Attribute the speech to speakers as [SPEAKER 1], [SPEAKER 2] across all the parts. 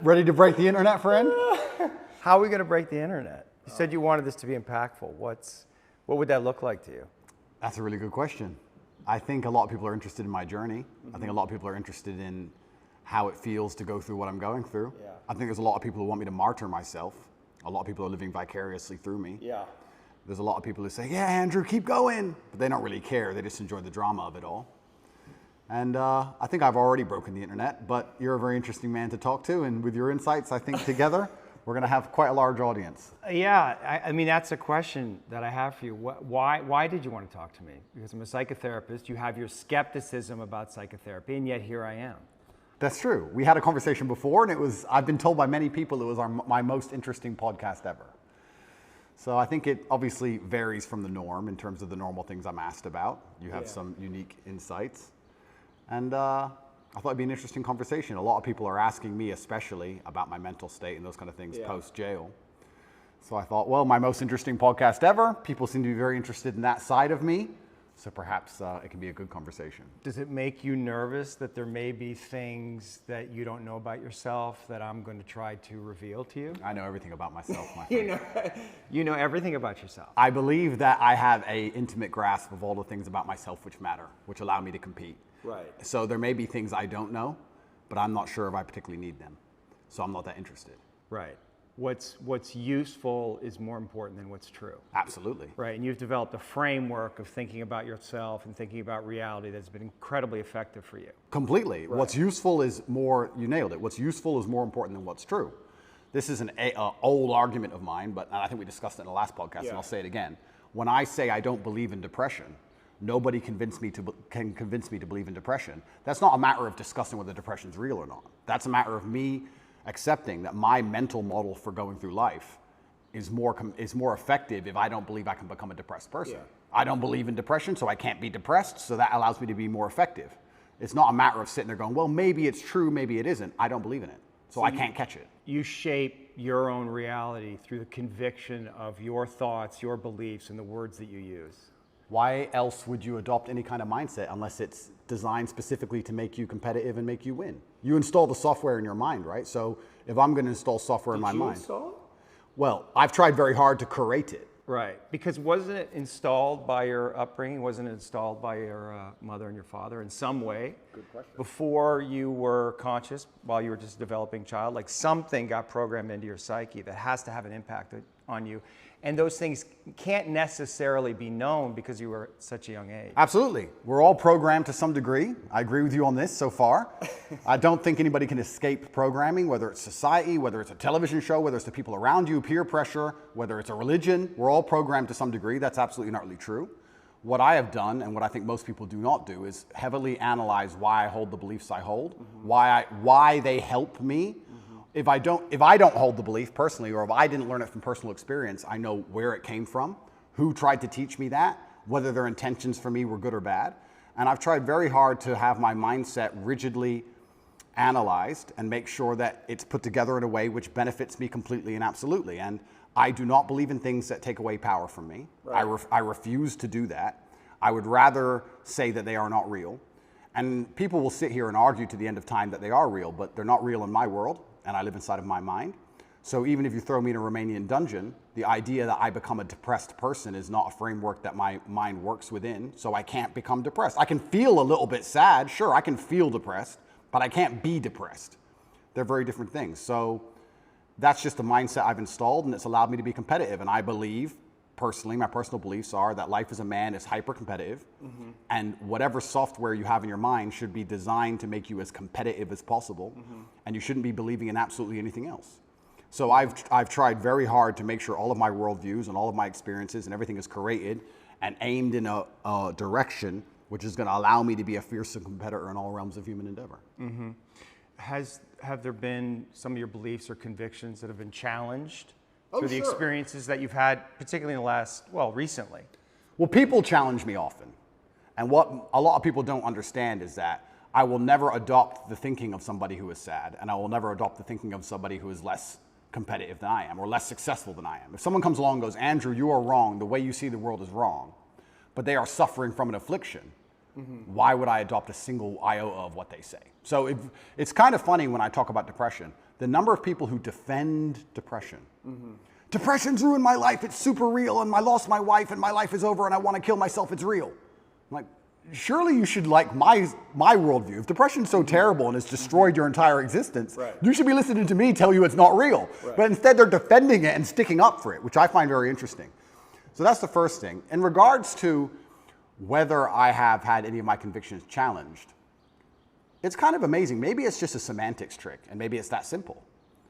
[SPEAKER 1] Ready to break the internet, friend?
[SPEAKER 2] How are we going to break the internet? You said you wanted this to be impactful. What would that look like to you?
[SPEAKER 1] That's a really good question. I think a lot of people are interested in my journey. I think a lot of people are interested in how it feels to go through what I'm going through.
[SPEAKER 2] Yeah.
[SPEAKER 1] I think there's a lot of people who want me to martyr myself. A lot of people are living vicariously through me.
[SPEAKER 2] Yeah.
[SPEAKER 1] There's a lot of people who say, yeah, Andrew, keep going. But they don't really care. They just enjoy the drama of it all. And I think I've already broken the internet, but you're a very interesting man to talk to. And with your insights, I think together, we're going to have quite a large audience.
[SPEAKER 2] Yeah, I mean, that's a question that I have for you. Why did you want to talk to me? Because I'm a psychotherapist. You have your skepticism about psychotherapy, and yet here I am.
[SPEAKER 1] That's true. We had a conversation before, and I've been told by many people it was my most interesting podcast ever. So I think it obviously varies from the norm in terms of the normal things I'm asked about. You have some unique insights. And I thought it'd be an interesting conversation. A lot of people are asking me especially about my mental state and those kind of things post-jail. So I thought, well, my most interesting podcast ever. People seem to be very interested in that side of me. So perhaps it can be a good conversation.
[SPEAKER 2] Does it make you nervous that there may be things that you don't know about yourself that I'm going to try to reveal to you?
[SPEAKER 1] I know everything about myself, my friend.
[SPEAKER 2] You know everything about yourself.
[SPEAKER 1] I believe that I have an intimate grasp of all the things about myself which matter, which allow me to compete.
[SPEAKER 2] Right.
[SPEAKER 1] So there may be things I don't know, but I'm not sure if I particularly need them. So I'm not that interested.
[SPEAKER 2] Right. What's useful is more important than what's true.
[SPEAKER 1] Absolutely.
[SPEAKER 2] Right, and you've developed a framework of thinking about yourself and thinking about reality that's been incredibly effective for you.
[SPEAKER 1] Completely. Right. What's useful is more, you nailed it, what's useful is more important than what's true. This is an old argument of mine, but I think we discussed it in the last podcast, and I'll say it again. When I say I don't believe in depression, nobody can convince me to believe in depression. That's not a matter of discussing whether depression's real or not. That's a matter of me accepting that my mental model for going through life is more effective if I don't believe I can become a depressed person. Yeah. I don't believe in depression, so I can't be depressed, so that allows me to be more effective. It's not a matter of sitting there going, well, maybe it's true, maybe it isn't. I don't believe in it, so I can't catch it.
[SPEAKER 2] You shape your own reality through the conviction of your thoughts, your beliefs, and the words that you use.
[SPEAKER 1] Why else would you adopt any kind of mindset unless it's designed specifically to make you competitive and make you win? You install the software in your mind, right? So if I'm going to install software in my mind. Did you install it? Well, I've tried very hard to curate it.
[SPEAKER 2] Right, because wasn't it installed by your upbringing? Wasn't it installed by your mother and your father in some way?
[SPEAKER 1] Good question.
[SPEAKER 2] Before you were conscious, while you were just a developing child, like something got programmed into your psyche that has to have an impact on you. And those things can't necessarily be known because you were at such a young age.
[SPEAKER 1] Absolutely. We're all programmed to some degree. I agree with you on this so far. I don't think anybody can escape programming, whether it's society, whether it's a television show, whether it's the people around you, peer pressure, whether it's a religion. We're all programmed to some degree. That's absolutely not really true. What I have done, and what I think most people do not do, is heavily analyze why I hold the beliefs I hold, why they help me. If I don't hold the belief personally, or if I didn't learn it from personal experience, I know where it came from, who tried to teach me that, whether their intentions for me were good or bad. And I've tried very hard to have my mindset rigidly analyzed and make sure that it's put together in a way which benefits me completely and absolutely. And I do not believe in things that take away power from me. Right. I refuse to do that. I would rather say that they are not real. And people will sit here and argue to the end of time that they are real, but they're not real in my world. And I live inside of my mind. So even if you throw me in a Romanian dungeon, the idea that I become a depressed person is not a framework that my mind works within, so I can't become depressed. I can feel a little bit sad, sure, I can feel depressed, but I can't be depressed. They're very different things. So that's just the mindset I've installed, and it's allowed me to be competitive. And I believe, personally, my personal beliefs are that life as a man is hyper-competitive, and whatever software you have in your mind should be designed to make you as competitive as possible, and you shouldn't be believing in absolutely anything else. So I've tried very hard to make sure all of my worldviews and all of my experiences and everything is curated and aimed in a direction which is going to allow me to be a fearsome competitor in all realms of human endeavor.
[SPEAKER 2] Have there been some of your beliefs or convictions that have been challenged through the experiences that you've had, particularly in the recently?
[SPEAKER 1] Well, people challenge me often. And what a lot of people don't understand is that I will never adopt the thinking of somebody who is sad, and I will never adopt the thinking of somebody who is less competitive than I am or less successful than I am. If someone comes along and goes, Andrew, you are wrong, the way you see the world is wrong, but they are suffering from an affliction, why would I adopt a single iota of what they say? So it's kind of funny when I talk about depression. the number of people who defend depression. Depression's ruined my life, it's super real, and I lost my wife, and my life is over, and I want to kill myself, it's real. I'm like, surely you should like my worldview. If depression's so terrible and it's destroyed your entire existence, you should be listening to me tell you it's not real. But instead they're defending it and sticking up for it, which I find very interesting. So that's the first thing. In regards to whether I have had any of my convictions challenged, it's kind of amazing. Maybe it's just a semantics trick, and maybe it's that simple.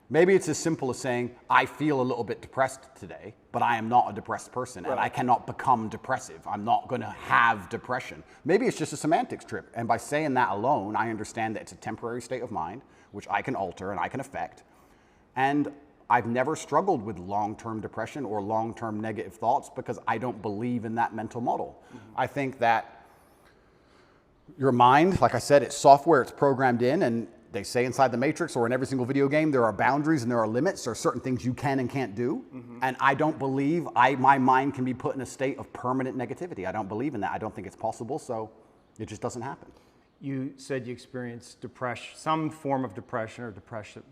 [SPEAKER 1] Maybe it's as simple as saying, I feel a little bit depressed today, but I am not a depressed person, and I cannot become depressive. I'm not going to have depression. Maybe it's just a semantics trip, and by saying that alone, I understand that it's a temporary state of mind, which I can alter and I can affect. And I've never struggled with long-term depression or long-term negative thoughts because I don't believe in that mental model. I think that your mind, like I said, it's software, it's programmed in, and they say inside the Matrix or in every single video game, there are boundaries and there are limits. There are certain things you can and can't do. And I don't believe my mind can be put in a state of permanent negativity. I don't believe in that. I don't think it's possible, so it just doesn't happen.
[SPEAKER 2] You said you experienced depression, some form of depression or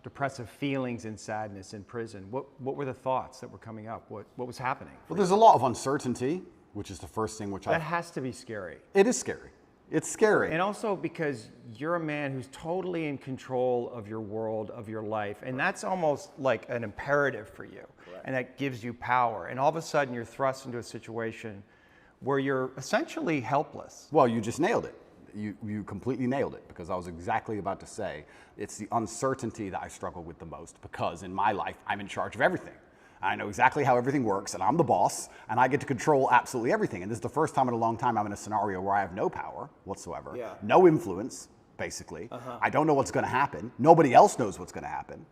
[SPEAKER 2] depressive feelings and sadness in prison. What were the thoughts that were coming up? What was happening?
[SPEAKER 1] Well, there's a lot of uncertainty, which is the first thing
[SPEAKER 2] That has to be scary.
[SPEAKER 1] It is scary. It's scary.
[SPEAKER 2] And also because you're a man who's totally in control of your world, of your life, and that's almost like an imperative for you. And that gives you power. And all of a sudden you're thrust into a situation where you're essentially helpless.
[SPEAKER 1] Well, you just nailed it. You completely nailed it, because I was exactly about to say it's the uncertainty that I struggle with the most, because in my life I'm in charge of everything. I know exactly how everything works, and I'm the boss, and I get to control absolutely everything. And this is the first time in a long time I'm in a scenario where I have no power whatsoever, no influence, basically. I don't know what's going to happen. Nobody else knows what's going to happen.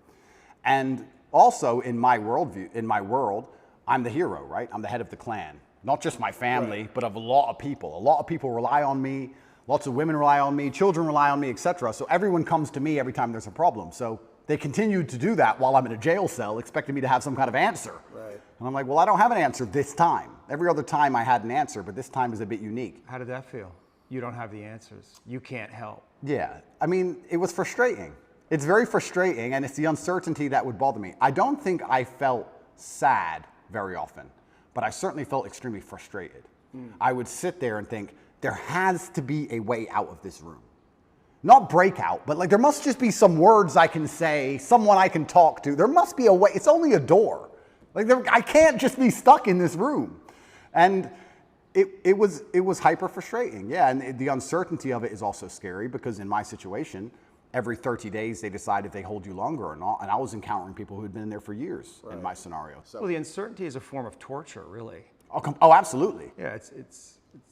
[SPEAKER 1] And also in my worldview, in my world, I'm the hero, right? I'm the head of the clan. Not just my family, but of a lot of people. A lot of people rely on me. Lots of women rely on me. Children rely on me, etc. So everyone comes to me every time there's a problem. So they continued to do that while I'm in a jail cell, expecting me to have some kind of answer. And I'm like, well, I don't have an answer this time. Every other time I had an answer, but this time is a bit unique.
[SPEAKER 2] How did that feel? You don't have the answers. You can't help.
[SPEAKER 1] Yeah, I mean, it was frustrating. It's very frustrating, and it's the uncertainty that would bother me. I don't think I felt sad very often, but I certainly felt extremely frustrated. I would sit there and think, there has to be a way out of this room. Not breakout, but like there must just be some words I can say, someone I can talk to. There must be a way. It's only a door. Like I can't just be stuck in this room. And it was hyper frustrating. Yeah, and the uncertainty of it is also scary, because in my situation, every 30 days they decide if they hold you longer or not. And I was encountering people who had been in there for years in my scenario. So.
[SPEAKER 2] Well, the uncertainty is a form of torture, really.
[SPEAKER 1] Oh, absolutely.
[SPEAKER 2] Yeah,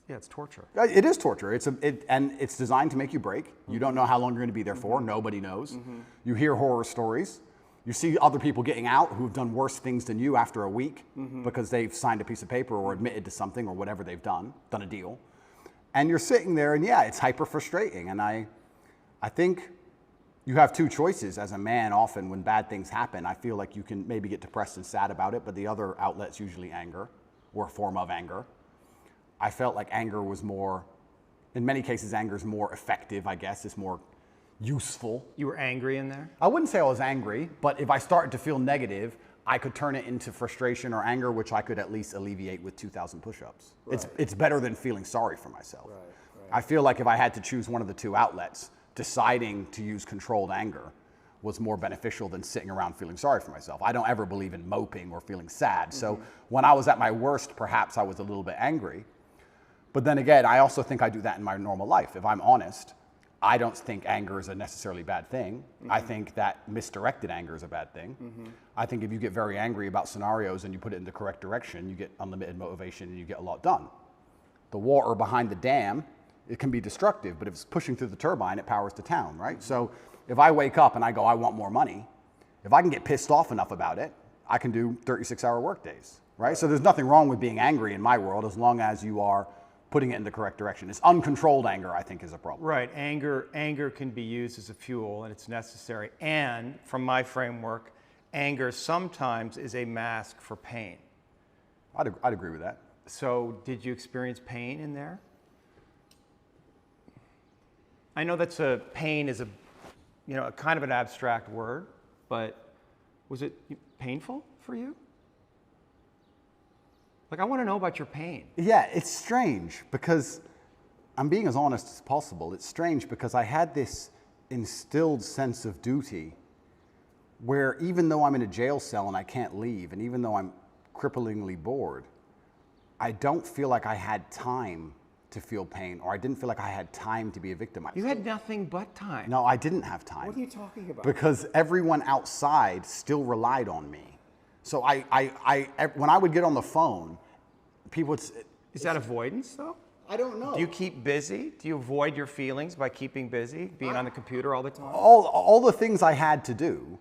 [SPEAKER 2] it's torture.
[SPEAKER 1] It is torture. And it's designed to make you break. You don't know how long you're going to be there for. Nobody knows. You hear horror stories. You see other people getting out who've done worse things than you after a week because they've signed a piece of paper or admitted to something or whatever they've done a deal. And you're sitting there, and yeah, it's hyper frustrating. And I think you have two choices as a man. Often when bad things happen, I feel like you can maybe get depressed and sad about it, but the other outlet's usually anger or a form of anger. I felt like anger was more, in many cases, anger is more effective, I guess. It's more useful.
[SPEAKER 2] You were angry in there?
[SPEAKER 1] I wouldn't say I was angry, but if I started to feel negative, I could turn it into frustration or anger, which I could at least alleviate with 2,000 push-ups. It's better than feeling sorry for myself. I feel like if I had to choose one of the two outlets, deciding to use controlled anger was more beneficial than sitting around feeling sorry for myself. I don't ever believe in moping or feeling sad. So when I was at my worst, perhaps I was a little bit angry. But then again, I also think I do that in my normal life. If I'm honest, I don't think anger is a necessarily bad thing. I think that misdirected anger is a bad thing. I think if you get very angry about scenarios and you put it in the correct direction, you get unlimited motivation and you get a lot done. The water behind the dam, it can be destructive, but if it's pushing through the turbine, it powers the town, right? So if I wake up and I go, I want more money, if I can get pissed off enough about it, I can do 36-hour work days, right? So there's nothing wrong with being angry in my world as long as you are putting it in the correct direction. It's uncontrolled anger, I think, is a problem.
[SPEAKER 2] Right, anger can be used as a fuel, and it's necessary. And from my framework, anger sometimes is a mask for pain.
[SPEAKER 1] I'd agree with that.
[SPEAKER 2] So did you experience pain in there? I know pain is a kind of an abstract word. but was it painful for you? Like, I want to know about your pain.
[SPEAKER 1] Yeah, it's strange because I'm being as honest as possible. It's strange because I had this instilled sense of duty where even though I'm in a jail cell and I can't leave, and even though I'm cripplingly bored, I don't feel like I had time to feel pain, or I didn't feel like I had time to be a victim.
[SPEAKER 2] You had nothing but time.
[SPEAKER 1] No, I didn't have time.
[SPEAKER 2] What are you talking about?
[SPEAKER 1] Because everyone outside still relied on me. So when I would get on the phone, people would...
[SPEAKER 2] Is that avoidance, though?
[SPEAKER 1] I don't know.
[SPEAKER 2] Do you keep busy? Do you avoid your feelings by keeping busy, being on the computer all the time?
[SPEAKER 1] All the things I had to do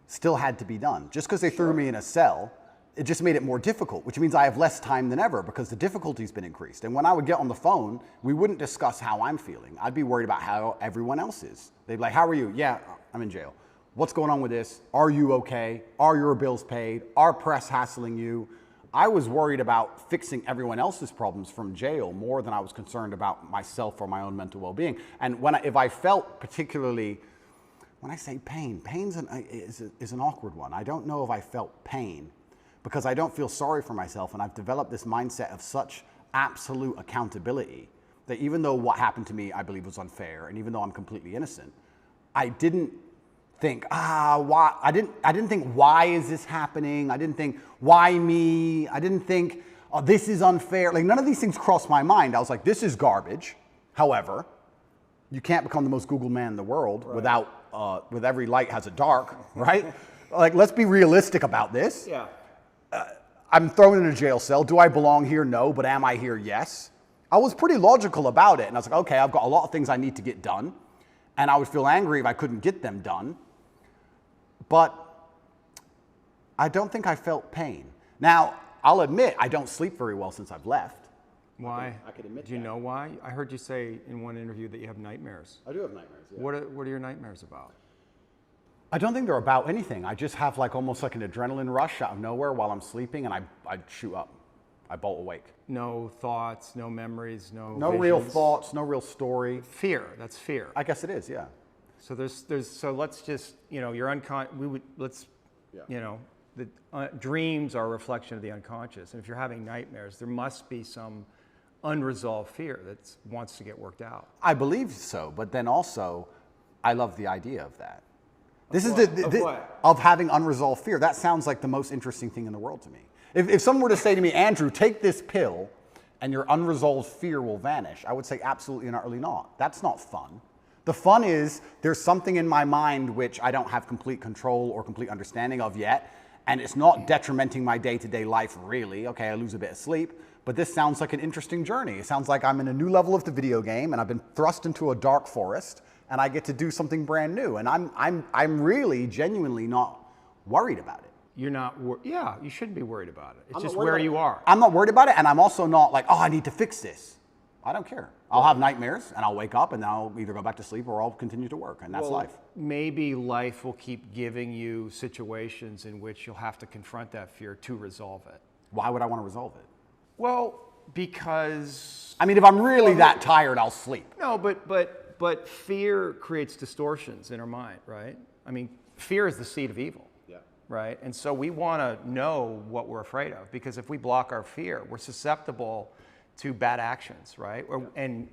[SPEAKER 1] still had to be done. Just because they threw me in a cell, it just made it more difficult, which means I have less time than ever because the difficulty's been increased. And when I would get on the phone, we wouldn't discuss how I'm feeling. I'd be worried about how everyone else is. They'd be like, how are you? Yeah, I'm in jail. What's going on with this? Are you okay? Are your bills paid? Are press hassling you? I was worried about fixing everyone else's problems from jail more than I was concerned about myself or my own mental well-being. And if I felt particularly, when I say pain, is an awkward one. I don't know if I felt pain because I don't feel sorry for myself, and I've developed this mindset of such absolute accountability that even though what happened to me I believe was unfair, and even though I'm completely innocent, I didn't think, why? I didn't think, why is this happening? I didn't think, why me? I didn't think, oh, this is unfair. Like, none of these things crossed my mind. I was like, this is garbage. However, you can't become the most Googled man in the world without, with every light has a dark, right? Like, let's be realistic about this.
[SPEAKER 2] Yeah.
[SPEAKER 1] I'm thrown in a jail cell. Do I belong here? No. But am I here? Yes. I was pretty logical about it. And I was like, okay, I've got a lot of things I need to get done. And I would feel angry if I couldn't get them done. But I don't think I felt pain. Now, I'll admit I don't sleep very well since I've left.
[SPEAKER 2] Why?
[SPEAKER 1] I could admit
[SPEAKER 2] Do you know why? I heard you say in one interview that you have nightmares.
[SPEAKER 1] I do have nightmares, yeah.
[SPEAKER 2] What are your nightmares about?
[SPEAKER 1] I don't think they're about anything. I just have like almost like an adrenaline rush out of nowhere while I'm sleeping, and I shoot up. I bolt awake.
[SPEAKER 2] No thoughts, no memories, no
[SPEAKER 1] real
[SPEAKER 2] visions?
[SPEAKER 1] thoughts, no real story.
[SPEAKER 2] Fear. That's fear.
[SPEAKER 1] I guess it is, yeah.
[SPEAKER 2] So so let's just, you're the dreams are a reflection of the unconscious. And if you're having nightmares, there must be some unresolved fear that wants to get worked out.
[SPEAKER 1] I believe so, but then also, I love the idea of that. Of having unresolved fear. That sounds like the most interesting thing in the world to me. If someone were to say to me, Andrew, take this pill and your unresolved fear will vanish, I would say absolutely and utterly not. That's not fun. The fun is there's something in my mind which I don't have complete control or complete understanding of yet, and it's not detrimenting my day-to-day life really. Okay, I lose a bit of sleep, but this sounds like an interesting journey. It sounds like I'm in a new level of the video game and I've been thrust into a dark forest and I get to do something brand new, and I'm really genuinely not worried about it.
[SPEAKER 2] You're not, yeah, you shouldn't be worried about it. It's just where you are.
[SPEAKER 1] I'm not worried about it, and I'm also not like, oh, I need to fix this. I don't care. I'll have nightmares, and I'll wake up, and I'll either go back to sleep or I'll continue to work, and that's life.
[SPEAKER 2] Maybe life will keep giving you situations in which you'll have to confront that fear to resolve it.
[SPEAKER 1] Why would I want to resolve it?
[SPEAKER 2] Well, because...
[SPEAKER 1] I mean, if I'm really that tired, I'll sleep.
[SPEAKER 2] No, but fear creates distortions in our mind, right? I mean, fear is the seed of evil. Right? And so we want to know what we're afraid of, because if we block our fear, we're susceptible to bad actions, right? And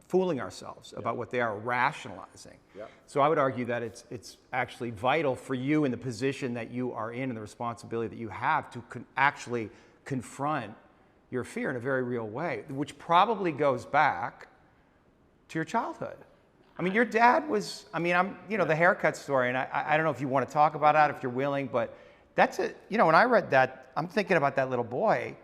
[SPEAKER 2] fooling ourselves about what they are, rationalizing. So I would argue that it's actually vital for you in the position that you are in and the responsibility that you have to actually confront your fear in a very real way, which probably goes back to your childhood. I mean, your dad was, the haircut story, and I don't know if you want to talk about that, if you're willing, but that's it. When I read that, I'm thinking about that little boy.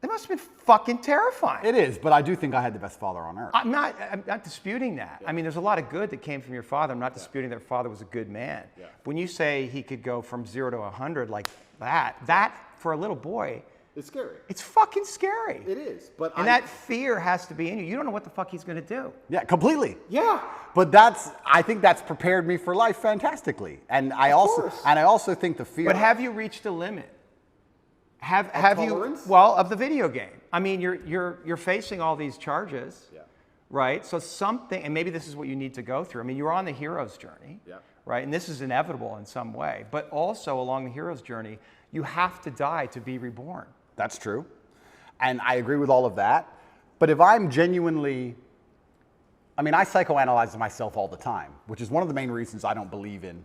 [SPEAKER 2] It must have been fucking terrifying.
[SPEAKER 1] It is, but I do think I had the best father on earth.
[SPEAKER 2] I'm not disputing that. I mean, there's a lot of good that came from your father. I'm not disputing that your father was a good man. When you say he could go from 0 to 100 like that for a little boy,
[SPEAKER 1] it's scary.
[SPEAKER 2] It's fucking scary.
[SPEAKER 1] It is.
[SPEAKER 2] And that fear has to be in you. You don't know what the fuck he's going to do.
[SPEAKER 1] Yeah, completely.
[SPEAKER 2] Yeah.
[SPEAKER 1] But I think that's prepared me for life fantastically. And I also think the fear.
[SPEAKER 2] But have you reached a limit? Have
[SPEAKER 1] tolerance?
[SPEAKER 2] You? Well, of the video game. I mean, you're facing all these charges, right? So something, and maybe this is what you need to go through. I mean, you're on the hero's journey, right? And this is inevitable in some way. But also along the hero's journey, you have to die to be reborn.
[SPEAKER 1] That's true. And I agree with all of that. But if I'm genuinely, I mean, I psychoanalyze myself all the time, which is one of the main reasons I don't believe in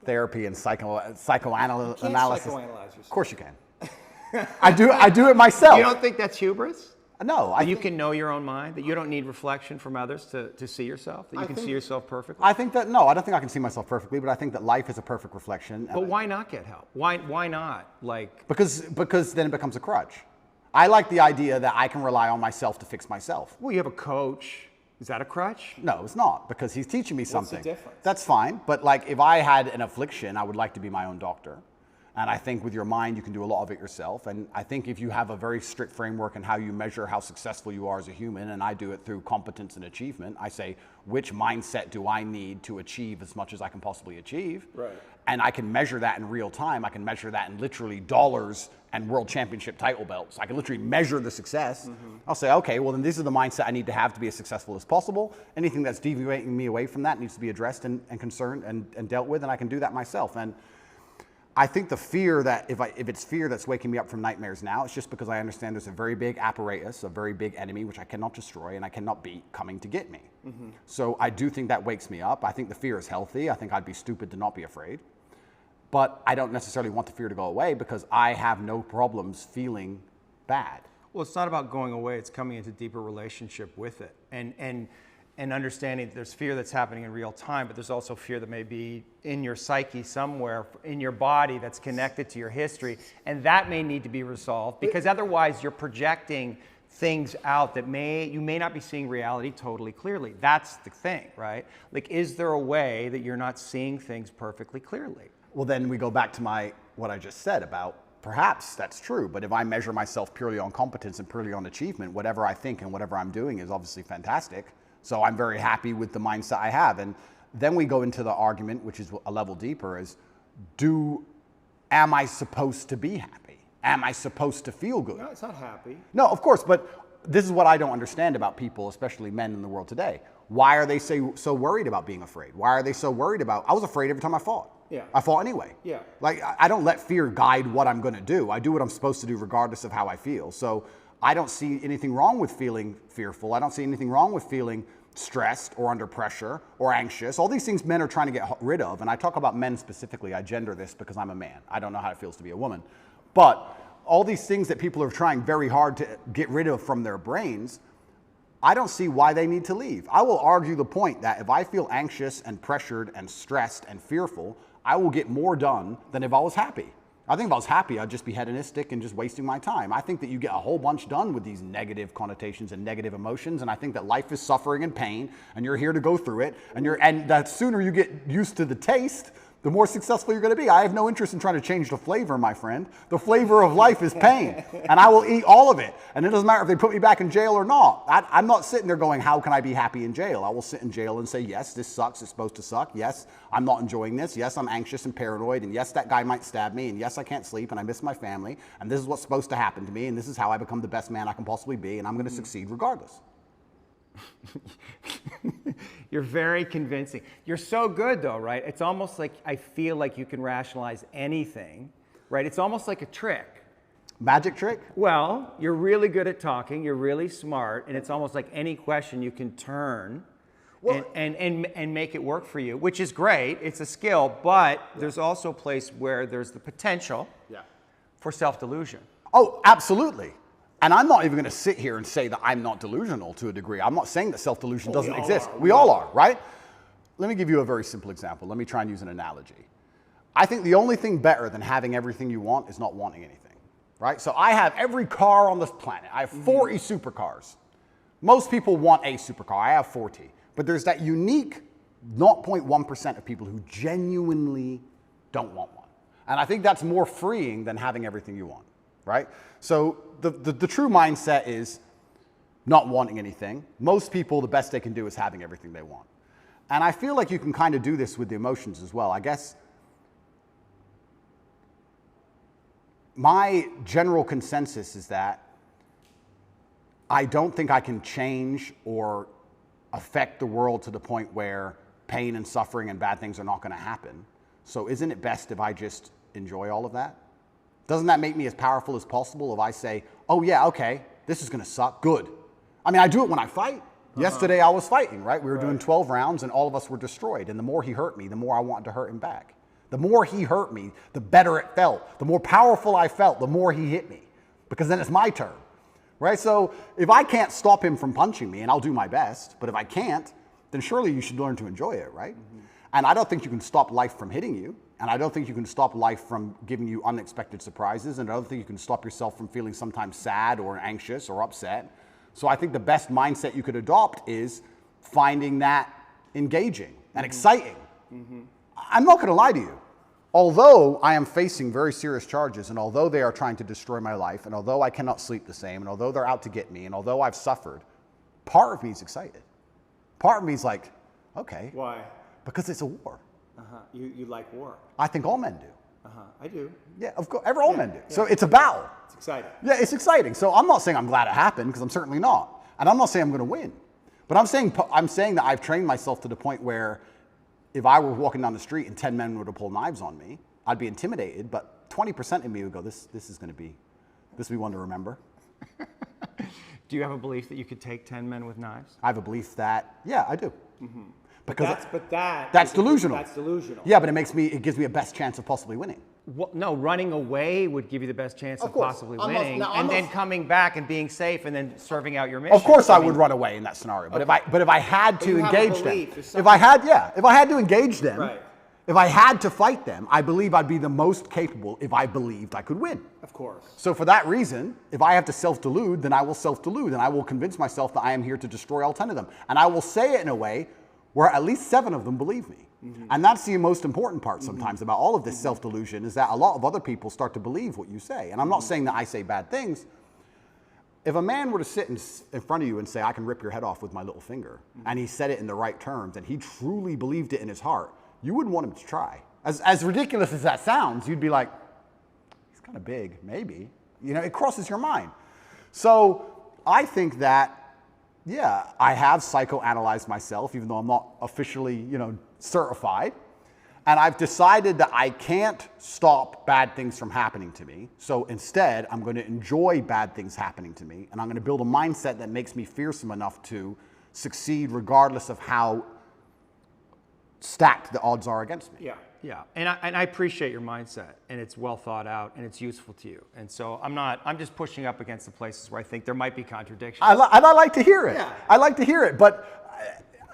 [SPEAKER 1] therapy and psychoanalysis.
[SPEAKER 2] You can't psychoanalyze yourself.
[SPEAKER 1] Of course you can. I do it myself.
[SPEAKER 2] You don't think that's hubris?
[SPEAKER 1] No.
[SPEAKER 2] That you can know your own mind, that you don't need reflection from others to see yourself, that you can see yourself perfectly?
[SPEAKER 1] I think that, no, I don't think I can see myself perfectly, but I think that life is a perfect reflection.
[SPEAKER 2] But why not get help? Why not? Like,
[SPEAKER 1] because then it becomes a crutch. I like the idea that I can rely on myself to fix myself.
[SPEAKER 2] well, you have a coach. Is that a crutch?
[SPEAKER 1] No, it's not, because he's teaching me something.
[SPEAKER 2] What's the difference?
[SPEAKER 1] That's fine, but like if I had an affliction, I would like to be my own doctor. And I think with your mind, you can do a lot of it yourself. And I think if you have a very strict framework in how you measure how successful you are as a human, and I do it through competence and achievement, I say, which mindset do I need to achieve as much as I can possibly achieve?
[SPEAKER 2] Right.
[SPEAKER 1] And I can measure that in real time. I can measure that in literally dollars and world championship title belts. I can literally measure the success. Mm-hmm. I'll say, okay, well then this is the mindset I need to have to be as successul as possible. Anything that's deviating me away from that needs to be addressed and concerned and dealt with, and I can do that myself. And I think the fear that if it's fear that's waking me up from nightmares now, it's just because I understand there's a very big apparatus, a very big enemy, which I cannot destroy and I cannot beat, coming to get me. Mm-hmm. So I do think that wakes me up. I think the fear is healthy. I think I'd be stupid to not be afraid. But I don't necessarily want the fear to go away because I have no problems feeling bad.
[SPEAKER 2] Well, it's not about going away. It's coming into deeper relationship with it. And understanding that there's fear that's happening in real time, but there's also fear that may be in your psyche somewhere, in your body, that's connected to your history. And that may need to be resolved, because otherwise you're projecting things out that you may not be seeing reality totally clearly. That's the thing, right? Like, is there a way that you're not seeing things perfectly clearly?
[SPEAKER 1] Well, then we go back to what I just said about perhaps that's true, but if I measure myself purely on competence and purely on achievement, whatever I think and whatever I'm doing is obviously fantastic. So I'm very happy with the mindset I have. And then we go into the argument, which is a level deeper, is am I supposed to be happy? Am I supposed to feel good?
[SPEAKER 2] No, it's not happy.
[SPEAKER 1] No, of course, but this is what I don't understand about people, especially men in the world today. Why are they so worried about being afraid? Why are they so worried about, I was afraid every time I fought.
[SPEAKER 2] Yeah.
[SPEAKER 1] I fought anyway.
[SPEAKER 2] Yeah.
[SPEAKER 1] Like, I don't let fear guide what I'm going to do. I do what I'm supposed to do regardless of how I feel. So I don't see anything wrong with feeling fearful. I don't see anything wrong with feeling stressed or under pressure or anxious. All these things men are trying to get rid of. And I talk about men specifically. I gender this because I'm a man. I don't know how it feels to be a woman. But all these things that people are trying very hard to get rid of from their brains, I don't see why they need to leave. I will argue the point that if I feel anxious and pressured and stressed and fearful, I will get more done than if I was happy. I think if I was happy, I'd just be hedonistic and just wasting my time. I think that you get a whole bunch done with these negative connotations and negative emotions, and I think that life is suffering and pain, and you're here to go through it, and the sooner you get used to the taste, the more successful you're going to be. I have no interest in trying to change the flavor, my friend. The flavor of life is pain, and I will eat all of it. And it doesn't matter if they put me back in jail or not. I'm not sitting there going, how can I be happy in jail? I will sit in jail and say, yes, this sucks. It's supposed to suck. Yes, I'm not enjoying this. Yes, I'm anxious and paranoid. And yes, that guy might stab me. And yes, I can't sleep and I miss my family. And this is what's supposed to happen to me. And this is how I become the best man I can possibly be. And I'm going to succeed regardless.
[SPEAKER 2] You're very convincing. You're so good though, right? It's almost like I feel like you can rationalize anything, right? It's almost like a trick.
[SPEAKER 1] Magic trick?
[SPEAKER 2] Well, you're really good at talking, you're really smart, and it's almost like any question you can turn and make it work for you, which is great. It's a skill, but there's also a place where there's the potential for self-delusion.
[SPEAKER 1] Oh, absolutely. And I'm not even going to sit here and say that I'm not delusional to a degree. I'm not saying that self-delusion doesn't exist. We all are, right? Let me give you a very simple example. Let me try and use an analogy. I think the only thing better than having everything you want is not wanting anything, right? So I have every car on this planet. I have 40 supercars. Most people want a supercar. I have 40. But there's that unique 0.1% of people who genuinely don't want one. And I think that's more freeing than having everything you want, right? So the true mindset is not wanting anything. Most people, the best they can do is having everything they want. And I feel like you can kind of do this with the emotions as well. I guess my general consensus is that I don't think I can change or affect the world to the point where pain and suffering and bad things are not going to happen. So isn't it best if I just enjoy all of that? Doesn't that make me as powerful as possible if I say, oh yeah, okay, this is going to suck, good. I mean, I do it when I fight. Yesterday I was fighting, right? We were doing 12 rounds and all of us were destroyed. And the more he hurt me, the more I wanted to hurt him back. The more he hurt me, the better it felt. The more powerful I felt, the more he hit me. Because then it's my turn, right? So if I can't stop him from punching me, and I'll do my best, but if I can't, then surely you should learn to enjoy it, right? And I don't think you can stop life from hitting you. And I don't think you can stop life from giving you unexpected surprises. And I don't think you can stop yourself from feeling sometimes sad or anxious or upset. So I think the best mindset you could adopt is finding that engaging and exciting. I'm not going to lie to you. Although I am facing very serious charges, and although they are trying to destroy my life, and although I cannot sleep the same, and although they're out to get me, and although I've suffered, part of me is excited. Part of me is like, okay.
[SPEAKER 2] Why?
[SPEAKER 1] Because it's a war.
[SPEAKER 2] You like war?
[SPEAKER 1] I think all men do.
[SPEAKER 2] I do.
[SPEAKER 1] Yeah, of course, all men do. Yeah. So it's a battle.
[SPEAKER 2] It's exciting.
[SPEAKER 1] Yeah, it's exciting. So I'm not saying I'm glad it happened, because I'm certainly not. And I'm not saying I'm going to win. But I'm saying that I've trained myself to the point where if I were walking down the street and 10 men were to pull knives on me, I'd be intimidated, but 20% of me would go, this will be one to remember.
[SPEAKER 2] Do you have a belief that you could take 10 men with knives?
[SPEAKER 1] I have a belief that, yeah, I do. Because
[SPEAKER 2] that's
[SPEAKER 1] delusional.
[SPEAKER 2] That's delusional.
[SPEAKER 1] Yeah, but it gives me a best chance of possibly winning.
[SPEAKER 2] Well, no, running away would give you the best chance of possibly winning,
[SPEAKER 1] and
[SPEAKER 2] then coming back and being safe and then serving out your mission.
[SPEAKER 1] Of course I would run away in that scenario, but if I had to engage them, if I had to engage them,
[SPEAKER 2] right.
[SPEAKER 1] If I had to fight them, I believe I'd be the most capable if I believed I could win.
[SPEAKER 2] Of course.
[SPEAKER 1] So for that reason, if I have to self-delude, then I will self-delude, and I will convince myself that I am here to destroy all 10 of them. And I will say it in a way where at least 7 of them believe me. And that's the most important part sometimes about all of this self-delusion, is that a lot of other people start to believe what you say. And I'm not saying that I say bad things. If a man were to sit in front of you and say, I can rip your head off with my little finger, and he said it in the right terms, and he truly believed it in his heart, you wouldn't want him to try. As ridiculous as that sounds, you'd be like, he's kind of big, maybe. You know, it crosses your mind. So I think that, yeah, I have psychoanalyzed myself, even though I'm not officially, certified. And I've decided that I can't stop bad things from happening to me. So instead, I'm going to enjoy bad things happening to me. And I'm going to build a mindset that makes me fearsome enough to succeed regardless of how stacked the odds are against me.
[SPEAKER 2] Yeah. And I appreciate your mindset, and it's well thought out, and it's useful to you. And so I'm just pushing up against the places where I think there might be contradictions.
[SPEAKER 1] I like to hear it. Yeah. I like to hear it. But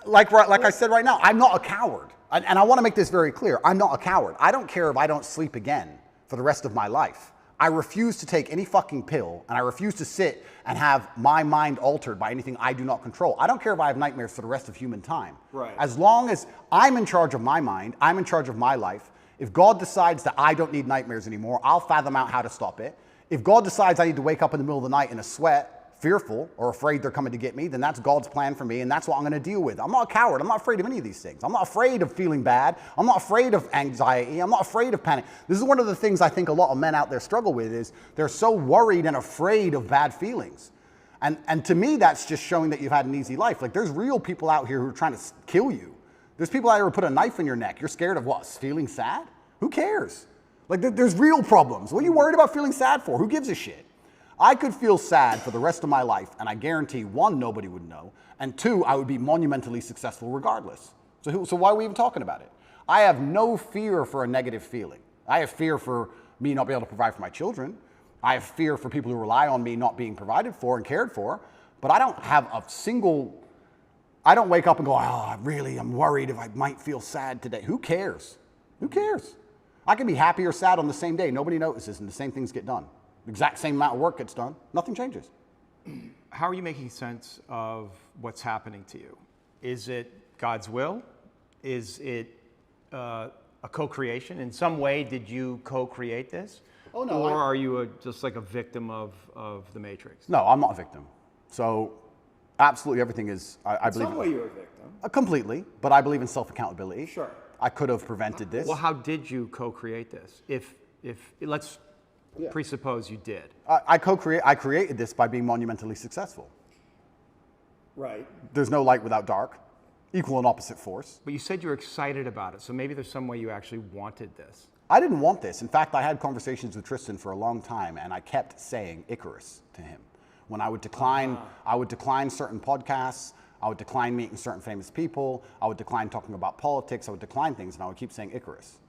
[SPEAKER 1] like I said right now, I'm not a coward. And I want to make this very clear. I'm not a coward. I don't care if I don't sleep again for the rest of my life. I refuse to take any fucking pill, and I refuse to sit and have my mind altered by anything I do not control. I don't care if I have nightmares for the rest of human time.
[SPEAKER 2] Right.
[SPEAKER 1] As long as I'm in charge of my mind, I'm in charge of my life. If God decides that I don't need nightmares anymore, I'll fathom out how to stop it. If God decides I need to wake up in the middle of the night in a sweat, fearful or afraid they're coming to get me, then that's God's plan for me, and that's what I'm going to deal with. I'm not a coward. I'm not afraid of any of these things. I'm not afraid of feeling bad. I'm not afraid of anxiety. I'm not afraid of panic. This is one of the things I think a lot of men out there struggle with, is they're so worried and afraid of bad feelings. And to me, that's just showing that you've had an easy life. Like, there's real people out here who are trying to kill you. There's people out here who put a knife in your neck. You're scared of what? Feeling sad? Who cares? Like, there's real problems. What are you worried about feeling sad for? Who gives a shit? I could feel sad for the rest of my life, and I guarantee, 1, nobody would know, and 2, I would be monumentally successful regardless. So why are we even talking about it? I have no fear for a negative feeling. I have fear for me not being able to provide for my children. I have fear for people who rely on me not being provided for and cared for, but I don't have I don't wake up and go, I'm worried if I might feel sad today. Who cares? Who cares? I can be happy or sad on the same day. Nobody notices, and the same things get done. The exact same amount of work gets done. Nothing changes.
[SPEAKER 2] How are you making sense of what's happening to you? Is it God's will? Is it a co-creation? In some way, did you co-create this?
[SPEAKER 1] Oh, no.
[SPEAKER 2] Or are you just like a victim of the Matrix?
[SPEAKER 1] No, I'm not a victim. So absolutely everything is, I believe.
[SPEAKER 2] In some way you're a victim.
[SPEAKER 1] Completely, but I believe in self-accountability.
[SPEAKER 2] Sure.
[SPEAKER 1] I could have prevented this.
[SPEAKER 2] Well, how did you co-create this? If let's presuppose you did.
[SPEAKER 1] I created this by being monumentally successful.
[SPEAKER 2] Right.
[SPEAKER 1] There's no light without dark. Equal and opposite force.
[SPEAKER 2] But you said you were excited about it, so maybe there's some way you actually wanted this.
[SPEAKER 1] I didn't want this. In fact, I had conversations with Tristan for a long time, and I kept saying Icarus to him. When I would decline, I would decline certain podcasts, I would decline meeting certain famous people, I would decline talking about politics, I would decline things, and I would keep saying Icarus.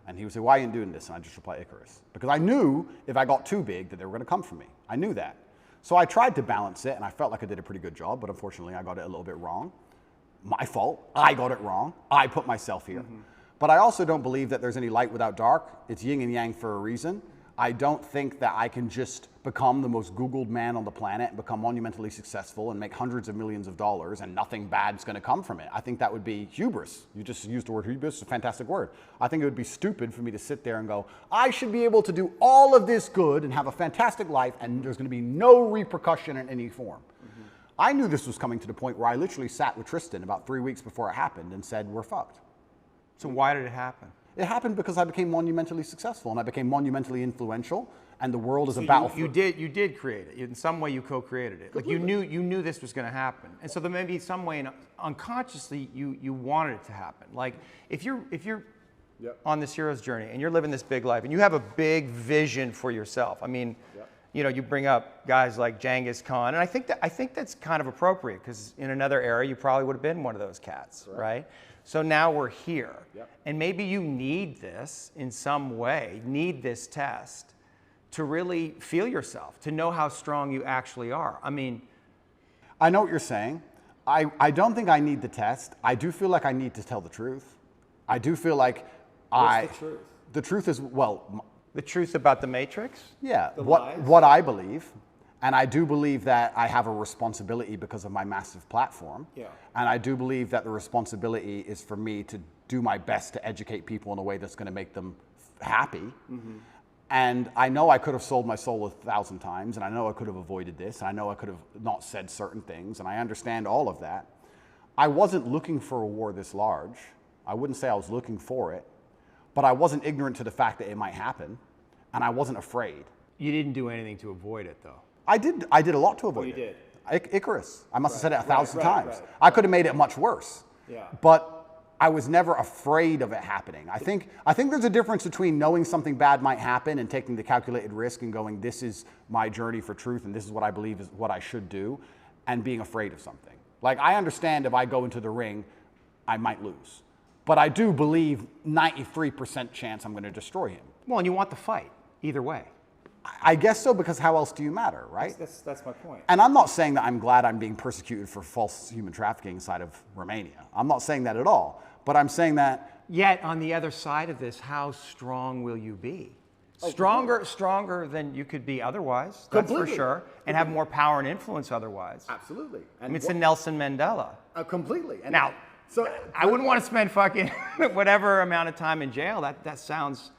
[SPEAKER 1] And he would say, why are you doing this? And I just reply Icarus. Because I knew if I got too big that they were going to come for me. I knew that. So I tried to balance it, and I felt like I did a pretty good job, but unfortunately I got it a little bit wrong. My fault. I got it wrong. I put myself here. But I also don't believe that there's any light without dark. It's yin and yang for a reason. I don't think that I can just become the most Googled man on the planet and become monumentally successful and make hundreds of millions of dollars and nothing bad's going to come from it. I think that would be hubris. You just used the word hubris. It's a fantastic word. I think it would be stupid for me to sit there and go, I should be able to do all of this good and have a fantastic life and there's going to be no repercussion in any form. I knew this was coming to the point where I literally sat with Tristan about 3 weeks before it happened and said, we're fucked.
[SPEAKER 2] So why did it happen?
[SPEAKER 1] It happened because I became monumentally successful and I became monumentally influential, and the world is a battlefield.
[SPEAKER 2] You did create it. In some way, you co-created it. Like you knew this was going to happen, and so there may be some way unconsciously you wanted it to happen. Like if you're on this hero's journey and you're living this big life and you have a big vision for yourself. I mean, you bring up guys like Genghis Khan, and I think that's kind of appropriate because in another era you probably would have been one of those cats, right? So now we're here, and maybe you need this in some way, need this test to really feel yourself, to know how strong you actually are. I mean,
[SPEAKER 1] I know what you're saying. I don't think I need the test. I do feel like I need to tell the truth. I do feel like
[SPEAKER 3] What's the truth?
[SPEAKER 1] The truth is, well,
[SPEAKER 2] the truth about the Matrix?
[SPEAKER 1] yeah,
[SPEAKER 3] The lies?
[SPEAKER 1] what I believe. And I do believe that I have a responsibility because of my massive platform.
[SPEAKER 3] Yeah.
[SPEAKER 1] And I do believe that the responsibility is for me to do my best to educate people in a way that's going to make them happy. And I know I could have sold my soul 1,000 times, and I know I could have avoided this, and I know I could have not said certain things, and I understand all of that. I wasn't looking for a war this large. I wouldn't say I was looking for it, but I wasn't ignorant to the fact that it might happen, and I wasn't afraid.
[SPEAKER 2] You didn't do anything to avoid it, though.
[SPEAKER 1] I did a lot to avoid
[SPEAKER 3] you
[SPEAKER 1] it.
[SPEAKER 3] did.
[SPEAKER 1] Icarus. I must have said it 1,000 times.
[SPEAKER 3] Right.
[SPEAKER 1] I could have made it much worse.
[SPEAKER 3] Yeah.
[SPEAKER 1] But I was never afraid of it happening. I think there's a difference between knowing something bad might happen and taking the calculated risk and going, this is my journey for truth and this is what I believe is what I should do, and being afraid of something. Like, I understand if I go into the ring, I might lose. But I do believe 93% chance I'm going to destroy him.
[SPEAKER 2] Well, and you want the fight, either way.
[SPEAKER 1] I guess so, because how else do you matter, right?
[SPEAKER 3] That's my point.
[SPEAKER 1] And I'm not saying that I'm glad I'm being persecuted for false human trafficking inside of Romania. I'm not saying that at all. But I'm saying that...
[SPEAKER 2] Yet, on the other side of this, how strong will you be? Stronger than you could be otherwise, that's for sure, and have more power and influence otherwise.
[SPEAKER 1] Absolutely.
[SPEAKER 2] I mean, it's a Nelson Mandela.
[SPEAKER 1] Completely. And
[SPEAKER 2] Now, I wouldn't want to spend fucking whatever amount of time in jail. That sounds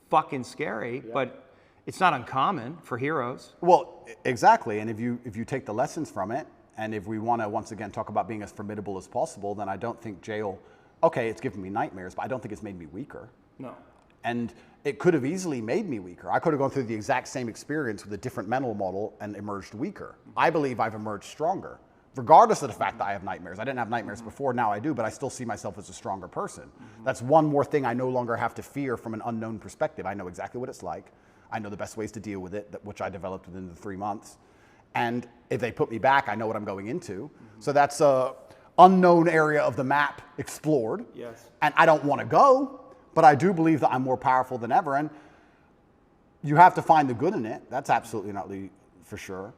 [SPEAKER 2] fucking scary, but it's not uncommon for heroes.
[SPEAKER 1] Well, exactly. And if you take the lessons from it, and if we want to once again talk about being as formidable as possible, then I don't think jail, okay, it's given me nightmares, but I don't think it's made me weaker.
[SPEAKER 3] No.
[SPEAKER 1] And it could have easily made me weaker. I could have gone through the exact same experience with a different mental model and emerged weaker. I believe I've emerged stronger, regardless of the fact that I have nightmares. I didn't have nightmares before, now I do, but I still see myself as a stronger person. That's one more thing I no longer have to fear from an unknown perspective. I know exactly what it's like. I know the best ways to deal with it, which I developed within the 3 months. And if they put me back, I know what I'm going into. So that's a unknown area of the map explored.
[SPEAKER 3] Yes.
[SPEAKER 1] And I don't want to go, but I do believe that I'm more powerful than ever. And you have to find the good in it. That's absolutely not for sure.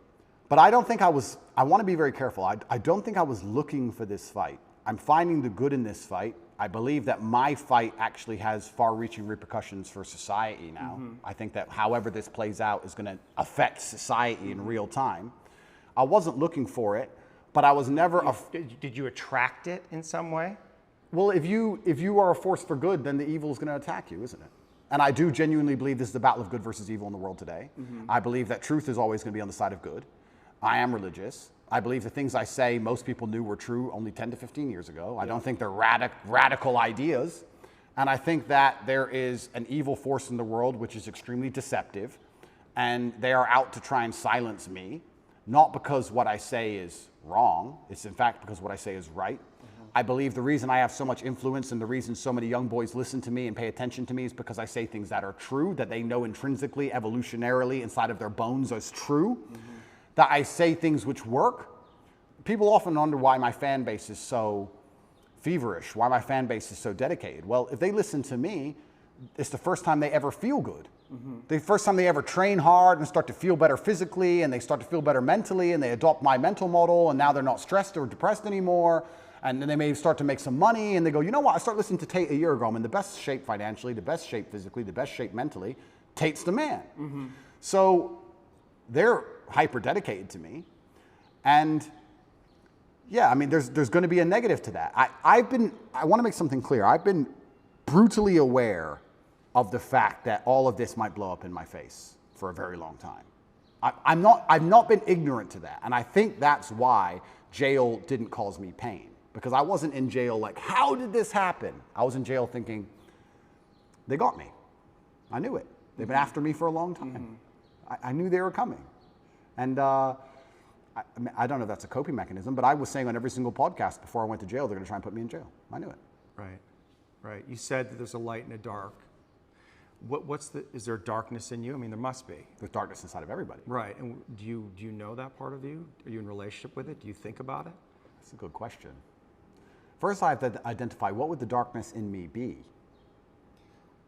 [SPEAKER 1] But I don't think I want to be very careful. I don't think I was looking for this fight. I'm finding the good in this fight. I believe that my fight actually has far-reaching repercussions for society now. I think that however this plays out is going to affect society in real time. I wasn't looking for it, but I was never...
[SPEAKER 2] Did you attract it in some way?
[SPEAKER 1] Well, if you are a force for good, then the evil is going to attack you, isn't it? And I do genuinely believe this is the battle of good versus evil in the world today. I believe that truth is always going to be on the side of good. I am religious. I believe the things I say most people knew were true only 10 to 15 years ago. I don't think they're radical ideas. And I think that there is an evil force in the world which is extremely deceptive. And they are out to try and silence me. Not because what I say is wrong. It's in fact because what I say is right. I believe the reason I have so much influence and the reason so many young boys listen to me and pay attention to me is because I say things that are true, that they know intrinsically, evolutionarily, inside of their bones as true, that I say things which work. People often wonder why my fan base is so feverish, why my fan base is so dedicated. Well, if they listen to me, it's the first time they ever feel good. The first time they ever train hard and start to feel better physically, and they start to feel better mentally, and they adopt my mental model, and now they're not stressed or depressed anymore. And then they may start to make some money, and they go, you know what, I started listening to Tate a year ago. I'm in the best shape financially, the best shape physically, the best shape mentally. Tate's the man. So they're hyper dedicated to me. And yeah, I mean, there's going to be a negative to that. I want to make something clear. I've been brutally aware of the fact that all of this might blow up in my face for a very long time. I've not been ignorant to that. And I think that's why jail didn't cause me pain. Because I wasn't in jail like, how did this happen? I was in jail thinking, they got me. I knew it. They've been after me for a long time. I knew they were coming. And I don't know if that's a coping mechanism, but I was saying on every single podcast before I went to jail, they're going to try and put me in jail. I knew it.
[SPEAKER 2] Right, right. You said that there's a light and a dark. Is there darkness in you? I mean, there must be.
[SPEAKER 1] There's darkness inside of everybody.
[SPEAKER 2] Right, and do you know that part of you? Are you in relationship with it? Do you think about it?
[SPEAKER 1] That's a good question. First, I have to identify what would the darkness in me be.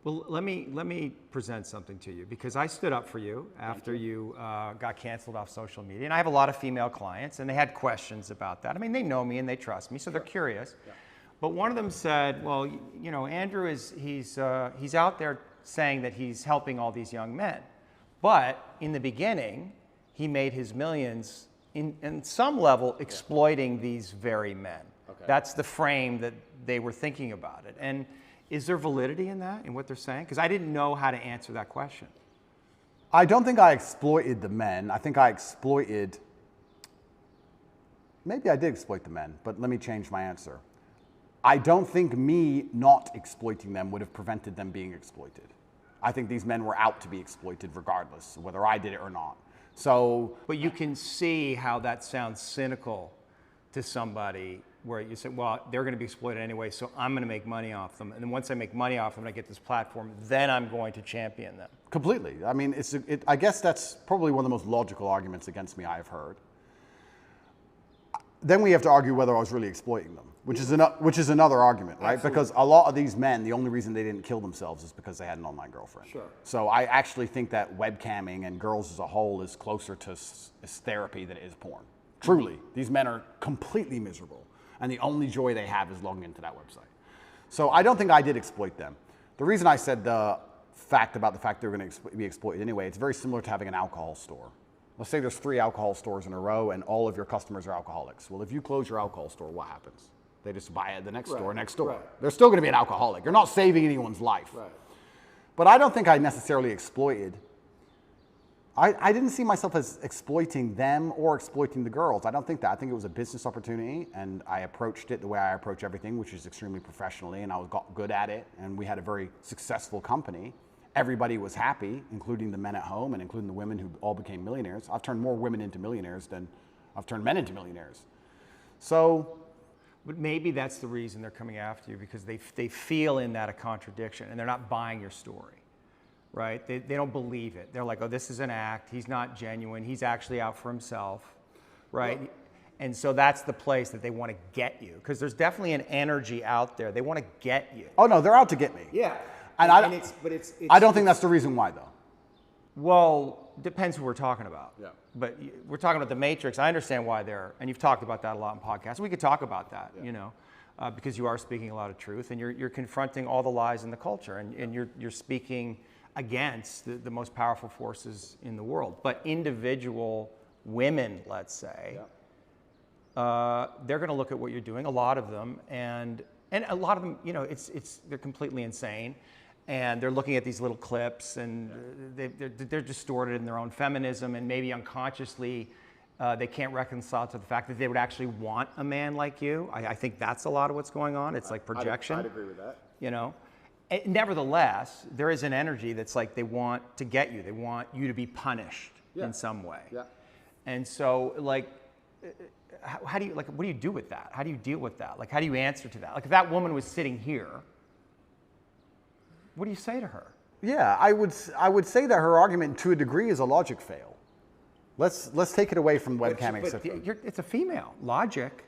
[SPEAKER 2] Well, let me present something to you, because I stood up for you after you got canceled off social media, and I have a lot of female clients, and they had questions about that. I mean, they know me and they trust me, so they're curious. Yeah. But one of them said, "Well, you know, Andrew he's out there saying that he's helping all these young men, but in the beginning, he made his millions in some level exploiting these very men." Okay. That's the frame that they were thinking about it. And is there validity in that, in what they're saying? Because I didn't know how to answer that question.
[SPEAKER 1] I don't think I exploited the men. I think I exploited, maybe I did exploit the men, but let me change my answer. I don't think me not exploiting them would have prevented them being exploited. I think these men were out to be exploited regardless, whether I did it or not. So,
[SPEAKER 2] but you can see how that sounds cynical to somebody, where you say, well, they're going to be exploited anyway, so I'm going to make money off them. And then once I make money off them and I get this platform, then I'm going to champion them. Completely.
[SPEAKER 1] I mean, I guess that's probably one of the most logical arguments against me I've heard. Then we have to argue whether I was really exploiting them, which is another argument, right? Absolutely. Because a lot of these men, the only reason they didn't kill themselves is because they had an online girlfriend. Sure. So I actually think that webcamming and girls as a whole is closer to therapy than it is porn. Truly, these men are completely miserable, and the only joy they have is logging into that website. So I don't think I did exploit them. The reason I said the fact they were going to be exploited anyway, it's very similar to having an alcohol store. Let's say there's 3 alcohol stores in a row and all of your customers are alcoholics. Well, if you close your alcohol store, what happens? They just buy at the next store next door. Right. They're still going to be an alcoholic. You're not saving anyone's life. Right. But I don't think I necessarily exploited. I didn't see myself as exploiting them or exploiting the girls. I don't think that. I think it was a business opportunity, and I approached it the way I approach everything, which is extremely professionally, and I got good at it, and we had a very successful company. Everybody was happy, including the men at home and including the women who all became millionaires. I've turned more women into millionaires than I've turned men into millionaires. So,
[SPEAKER 2] but maybe that's the reason they're coming after you, because they feel in that a contradiction, and they're not buying your story, right? They don't believe it. They're like, oh, this is an act. He's not genuine. He's actually out for himself, right? Well, and so that's the place that they want to get you, because there's definitely an energy out there. They want to get you.
[SPEAKER 1] Oh no, they're out to get me.
[SPEAKER 2] Yeah.
[SPEAKER 1] And I don't think that's the reason why, though.
[SPEAKER 2] Well, depends who we're talking about.
[SPEAKER 1] Yeah.
[SPEAKER 2] But we're talking about the Matrix. I understand why and you've talked about that a lot in podcasts. We could talk about that, you know, because you are speaking a lot of truth, and you're confronting all the lies in the culture, and you're speaking against the most powerful forces in the world. But individual women, let's say, they're going to look at what you're doing, a lot of them, and a lot of them, you know, they're completely insane. And they're looking at these little clips, and they're distorted in their own feminism, and maybe unconsciously they can't reconcile to the fact that they would actually want a man like you. I think that's a lot of what's going on. It's like projection.
[SPEAKER 1] I'd agree with that.
[SPEAKER 2] You know, nevertheless, there is an energy that's like they want to get you. They want you to be punished in some way. Yeah. And so, like, how do you, like, what do you do with that? How do you deal with that? Like, how do you answer to that? Like, if that woman was sitting here, what do you say to her?
[SPEAKER 1] Yeah, I would say that her argument to a degree is a logic fail. Let's take it away from webcamming.
[SPEAKER 2] It's a female. Logic.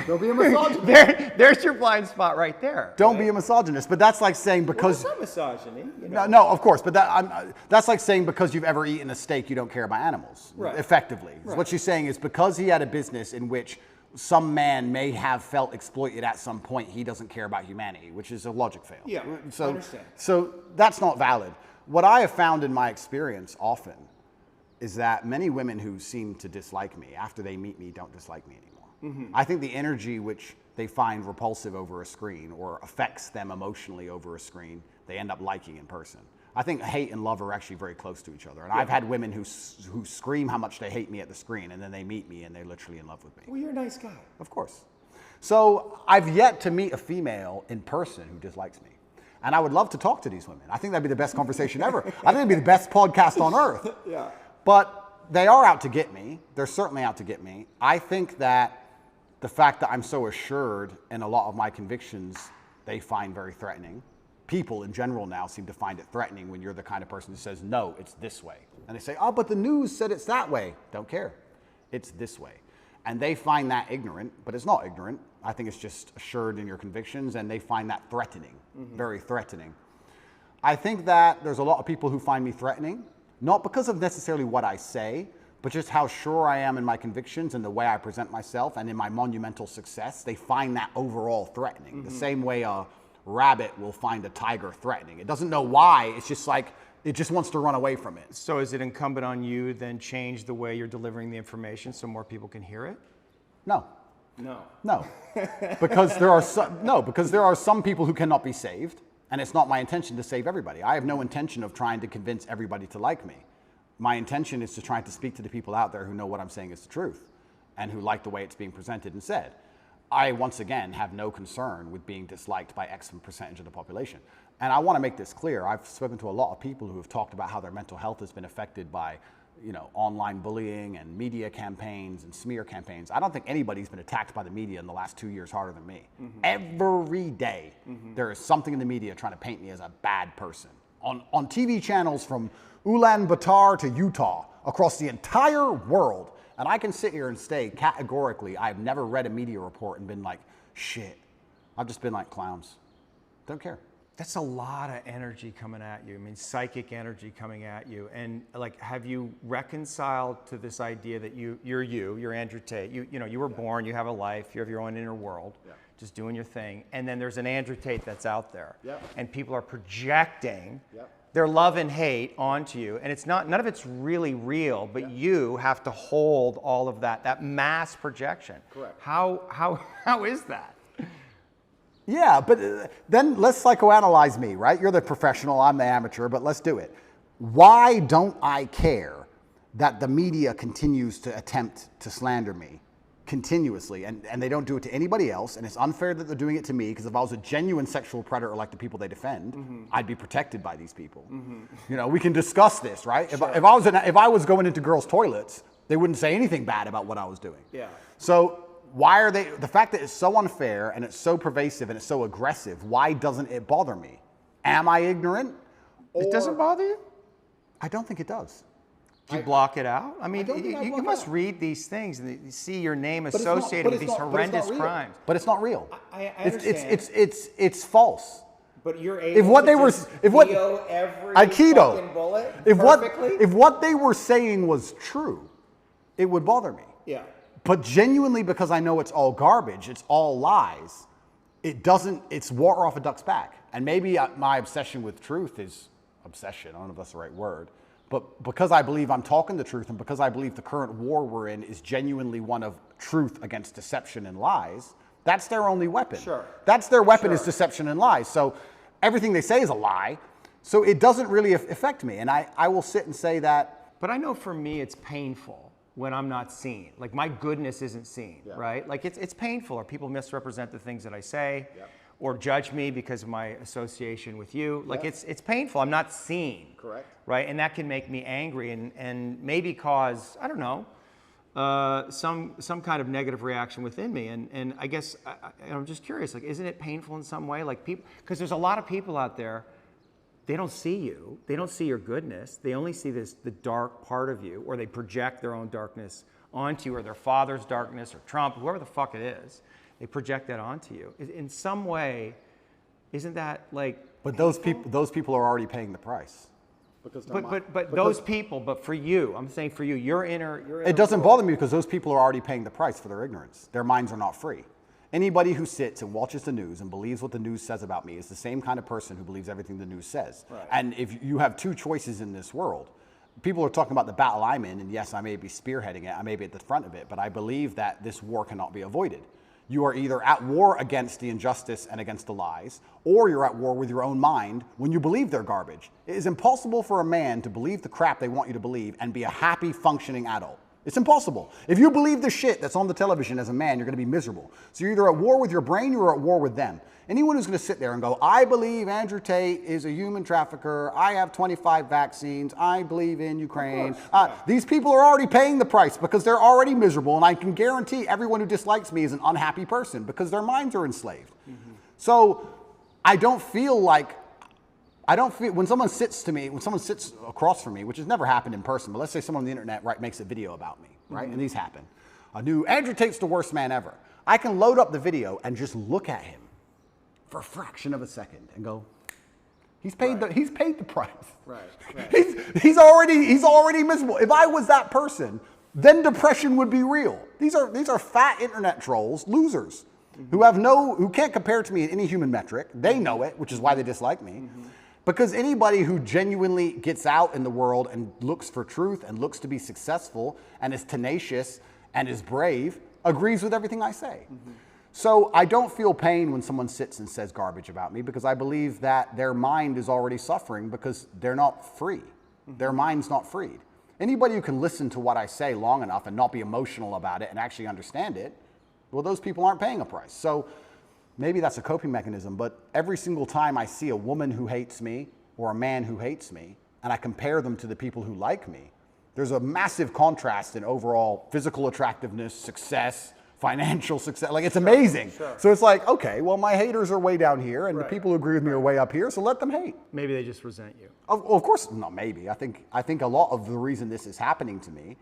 [SPEAKER 3] Don't be a misogynist.
[SPEAKER 2] There's your blind spot right there.
[SPEAKER 1] Don't be a misogynist, but that's like saying because...
[SPEAKER 3] Well, it's not misogyny. You know?
[SPEAKER 1] No, of course, but that's like saying because you've ever eaten a steak, you don't care about animals,
[SPEAKER 3] right.
[SPEAKER 1] effectively.
[SPEAKER 3] Right.
[SPEAKER 1] What she's saying is because he had a business in which some man may have felt exploited at some point, he doesn't care about humanity, which is a logic fail.
[SPEAKER 3] Yeah,
[SPEAKER 1] so,
[SPEAKER 3] I understand.
[SPEAKER 1] So that's not valid. What I have found in my experience often is that many women who seem to dislike me, after they meet me, don't dislike me anymore. Mm-hmm. I think the energy which they find repulsive over a screen or affects them emotionally over a screen, they end up liking in person. I think hate and love are actually very close to each other. And I've had women who scream how much they hate me at the screen, and then they meet me and they're literally in love with me.
[SPEAKER 3] Well, you're a nice guy.
[SPEAKER 1] Of course. So I've yet to meet a female in person who dislikes me. And I would love to talk to these women. I think that'd be the best conversation ever. I think it'd be the best podcast on earth.
[SPEAKER 3] Yeah.
[SPEAKER 1] But they are out to get me. They're certainly out to get me. I think that the fact that I'm so assured in a lot of my convictions, they find very threatening. People in general now seem to find it threatening when you're the kind of person who says, no, it's this way. And they say, oh, but the news said it's that way. Don't care. It's this way. And they find that ignorant, but it's not ignorant. I think it's just assured in your convictions, and they find that threatening, very threatening. I think that there's a lot of people who find me threatening, not because of necessarily what I say, but just how sure I am in my convictions and the way I present myself and in my monumental success. They find that overall threatening. The same way a rabbit will find a tiger threatening. It doesn't know why, it's just like, it just wants to run away from it.
[SPEAKER 2] So is it incumbent on you then change the way you're delivering the information so more people can hear it?
[SPEAKER 1] No.
[SPEAKER 3] No.
[SPEAKER 1] Because there are some people who cannot be saved, and it's not my intention to save everybody. I have no intention of trying to convince everybody to like me. My intention is to try to speak to the people out there who know what I'm saying is the truth and who like the way it's being presented and said. I, once again, have no concern with being disliked by X percentage of the population. And I want to make this clear. I've spoken to a lot of people who have talked about how their mental health has been affected by, online bullying and media campaigns and smear campaigns. I don't think anybody's been attacked by the media in the last 2 years harder than me. Every day, there is something in the media trying to paint me as a bad person. On TV channels from Ulaanbaatar to Utah, across the entire world. And I can sit here and say categorically, I've never read a media report and been like, shit. I've just been like, clowns. Don't care.
[SPEAKER 2] That's a lot of energy coming at you. I mean, psychic energy coming at you. And like, have you reconciled to this idea that you're Andrew Tate. You were born, you have a life, you have your own inner world, just doing your thing. And then there's an Andrew Tate that's out there. And people are projecting their love and hate onto you. And it's not, none of it's really real, but you have to hold all of that mass projection.
[SPEAKER 3] Correct.
[SPEAKER 2] How is that?
[SPEAKER 1] Yeah, but then let's psychoanalyze me, right? You're the professional, I'm the amateur, but let's do it. Why don't I care that the media continues to attempt to slander me continuously, and they don't do it to anybody else, and it's unfair that they're doing it to me, because if I was a genuine sexual predator like the people they defend, I'd be protected by these people. We can discuss this, right? Sure. If I was going into girls' toilets, they wouldn't say anything bad about what I was doing.
[SPEAKER 3] Yeah.
[SPEAKER 1] So why are they, the fact that it's so unfair and it's so pervasive and it's so aggressive, why doesn't it bother me? Am I ignorant?
[SPEAKER 2] It doesn't bother you?
[SPEAKER 1] I don't think it does.
[SPEAKER 2] Do you block it out? I mean,
[SPEAKER 3] I
[SPEAKER 2] you must read these things and you see your name associated with these horrendous crimes.
[SPEAKER 1] But it's not real.
[SPEAKER 3] I understand.
[SPEAKER 1] It's false.
[SPEAKER 3] But you're able to Keto every fucking bullet perfectly?
[SPEAKER 1] If what they were saying was true, it would bother me.
[SPEAKER 3] Yeah.
[SPEAKER 1] But genuinely, because I know it's all garbage, it's all lies, it's water off a duck's back. And maybe my obsession with truth is obsession, I don't know if that's the right word, but because I believe I'm talking the truth and because I believe the current war we're in is genuinely one of truth against deception and lies, that's their only weapon.
[SPEAKER 3] Sure.
[SPEAKER 1] That's their weapon is deception and lies. So everything they say is a lie. So it doesn't really affect me. And I will sit and say that.
[SPEAKER 2] But I know for me it's painful when I'm not seen. Like my goodness isn't seen, right? Like it's painful, or people misrepresent the things that I say, or judge me because of my association with you. Like it's painful, I'm not seen.
[SPEAKER 3] Correct.
[SPEAKER 2] Right, and that can make me angry and maybe cause, I don't know, some kind of negative reaction within me. And I guess I'm just curious, like, isn't it painful in some way? Like people, because there's a lot of people out there, they don't see you. They don't see your goodness. They only see the dark part of you, or they project their own darkness onto you, or their father's darkness, or Trump, whoever the fuck it is. They project that onto you. In some way, isn't that like?
[SPEAKER 1] But those people are already paying the price.
[SPEAKER 2] But those people, but for you, I'm saying for you, your inner
[SPEAKER 1] it doesn't bother me because those people are already paying the price for their ignorance. Their minds are not free. Anybody who sits and watches the news and believes what the news says about me is the same kind of person who believes everything the news says.
[SPEAKER 3] Right.
[SPEAKER 1] And if you have two choices in this world, people are talking about the battle I'm in, and yes, I may be spearheading it, I may be at the front of it, but I believe that this war cannot be avoided. You are either at war against the injustice and against the lies, or you're at war with your own mind when you believe they're garbage. It is impossible for a man to believe the crap they want you to believe and be a happy, functioning adult. It's impossible. If you believe the shit that's on the television as a man, you're going to be miserable. So you're either at war with your brain or you're at war with them. Anyone who's going to sit there and go, I believe Andrew Tate is a human trafficker, I have 25 vaccines, I believe in Ukraine. These people are already paying the price because they're already miserable, and I can guarantee everyone who dislikes me is an unhappy person because their minds are enslaved. Mm-hmm. So I don't feel, when someone sits across from me, which has never happened in person, but let's say someone on the internet makes a video about me, right? Mm-hmm. And these happen. A new Andrew Tate's the worst man ever. I can load up the video and just look at him for a fraction of a second and go, he's paid the price.
[SPEAKER 3] Right.
[SPEAKER 1] He's already miserable. If I was that person, then depression would be real. These are fat internet trolls, losers, mm-hmm. who can't compare to me in any human metric. They know it, which is why they dislike me. Mm-hmm. Because anybody who genuinely gets out in the world and looks for truth and looks to be successful and is tenacious and is brave agrees with everything I say. Mm-hmm. So I don't feel pain when someone sits and says garbage about me because I believe that their mind is already suffering because they're not free. Mm-hmm. Their mind's not freed. Anybody who can listen to what I say long enough and not be emotional about it and actually understand it, well, those people aren't paying a price. So maybe that's a coping mechanism, but every single time I see a woman who hates me or a man who hates me, and I compare them to the people who like me, there's a massive contrast in overall physical attractiveness, success, financial success. Like, it's amazing. Sure. So it's like, okay, well, my haters are way down here, and the people who agree with me are way up here, so let them hate.
[SPEAKER 2] Maybe they just resent you.
[SPEAKER 1] Of course, no, maybe. I think a lot of the reason this is happening to me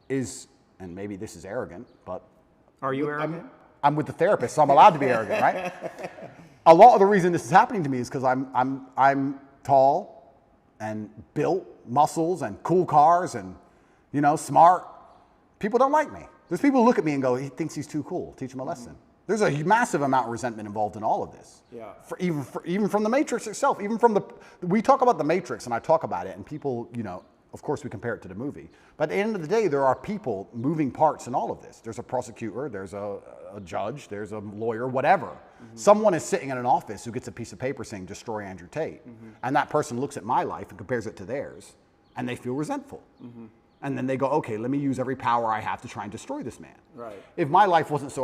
[SPEAKER 1] is, and maybe this is arrogant, but...
[SPEAKER 2] Are you arrogant?
[SPEAKER 1] I'm with the therapist, so I'm allowed to be arrogant, right? A lot of the reason this is happening to me is because I'm tall and built, muscles and cool cars and, smart. People don't like me. There's people who look at me and go, he thinks he's too cool. Teach him a lesson. Mm-hmm. There's a massive amount of resentment involved in all of this. Yeah. Even from the Matrix itself, we talk about the Matrix and I talk about it and people, of course we compare it to the movie. But at the end of the day, there are people, moving parts in all of this. There's a prosecutor, there's a judge, there's a lawyer, whatever. Mm-hmm. Someone is sitting in an office who gets a piece of paper saying, destroy Andrew Tate. Mm-hmm. And that person looks at my life and compares it to theirs and they feel resentful. Mm-hmm. And then they go, okay, let me use every power I have to try and destroy this man.
[SPEAKER 3] Right.
[SPEAKER 1] If my life wasn't so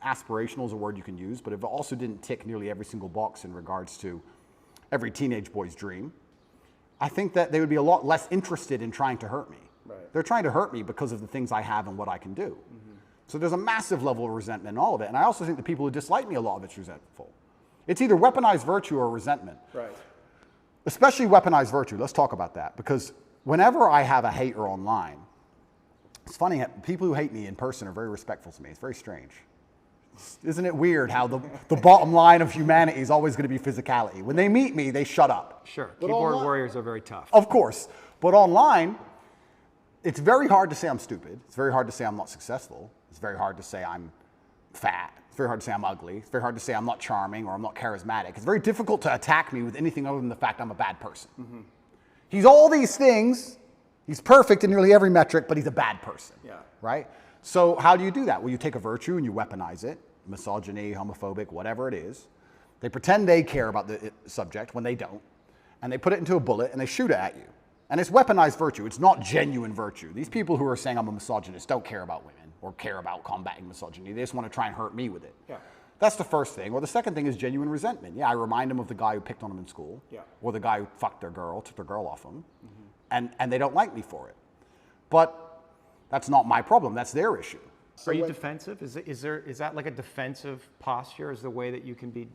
[SPEAKER 1] aspirational is a word you can use, but if it also didn't tick nearly every single box in regards to every teenage boy's dream, I think that they would be a lot less interested in trying to hurt me. Right. They're trying to hurt me because of the things I have and what I can do. Mm-hmm. So there's a massive level of resentment in all of it. And I also think the people who dislike me, a lot of it's resentful. It's either weaponized virtue or resentment. Right. Especially weaponized virtue. Let's talk about that. Because whenever I have a hater online, it's funny, people who hate me in person are very respectful to me. It's very strange. Isn't it weird how the bottom line of humanity is always going to be physicality? When they meet me, they shut up.
[SPEAKER 2] Sure. Keyboard warriors are very tough.
[SPEAKER 1] Of course. But online, it's very hard to say I'm stupid. It's very hard to say I'm not successful. It's very hard to say I'm fat. It's very hard to say I'm ugly. It's very hard to say I'm not charming or I'm not charismatic. It's very difficult to attack me with anything other than the fact I'm a bad person. Mm-hmm. He's all these things. He's perfect in nearly every metric, but he's a bad person. Yeah. Right? So how do you do that? Well, you take a virtue and you weaponize it. Misogyny, homophobic, whatever it is. They pretend they care about the subject when they don't. And they put it into a bullet and they shoot it at you. And it's weaponized virtue. It's not genuine virtue. These people who are saying I'm a misogynist don't care about women or care about combating misogyny. They just want to try and hurt me with it. Yeah. That's the first thing. Or the second thing is genuine resentment. Yeah, I remind them of the guy who picked on them in school. Yeah. Or the guy who fucked their girl, took their girl off them. Mm-hmm. And they don't like me for it. But That's not my problem. That's their issue.
[SPEAKER 2] Are you defensive? Is that like a defensive posture? Is the way that you can be?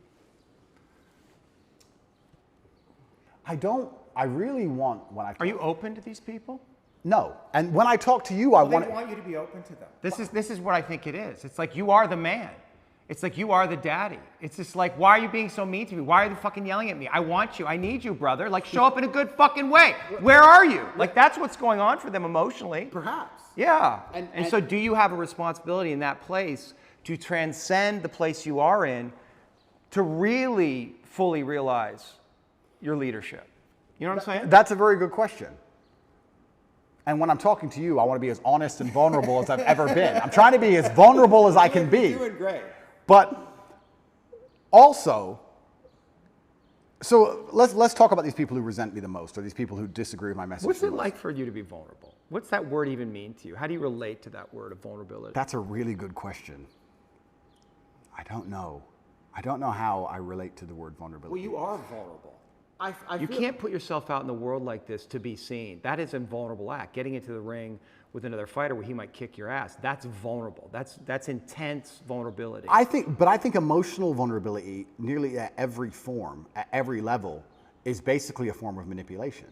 [SPEAKER 1] I really want when I.
[SPEAKER 2] Are you open to these people?
[SPEAKER 1] No. And when I talk to you, I want.
[SPEAKER 3] They want you to be open to them.
[SPEAKER 2] This is what I think it is. It's like you are the man. It's like you are the daddy. It's just like, why are you being so mean to me? Why are you fucking yelling at me? I want you. I need you, brother. Like, show up in a good fucking way. Where are you? Like, that's what's going on for them emotionally.
[SPEAKER 1] Perhaps.
[SPEAKER 2] Yeah. And so do you have a responsibility in that place to transcend the place you are in to really fully realize your leadership? You know what I'm saying?
[SPEAKER 1] That's a very good question. And when I'm talking to you, I want to be as honest and vulnerable as I've ever been. I'm trying to be as vulnerable as I can be.
[SPEAKER 3] You're doing great.
[SPEAKER 1] But also, so let's talk about these people who resent me the most, or these people who disagree with my message.
[SPEAKER 2] What's it like for you to be vulnerable? What's that word even mean to you? How do you relate to that word of vulnerability?
[SPEAKER 1] That's a really good question. I don't know. I don't know how I relate to the word vulnerability.
[SPEAKER 3] Well, you are vulnerable.
[SPEAKER 2] You can't put yourself out in the world like this to be seen. That is a vulnerable act. Getting into the ring with another fighter where he might kick your ass, that's vulnerable. That's intense vulnerability.
[SPEAKER 1] I think emotional vulnerability, nearly at every form, at every level, is basically a form of manipulation.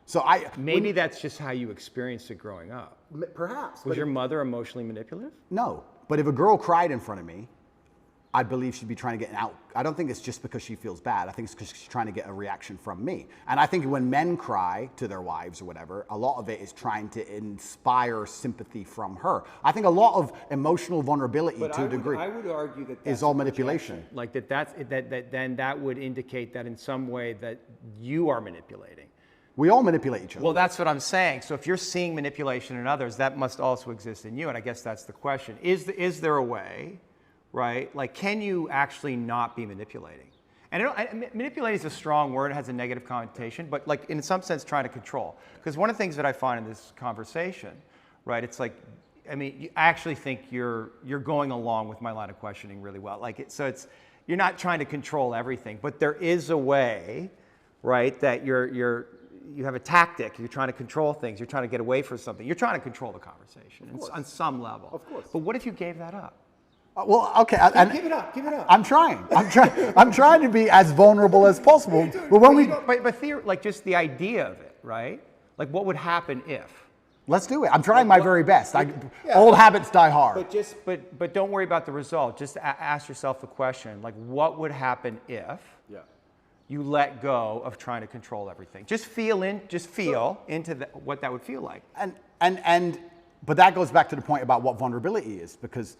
[SPEAKER 1] So
[SPEAKER 2] maybe that's just how you experienced it growing up.
[SPEAKER 1] Perhaps.
[SPEAKER 2] Was your mother emotionally manipulative?
[SPEAKER 1] No. But if a girl cried in front of me, I believe she'd be trying to get an out. I don't think it's just because she feels bad. I think it's because she's trying to get a reaction from me. And I think when men cry to their wives or whatever, a lot of it is trying to inspire sympathy from her. I think a lot of emotional vulnerability to a degree
[SPEAKER 3] I would argue that
[SPEAKER 1] is all manipulation.
[SPEAKER 2] Like then that would indicate that in some way that you are manipulating.
[SPEAKER 1] We all manipulate each other.
[SPEAKER 2] Well, that's what I'm saying. So if you're seeing manipulation in others, that must also exist in you. And I guess that's the question. Is there a way, right? Like, can you actually not be manipulating? And manipulating is a strong word. It has a negative connotation, but like in some sense, trying to control. Because one of the things that I find in this conversation, right? It's like, I mean, I actually think you're going along with my line of questioning really well. Like, you're not trying to control everything, but there is a way, right? That you have a tactic. You're trying to control things. You're trying to get away from something. You're trying to control the conversation on some level.
[SPEAKER 3] Of course.
[SPEAKER 2] But what if you gave that up?
[SPEAKER 1] Well, okay.
[SPEAKER 3] Give it up.
[SPEAKER 1] I'm trying. I'm trying to be as vulnerable as possible. But when
[SPEAKER 2] like just the idea of it, right? Like what would happen if?
[SPEAKER 1] Let's do it. I'm trying my very best. Old habits die hard.
[SPEAKER 2] But don't worry about the result. Just ask yourself the question, like what would happen if you let go of trying to control everything? Just feel into what that would feel like.
[SPEAKER 1] But that goes back to the point about what vulnerability is, because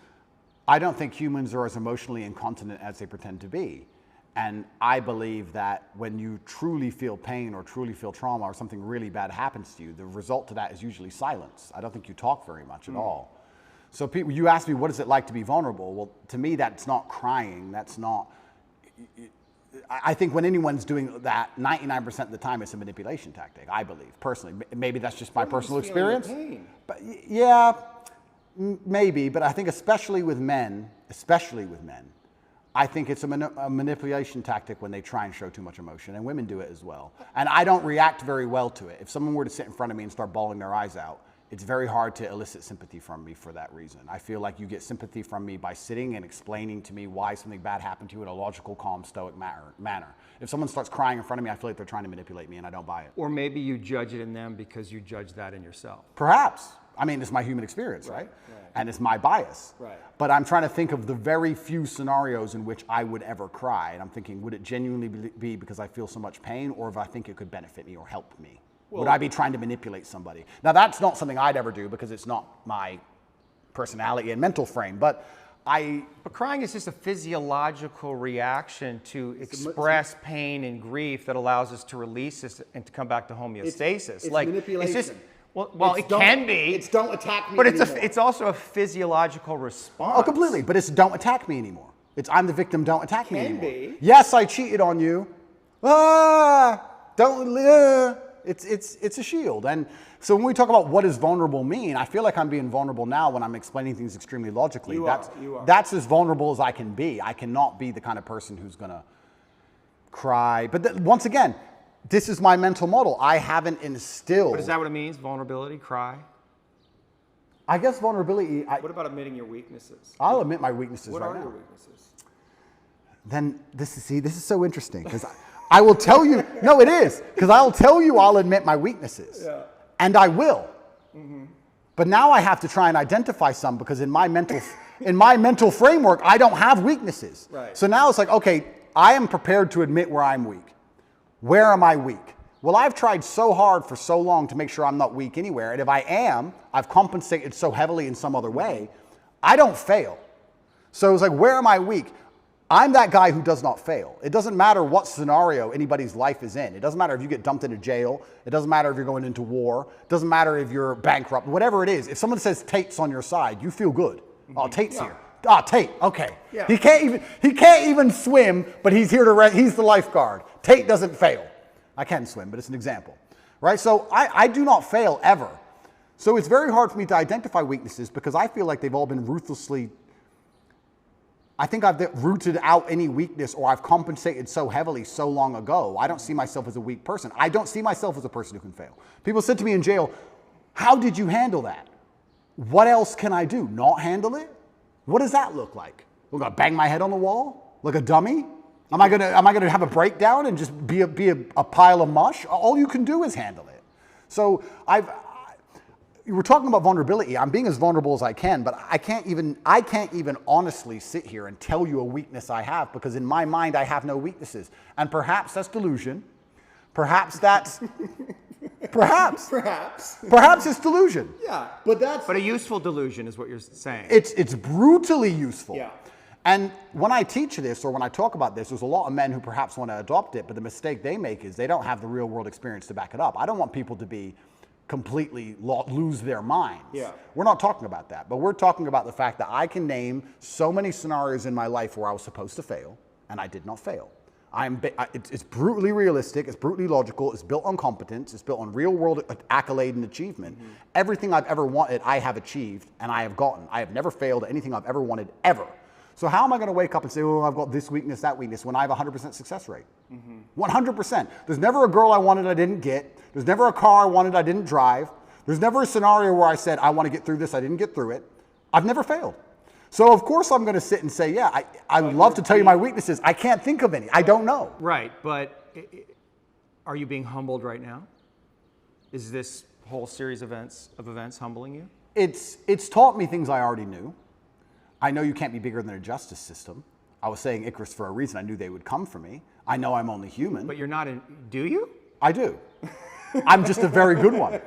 [SPEAKER 1] I don't think humans are as emotionally incontinent as they pretend to be. And I believe that when you truly feel pain or truly feel trauma or something really bad happens to you, the result to that is usually silence. I don't think you talk very much at all. So people, you ask me, what is it like to be vulnerable? Well, to me, that's not crying. That's not... I think when anyone's doing that, 99% of the time, it's a manipulation tactic, I believe, personally. Maybe that's just my personal experience. But yeah... Maybe, but I think especially with men, I think it's a manipulation tactic when they try and show too much emotion, and women do it as well. And I don't react very well to it. If someone were to sit in front of me and start bawling their eyes out, it's very hard to elicit sympathy from me for that reason. I feel like you get sympathy from me by sitting and explaining to me why something bad happened to you in a logical, calm, stoic manner. If someone starts crying in front of me, I feel like they're trying to manipulate me, and I don't buy it.
[SPEAKER 2] Or maybe you judge it in them because you judge that in yourself.
[SPEAKER 1] Perhaps. I mean, it's my human experience, right? And it's my bias.
[SPEAKER 3] Right.
[SPEAKER 1] But I'm trying to think of the very few scenarios in which I would ever cry. And I'm thinking, would it genuinely be because I feel so much pain, or if I think it could benefit me or help me? Would I be trying to manipulate somebody? Now, that's not something I'd ever do because it's not my personality and mental frame. But
[SPEAKER 2] crying is just a physiological reaction to express pain and grief that allows us to release this and to come back to homeostasis.
[SPEAKER 3] It's manipulation.
[SPEAKER 2] It's just... Well, it can be.
[SPEAKER 3] It's don't attack me
[SPEAKER 2] but
[SPEAKER 3] anymore.
[SPEAKER 2] It's also a physiological response.
[SPEAKER 1] Oh, completely. But it's don't attack me anymore. It's I'm the victim, don't attack me anymore.
[SPEAKER 3] Be.
[SPEAKER 1] Yes, I cheated on you. It's a shield. And so when we talk about what does vulnerable mean, I feel like I'm being vulnerable now when I'm explaining things extremely logically.
[SPEAKER 3] You are.
[SPEAKER 1] That's as vulnerable as I can be. I cannot be the kind of person who's going to cry. But once again, this is my mental model. I haven't instilled.
[SPEAKER 2] But is that what it means? Vulnerability, cry?
[SPEAKER 1] I guess vulnerability.
[SPEAKER 2] What about admitting your weaknesses?
[SPEAKER 1] I'll admit my weaknesses
[SPEAKER 2] what
[SPEAKER 1] right
[SPEAKER 2] are
[SPEAKER 1] now.
[SPEAKER 2] your weaknesses?
[SPEAKER 1] Then this is so interesting because I will tell you. No, it is because I'll tell you I'll admit my weaknesses, and I will. But now I have to try and identify some because in my mental framework I don't have weaknesses.
[SPEAKER 2] Right.
[SPEAKER 1] So now it's like, okay, I am prepared to admit where I'm weak. Where am I weak? Well, I've tried so hard for so long to make sure I'm not weak anywhere. And if I am, I've compensated so heavily in some other way, I don't fail. So it's like, where am I weak? I'm that guy who does not fail. It doesn't matter what scenario anybody's life is in. It doesn't matter if you get dumped into jail. It doesn't matter if you're going into war. It doesn't matter if you're bankrupt. Whatever it is, if someone says Tate's on your side, you feel good. Oh, Tate's here. Ah, Tate, okay.
[SPEAKER 2] Yeah.
[SPEAKER 1] He can't even swim, but he's here to he's the lifeguard. Tate doesn't fail. I can swim, but it's an example, right? So I do not fail ever. So it's very hard for me to identify weaknesses because I feel like they've all been ruthlessly, I think I've rooted out any weakness or I've compensated so heavily so long ago. I don't see myself as a weak person. I don't see myself as a person who can fail. People said to me in jail, how did you handle that? What else can I do? Not handle it? What does that look like? I'm gonna bang my head on the wall like a dummy? Am I gonna have a breakdown and just be a pile of mush? All you can do is handle it. So you were talking about vulnerability. I'm being as vulnerable as I can, but I can't even honestly sit here and tell you a weakness I have because in my mind I have no weaknesses. And perhaps that's delusion. Perhaps that's perhaps it's delusion.
[SPEAKER 2] Yeah.
[SPEAKER 1] But
[SPEAKER 2] a useful delusion is what you're saying.
[SPEAKER 1] It's brutally useful.
[SPEAKER 2] Yeah.
[SPEAKER 1] And when I teach this or when I talk about this, there's a lot of men who perhaps want to adopt it, but the mistake they make is they don't have the real world experience to back it up. I don't want people to be completely lose their minds.
[SPEAKER 2] Yeah.
[SPEAKER 1] We're not talking about that, but we're talking about the fact that I can name so many scenarios in my life where I was supposed to fail and I did not fail. It's brutally realistic, it's brutally logical, it's built on competence, it's built on real world accolade and achievement. Mm-hmm. Everything I've ever wanted, I have achieved and I have gotten. I have never failed at anything I've ever wanted, ever. So how am I going to wake up and say, oh, I've got this weakness, that weakness, when I have a 100% success rate? Mm-hmm. 100%. There's never a girl I wanted I didn't get. There's never a car I wanted I didn't drive. There's never a scenario where I said, I want to get through this, I didn't get through it. I've never failed. So of course I'm going to sit and say, yeah, I would love to tell you my weaknesses. I can't think of any. I don't know.
[SPEAKER 2] Right, but are you being humbled right now? Is this whole series of events humbling you?
[SPEAKER 1] It's taught me things I already knew. I know you can't be bigger than a justice system. I was saying Icarus for a reason. I knew they would come for me. I know I'm only human.
[SPEAKER 2] But you're not do you?
[SPEAKER 1] I do. I'm just a very good one.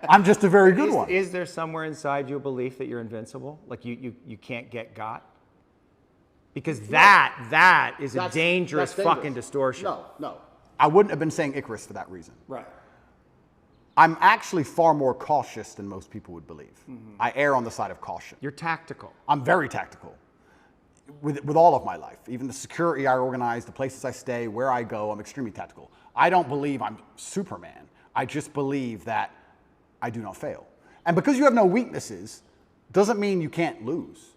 [SPEAKER 1] I'm just a very good one.
[SPEAKER 2] Is there somewhere inside you a belief that you're invincible? Like you can't get got? Because that is a dangerous fucking distortion.
[SPEAKER 1] No. I wouldn't have been saying Icarus for that reason.
[SPEAKER 2] Right.
[SPEAKER 1] I'm actually far more cautious than most people would believe. Mm-hmm. I err on the side of caution.
[SPEAKER 2] You're tactical.
[SPEAKER 1] I'm very tactical with all of my life. Even the security I organize, the places I stay, where I go, I'm extremely tactical. I don't believe I'm Superman. I just believe that I do not fail. And because you have no weaknesses, doesn't mean you can't lose,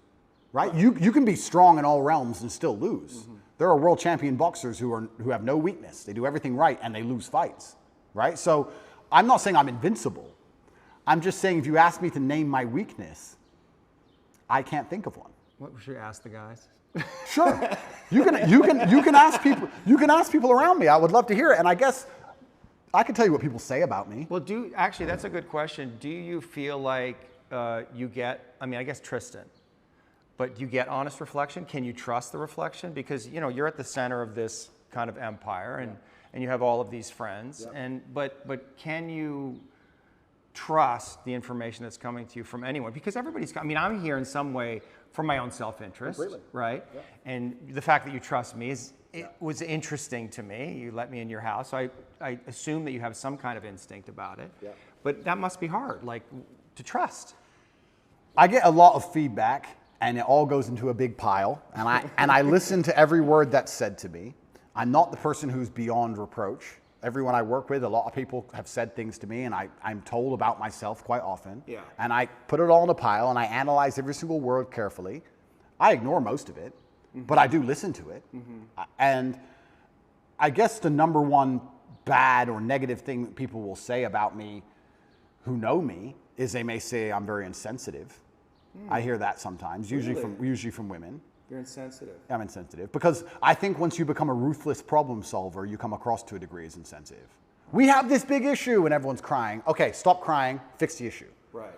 [SPEAKER 1] right? You can be strong in all realms and still lose. Mm-hmm. There are world champion boxers who have no weakness. They do everything right and they lose fights, right? So I'm not saying I'm invincible. I'm just saying if you ask me to name my weakness, I can't think of one.
[SPEAKER 2] What should we ask the guys?
[SPEAKER 1] Sure. You can ask people. You can ask people around me. I would love to hear it. And I guess I can tell you what people say about me.
[SPEAKER 2] Well, actually that's a good question. Do you feel like you get? I mean, I guess Tristan. But do you get honest reflection? Can you trust the reflection? Because you're at the center of this kind of empire, and you have all of these friends. Yeah. But can you trust the information that's coming to you from anyone? Because everybody's. I mean, I'm here in some way for my own self-interest, right? Yeah. And the fact that you trust me was interesting to me. You let me in your house, so I assume that you have some kind of instinct about it. Yeah. But that must be hard, like to trust.
[SPEAKER 1] I get a lot of feedback, and it all goes into a big pile, and I listen to every word that's said to me. I'm not the person who's beyond reproach. Everyone I work with, a lot of people have said things to me, and I'm told about myself quite often. Yeah. And I put it all in a pile, and I analyze every single word carefully. I ignore most of it, mm-hmm. but I do listen to it. Mm-hmm. And I guess the number one bad or negative thing that people will say about me, who know me is they may say I'm very insensitive. I hear that sometimes, usually from women.
[SPEAKER 2] You're insensitive.
[SPEAKER 1] I'm insensitive because I think once you become a ruthless problem solver, you come across to a degree as insensitive. We have this big issue and everyone's crying. Okay, stop crying, fix the issue.
[SPEAKER 2] Right.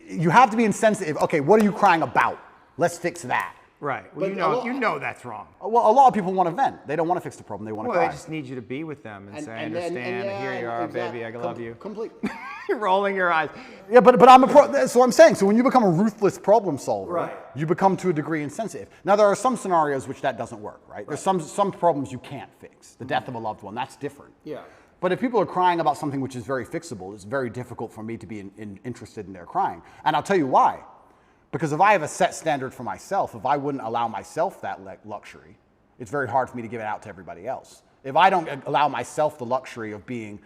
[SPEAKER 1] You have to be insensitive. Okay, what are you crying about? Let's fix that.
[SPEAKER 2] Right. Well, you know that's wrong.
[SPEAKER 1] Well, a lot of people want to vent. They don't want to fix the problem. They want to cry.
[SPEAKER 2] Well, they just need you to be with them and say, I understand, here you are,
[SPEAKER 1] exactly.
[SPEAKER 2] baby, I love you.
[SPEAKER 1] Completely.
[SPEAKER 2] You're rolling your eyes.
[SPEAKER 1] Yeah, but that's what I'm saying. So when you become a ruthless problem solver,
[SPEAKER 2] right,
[SPEAKER 1] you become to a degree insensitive. Now, there are some scenarios which that doesn't work, right? There's some problems you can't fix. The death of a loved one, that's different.
[SPEAKER 2] Yeah.
[SPEAKER 1] But if people are crying about something which is very fixable, it's very difficult for me to be interested in their crying. And I'll tell you why. Because if I have a set standard for myself, if I wouldn't allow myself that luxury, it's very hard for me to give it out to everybody else. If I don't allow myself the luxury of being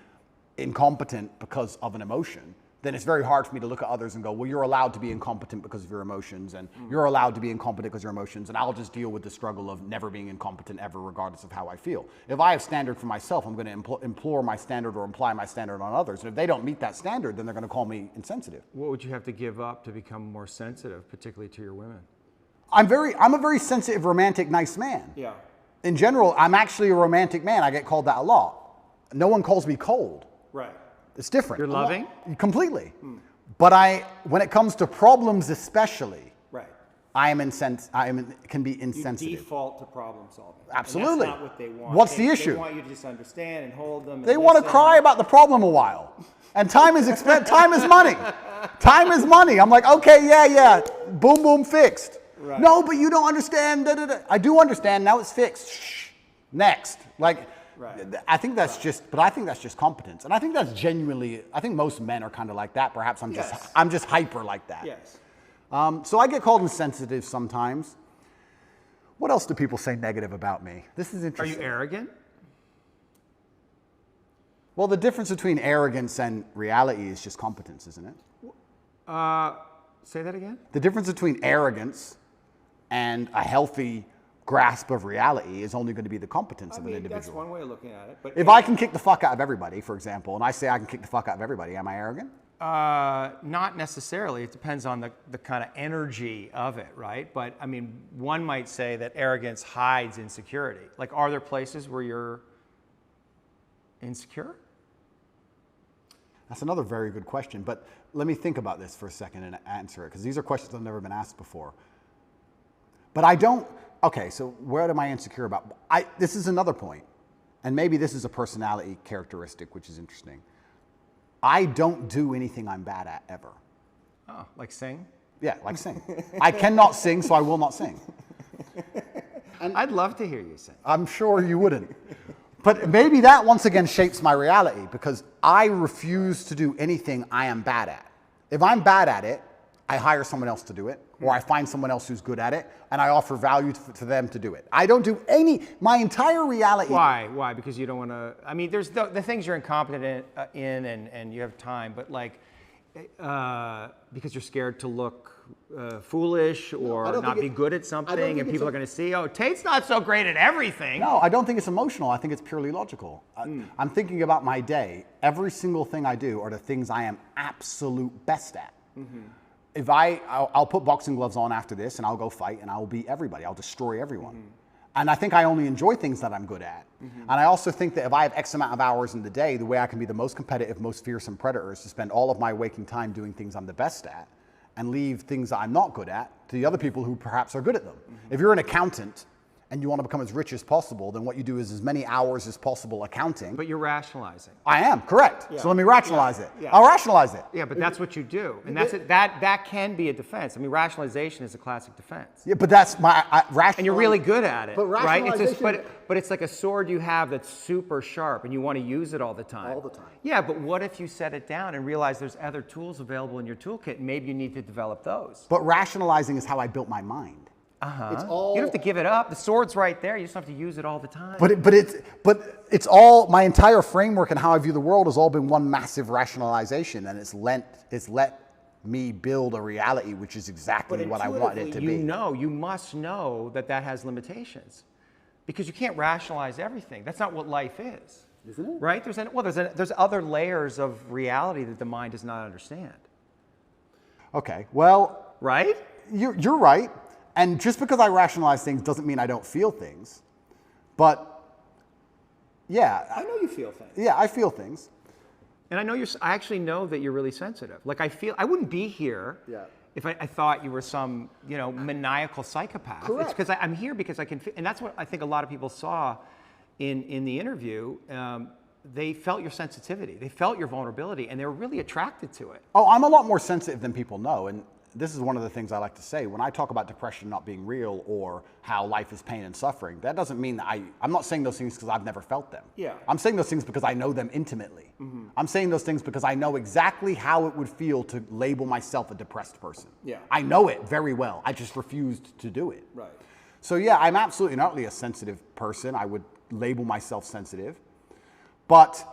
[SPEAKER 1] incompetent because of an emotion, then it's very hard for me to look at others and go, well, you're allowed to be incompetent because of your emotions, and you're allowed to be incompetent because of your emotions, and I'll just deal with the struggle of never being incompetent ever, regardless of how I feel. If I have standard for myself, I'm going to implore my standard or imply my standard on others. And if they don't meet that standard, then they're going to call me insensitive.
[SPEAKER 2] What would you have to give up to become more sensitive, particularly to your women?
[SPEAKER 1] I'm a very sensitive, romantic, nice man.
[SPEAKER 2] Yeah.
[SPEAKER 1] In general, I'm actually a romantic man. I get called that a lot. No one calls me cold.
[SPEAKER 2] Right.
[SPEAKER 1] It's different.
[SPEAKER 2] You're loving?
[SPEAKER 1] Completely. But when it comes to problems especially,
[SPEAKER 2] right,
[SPEAKER 1] can be insensitive.
[SPEAKER 2] You default to problem solving.
[SPEAKER 1] Absolutely.
[SPEAKER 2] And that's not what they want.
[SPEAKER 1] What's the issue?
[SPEAKER 2] They want you to just understand and hold them.
[SPEAKER 1] They want to cry about the problem a while. And time is time is money. Time is money. I'm like, okay, yeah. Boom, boom, fixed.
[SPEAKER 2] Right.
[SPEAKER 1] No, but you don't understand. I do understand. Now it's fixed. Shh. Next. Like,
[SPEAKER 2] right.
[SPEAKER 1] I think that's just competence. And I think that's genuinely, I think most men are kind of like that. Perhaps I'm just hyper like that.
[SPEAKER 2] Yes.
[SPEAKER 1] So I get called insensitive sometimes. What else do people say negative about me? This is interesting.
[SPEAKER 2] Are you arrogant?
[SPEAKER 1] Well, the difference between arrogance and reality is just competence, isn't it?
[SPEAKER 2] Say that again?
[SPEAKER 1] The difference between arrogance and a healthy grasp of reality is only going to be the competence of an individual.
[SPEAKER 2] That's one way of looking at it. But
[SPEAKER 1] if I can kick the fuck out of everybody, for example, and I say I can kick the fuck out of everybody, am I arrogant?
[SPEAKER 2] Not necessarily. It depends on the kind of energy of it, right? But I mean, one might say that arrogance hides insecurity. Like, are there places where you're insecure?
[SPEAKER 1] That's another very good question, but let me think about this for a second and answer it, because these are questions that have never been asked before. But I don't, okay, so what am I insecure about? This is another point, and maybe this is a personality characteristic, which is interesting. I don't do anything I'm bad at ever.
[SPEAKER 2] Oh, like sing?
[SPEAKER 1] Yeah, like sing. I cannot sing, so I will not sing.
[SPEAKER 2] And I'd love to hear you sing.
[SPEAKER 1] I'm sure you wouldn't. But maybe that once again shapes my reality, because I refuse to do anything I am bad at. If I'm bad at it, I hire someone else to do it, or I find someone else who's good at it, and I offer value to them to do it. I don't do my entire reality.
[SPEAKER 2] Why? Because you don't want to, I mean, there's the things you're incompetent in and you have time, but like, because you're scared to look foolish or not be good at something, and people are going to see, oh, Tate's not so great at everything.
[SPEAKER 1] No, I don't think it's emotional. I think it's purely logical. I'm thinking about my day. Every single thing I do are the things I am absolute best at. Mm-hmm. If I'll put boxing gloves on after this and I'll go fight and I'll beat everybody. I'll destroy everyone. Mm-hmm. And I think I only enjoy things that I'm good at. Mm-hmm. And I also think that if I have X amount of hours in the day, the way I can be the most competitive, most fearsome predator is to spend all of my waking time doing things I'm the best at and leave things that I'm not good at to the other people who perhaps are good at them. Mm-hmm. If you're an accountant and you want to become as rich as possible, then what you do is as many hours as possible accounting.
[SPEAKER 2] But you're rationalizing.
[SPEAKER 1] I am, correct. Yeah. So let me rationalize it.
[SPEAKER 2] Yeah.
[SPEAKER 1] I'll rationalize it.
[SPEAKER 2] Yeah, but that's what you do. And that's it. That can be a defense. I mean, rationalization is a classic defense.
[SPEAKER 1] Yeah, but that's my rationalization.
[SPEAKER 2] And you're really good at it,
[SPEAKER 1] but
[SPEAKER 2] right? But it's like a sword you have that's super sharp and you want to use it all the time.
[SPEAKER 1] All the time.
[SPEAKER 2] Yeah, but what if you set it down and realize there's other tools available in your toolkit and maybe you need to develop those?
[SPEAKER 1] But rationalizing is how I built my mind.
[SPEAKER 2] Uh-huh. You don't have to give it up. The sword's right there. You just have to use it all the time.
[SPEAKER 1] But it's all, my entire framework and how I view the world has all been one massive rationalization, and it's let me build a reality which is exactly what I want it to be.
[SPEAKER 2] You must know that has limitations, because you can't rationalize everything. That's not what life is.
[SPEAKER 1] Isn't it?
[SPEAKER 2] Right? There's other layers of reality that the mind does not understand.
[SPEAKER 1] Okay, well,
[SPEAKER 2] Right?
[SPEAKER 1] you're right. And just because I rationalize things doesn't mean I don't feel things. But yeah.
[SPEAKER 3] I know you feel things.
[SPEAKER 1] Yeah, I feel things.
[SPEAKER 2] And I actually know that you're really sensitive. Like I wouldn't be here if I thought you were some, maniacal psychopath.
[SPEAKER 3] Correct.
[SPEAKER 2] It's because I'm here because I can, and that's what I think a lot of people saw in the interview. They felt your sensitivity, they felt your vulnerability, and they were really attracted to it.
[SPEAKER 1] Oh, I'm a lot more sensitive than people know. And this is one of the things I like to say. When I talk about depression not being real or how life is pain and suffering, that doesn't mean that I'm not saying those things because I've never felt them.
[SPEAKER 3] Yeah.
[SPEAKER 1] I'm saying those things because I know them intimately. I'm saying those things because I know exactly how it would feel to label myself a depressed person.
[SPEAKER 3] Yeah.
[SPEAKER 1] I know it very well. I just refused to do it.
[SPEAKER 3] Right.
[SPEAKER 1] So yeah, I'm absolutely not really a sensitive person. I would label myself sensitive. But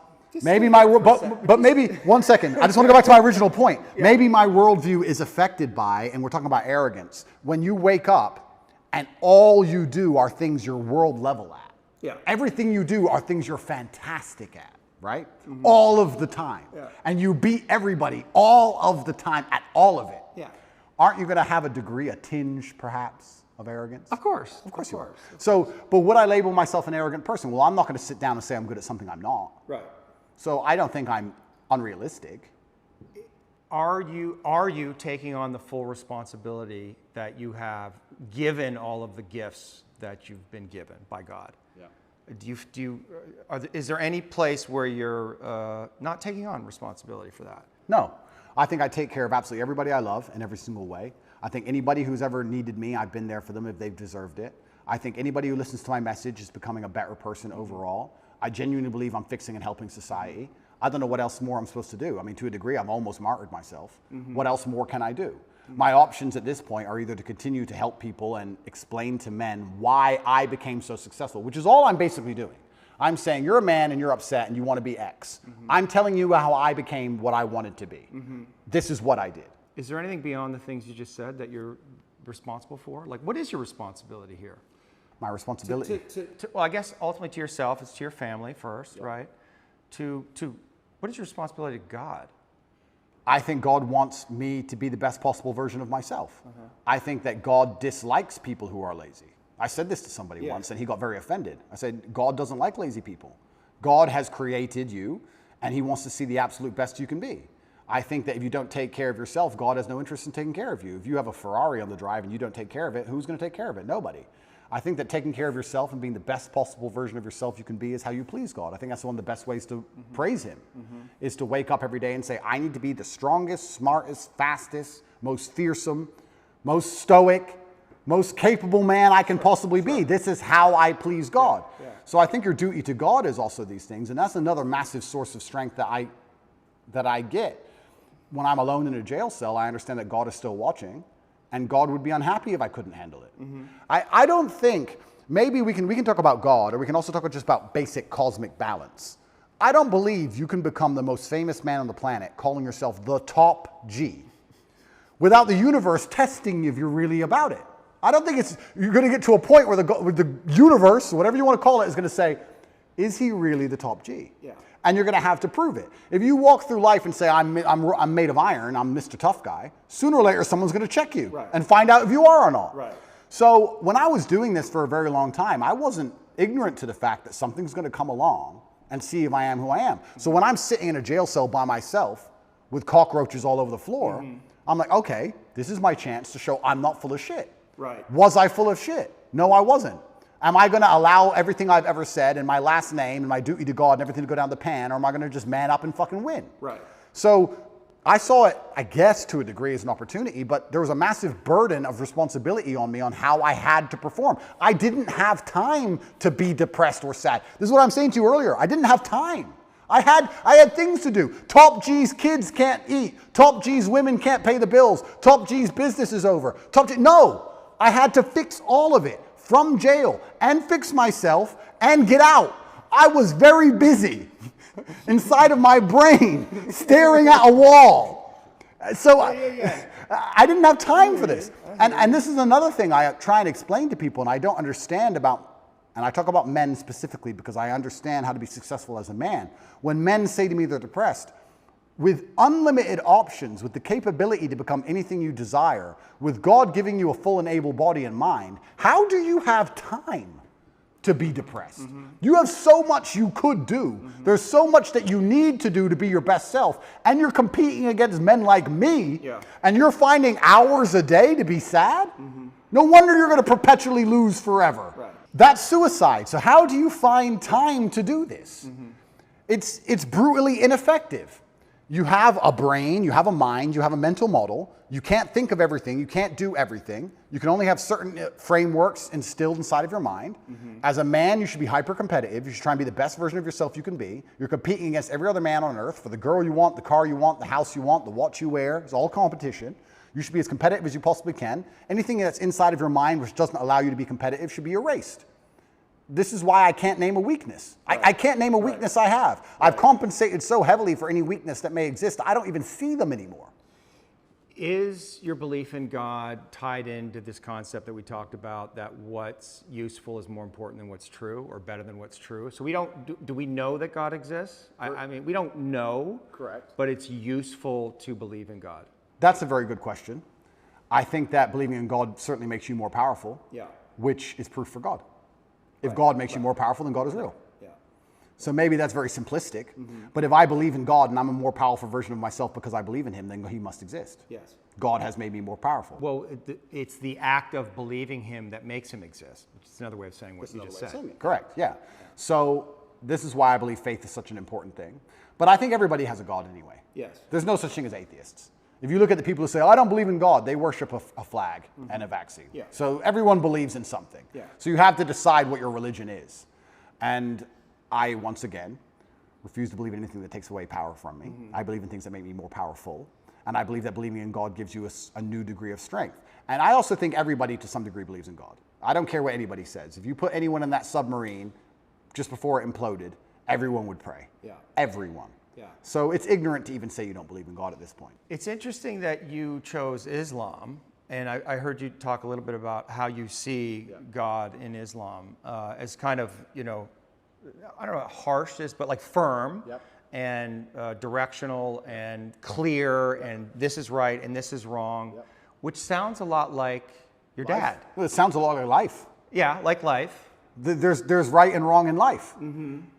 [SPEAKER 1] maybe maybe 1 second. I just want to go back to my original point. Yeah. Maybe my worldview is affected by, and we're talking about arrogance, when you wake up and all you do are things you're world level at.
[SPEAKER 3] Yeah.
[SPEAKER 1] Everything you do are things you're fantastic at, right? All of the time.
[SPEAKER 3] Yeah. And
[SPEAKER 1] you beat everybody all of the time at all of it.
[SPEAKER 3] Yeah.
[SPEAKER 1] Aren't you going to have a tinge perhaps of arrogance?
[SPEAKER 2] Of course.
[SPEAKER 1] Of course you are. So, but would I label myself an arrogant person? Well, I'm not going to sit down and say I'm good at something I'm not.
[SPEAKER 3] Right.
[SPEAKER 1] So I don't think I'm unrealistic.
[SPEAKER 2] Are you taking on the full responsibility that you have given all of the gifts that you've been given by God? Yeah. Is there any place where you're not taking on responsibility for that?
[SPEAKER 1] No. I think I take care of absolutely everybody I love in every single way. I think anybody who's ever needed me, I've been there for them if they've deserved it. I think anybody who listens to my message is becoming a better person overall. I genuinely believe I'm fixing and helping society. I don't know what else more I'm supposed to do. I mean, to a degree, I've almost martyred myself. What else more can I do? My options at this point are either to continue to help people and explain to men why I became so successful, which is all I'm basically doing. I'm saying you're a man and you're upset and you want to be X. I'm telling you how I became what I wanted to be. This is what I did.
[SPEAKER 2] Is there anything beyond the things you just said that you're responsible for? Like, what is your responsibility here?
[SPEAKER 1] My responsibility?
[SPEAKER 2] Well, I guess ultimately to yourself, it's to your family first, right? What is your responsibility to God?
[SPEAKER 1] I think God wants me to be the best possible version of myself. I think that God dislikes people who are lazy. I said this to somebody once and he got very offended. I said, God doesn't like lazy people. God has created you and he wants to see the absolute best you can be. I think that if you don't take care of yourself, God has no interest in taking care of you. If you have a Ferrari on the drive and you don't take care of it, who's going to take care of it? Nobody. I think that taking care of yourself and being the best possible version of yourself you can be is how you please God. I think that's one of the best ways to praise him, is to wake up every day and say, I need to be the strongest, smartest, fastest, most fearsome, most stoic, most capable man I can possibly be. This is how I please God. Yeah. So I think your duty to God is also these things. And that's another massive source of strength that I get. When I'm alone in a jail cell, I understand that God is still watching. And God would be unhappy if I couldn't handle it. I don't think, maybe we can talk about God, or we can also talk just about basic cosmic balance. I don't believe you can become the most famous man on the planet calling yourself the top G without the universe testing if you're really about it. I don't think you're going to get to a point where the universe, whatever you want to call it, is going to say, is he really the top G? Yeah. And you're going to have to prove it. If you walk through life and say, I'm made of iron, I'm Mr. Tough Guy, sooner or later someone's going to check you and find out if you are or not. Right. So when I was doing this for a very long time, I wasn't ignorant to the fact that something's going to come along and see if I am who I am. So when I'm sitting in a jail cell by myself with cockroaches all over the floor, I'm like, okay, this is my chance to show I'm not full of shit. Right. Was I full of shit? No, I wasn't. Am I going to allow everything I've ever said and my last name and my duty to God and everything to go down the pan, or am I going to just man up and fucking win? Right. So I saw it, I guess, to a degree as an opportunity, but there was a massive burden of responsibility on me on how I had to perform. I didn't have time to be depressed or sad. This is what I'm saying to you earlier. I didn't have time. I had things to do. Top G's kids can't eat. Top G's women can't pay the bills. Top G's business is over. No, I had to fix all of it from jail and fix myself and get out. I was very busy inside of my brain staring at a wall. So I didn't have time for this. And this is another thing I try and explain to people and I don't understand about and I talk about men specifically because I understand how to be successful as a man. When men say to me they're depressed, with unlimited options, with the capability to become anything you desire, with God giving you a full and able body and mind, how do you have time to be depressed? You have so much you could do. There's so much that you need to do to be your best self, and you're competing against men like me, and you're finding hours a day to be sad? No wonder you're going to perpetually lose forever.
[SPEAKER 3] Right.
[SPEAKER 1] That's suicide. So how do you find time to do this? It's brutally ineffective. You have a brain, you have a mind, you have a mental model. You can't think of everything, you can't do everything. You can only have certain frameworks instilled inside of your mind. As a man, you should be hyper-competitive. You should try and be the best version of yourself you can be. You're competing against every other man on earth for the girl you want, the car you want, the house you want, the watch you wear. It's all competition. You should be as competitive as you possibly can. Anything that's inside of your mind which doesn't allow you to be competitive should be erased. This is why I can't name a weakness. I can't name a weakness I have. I've compensated so heavily for any weakness that may exist, I don't even see them anymore.
[SPEAKER 2] Is your belief in God tied into this concept that we talked about, that what's useful is more important than what's true, or better than what's true? So we don't, do we know that God exists? I mean, we don't know.
[SPEAKER 3] Correct.
[SPEAKER 2] But it's useful to believe in God.
[SPEAKER 1] That's a very good question. I think that believing in God certainly makes you more powerful, which is proof for God. If God makes you more powerful, then God is real. So maybe that's very simplistic, but if I believe in God and I'm a more powerful version of myself because I believe in him, then he must exist.
[SPEAKER 3] Yes.
[SPEAKER 1] God has made me more powerful.
[SPEAKER 2] Well, it's the act of believing him that makes him exist, which is another way of saying what you just said.
[SPEAKER 1] Correct, yeah. So this is why I believe faith is such an important thing. But I think everybody has a God anyway.
[SPEAKER 3] Yes.
[SPEAKER 1] There's no such thing as atheists. If you look at the people who say, oh, I don't believe in God, they worship a flag and a vaccine.
[SPEAKER 3] Yeah.
[SPEAKER 1] So everyone believes in something.
[SPEAKER 3] Yeah.
[SPEAKER 1] So you have to decide what your religion is. And I, once again, refuse to believe in anything that takes away power from me. I believe in things that make me more powerful. And I believe that believing in God gives you a new degree of strength. And I also think everybody to some degree believes in God. I don't care what anybody says. If you put anyone in that submarine just before it imploded, everyone would pray.
[SPEAKER 3] Yeah.
[SPEAKER 1] Everyone.
[SPEAKER 3] Yeah.
[SPEAKER 1] So it's ignorant to even say you don't believe in God at this point.
[SPEAKER 2] It's interesting that you chose Islam, and I heard you talk a little bit about how you see God in Islam as kind of, you know, I don't know, harsh, but like firm and directional and clear, and this is right and this is wrong, which sounds a lot like your dad.
[SPEAKER 1] Well, it sounds a lot like life.
[SPEAKER 2] Yeah, like life.
[SPEAKER 1] There's right and wrong in life.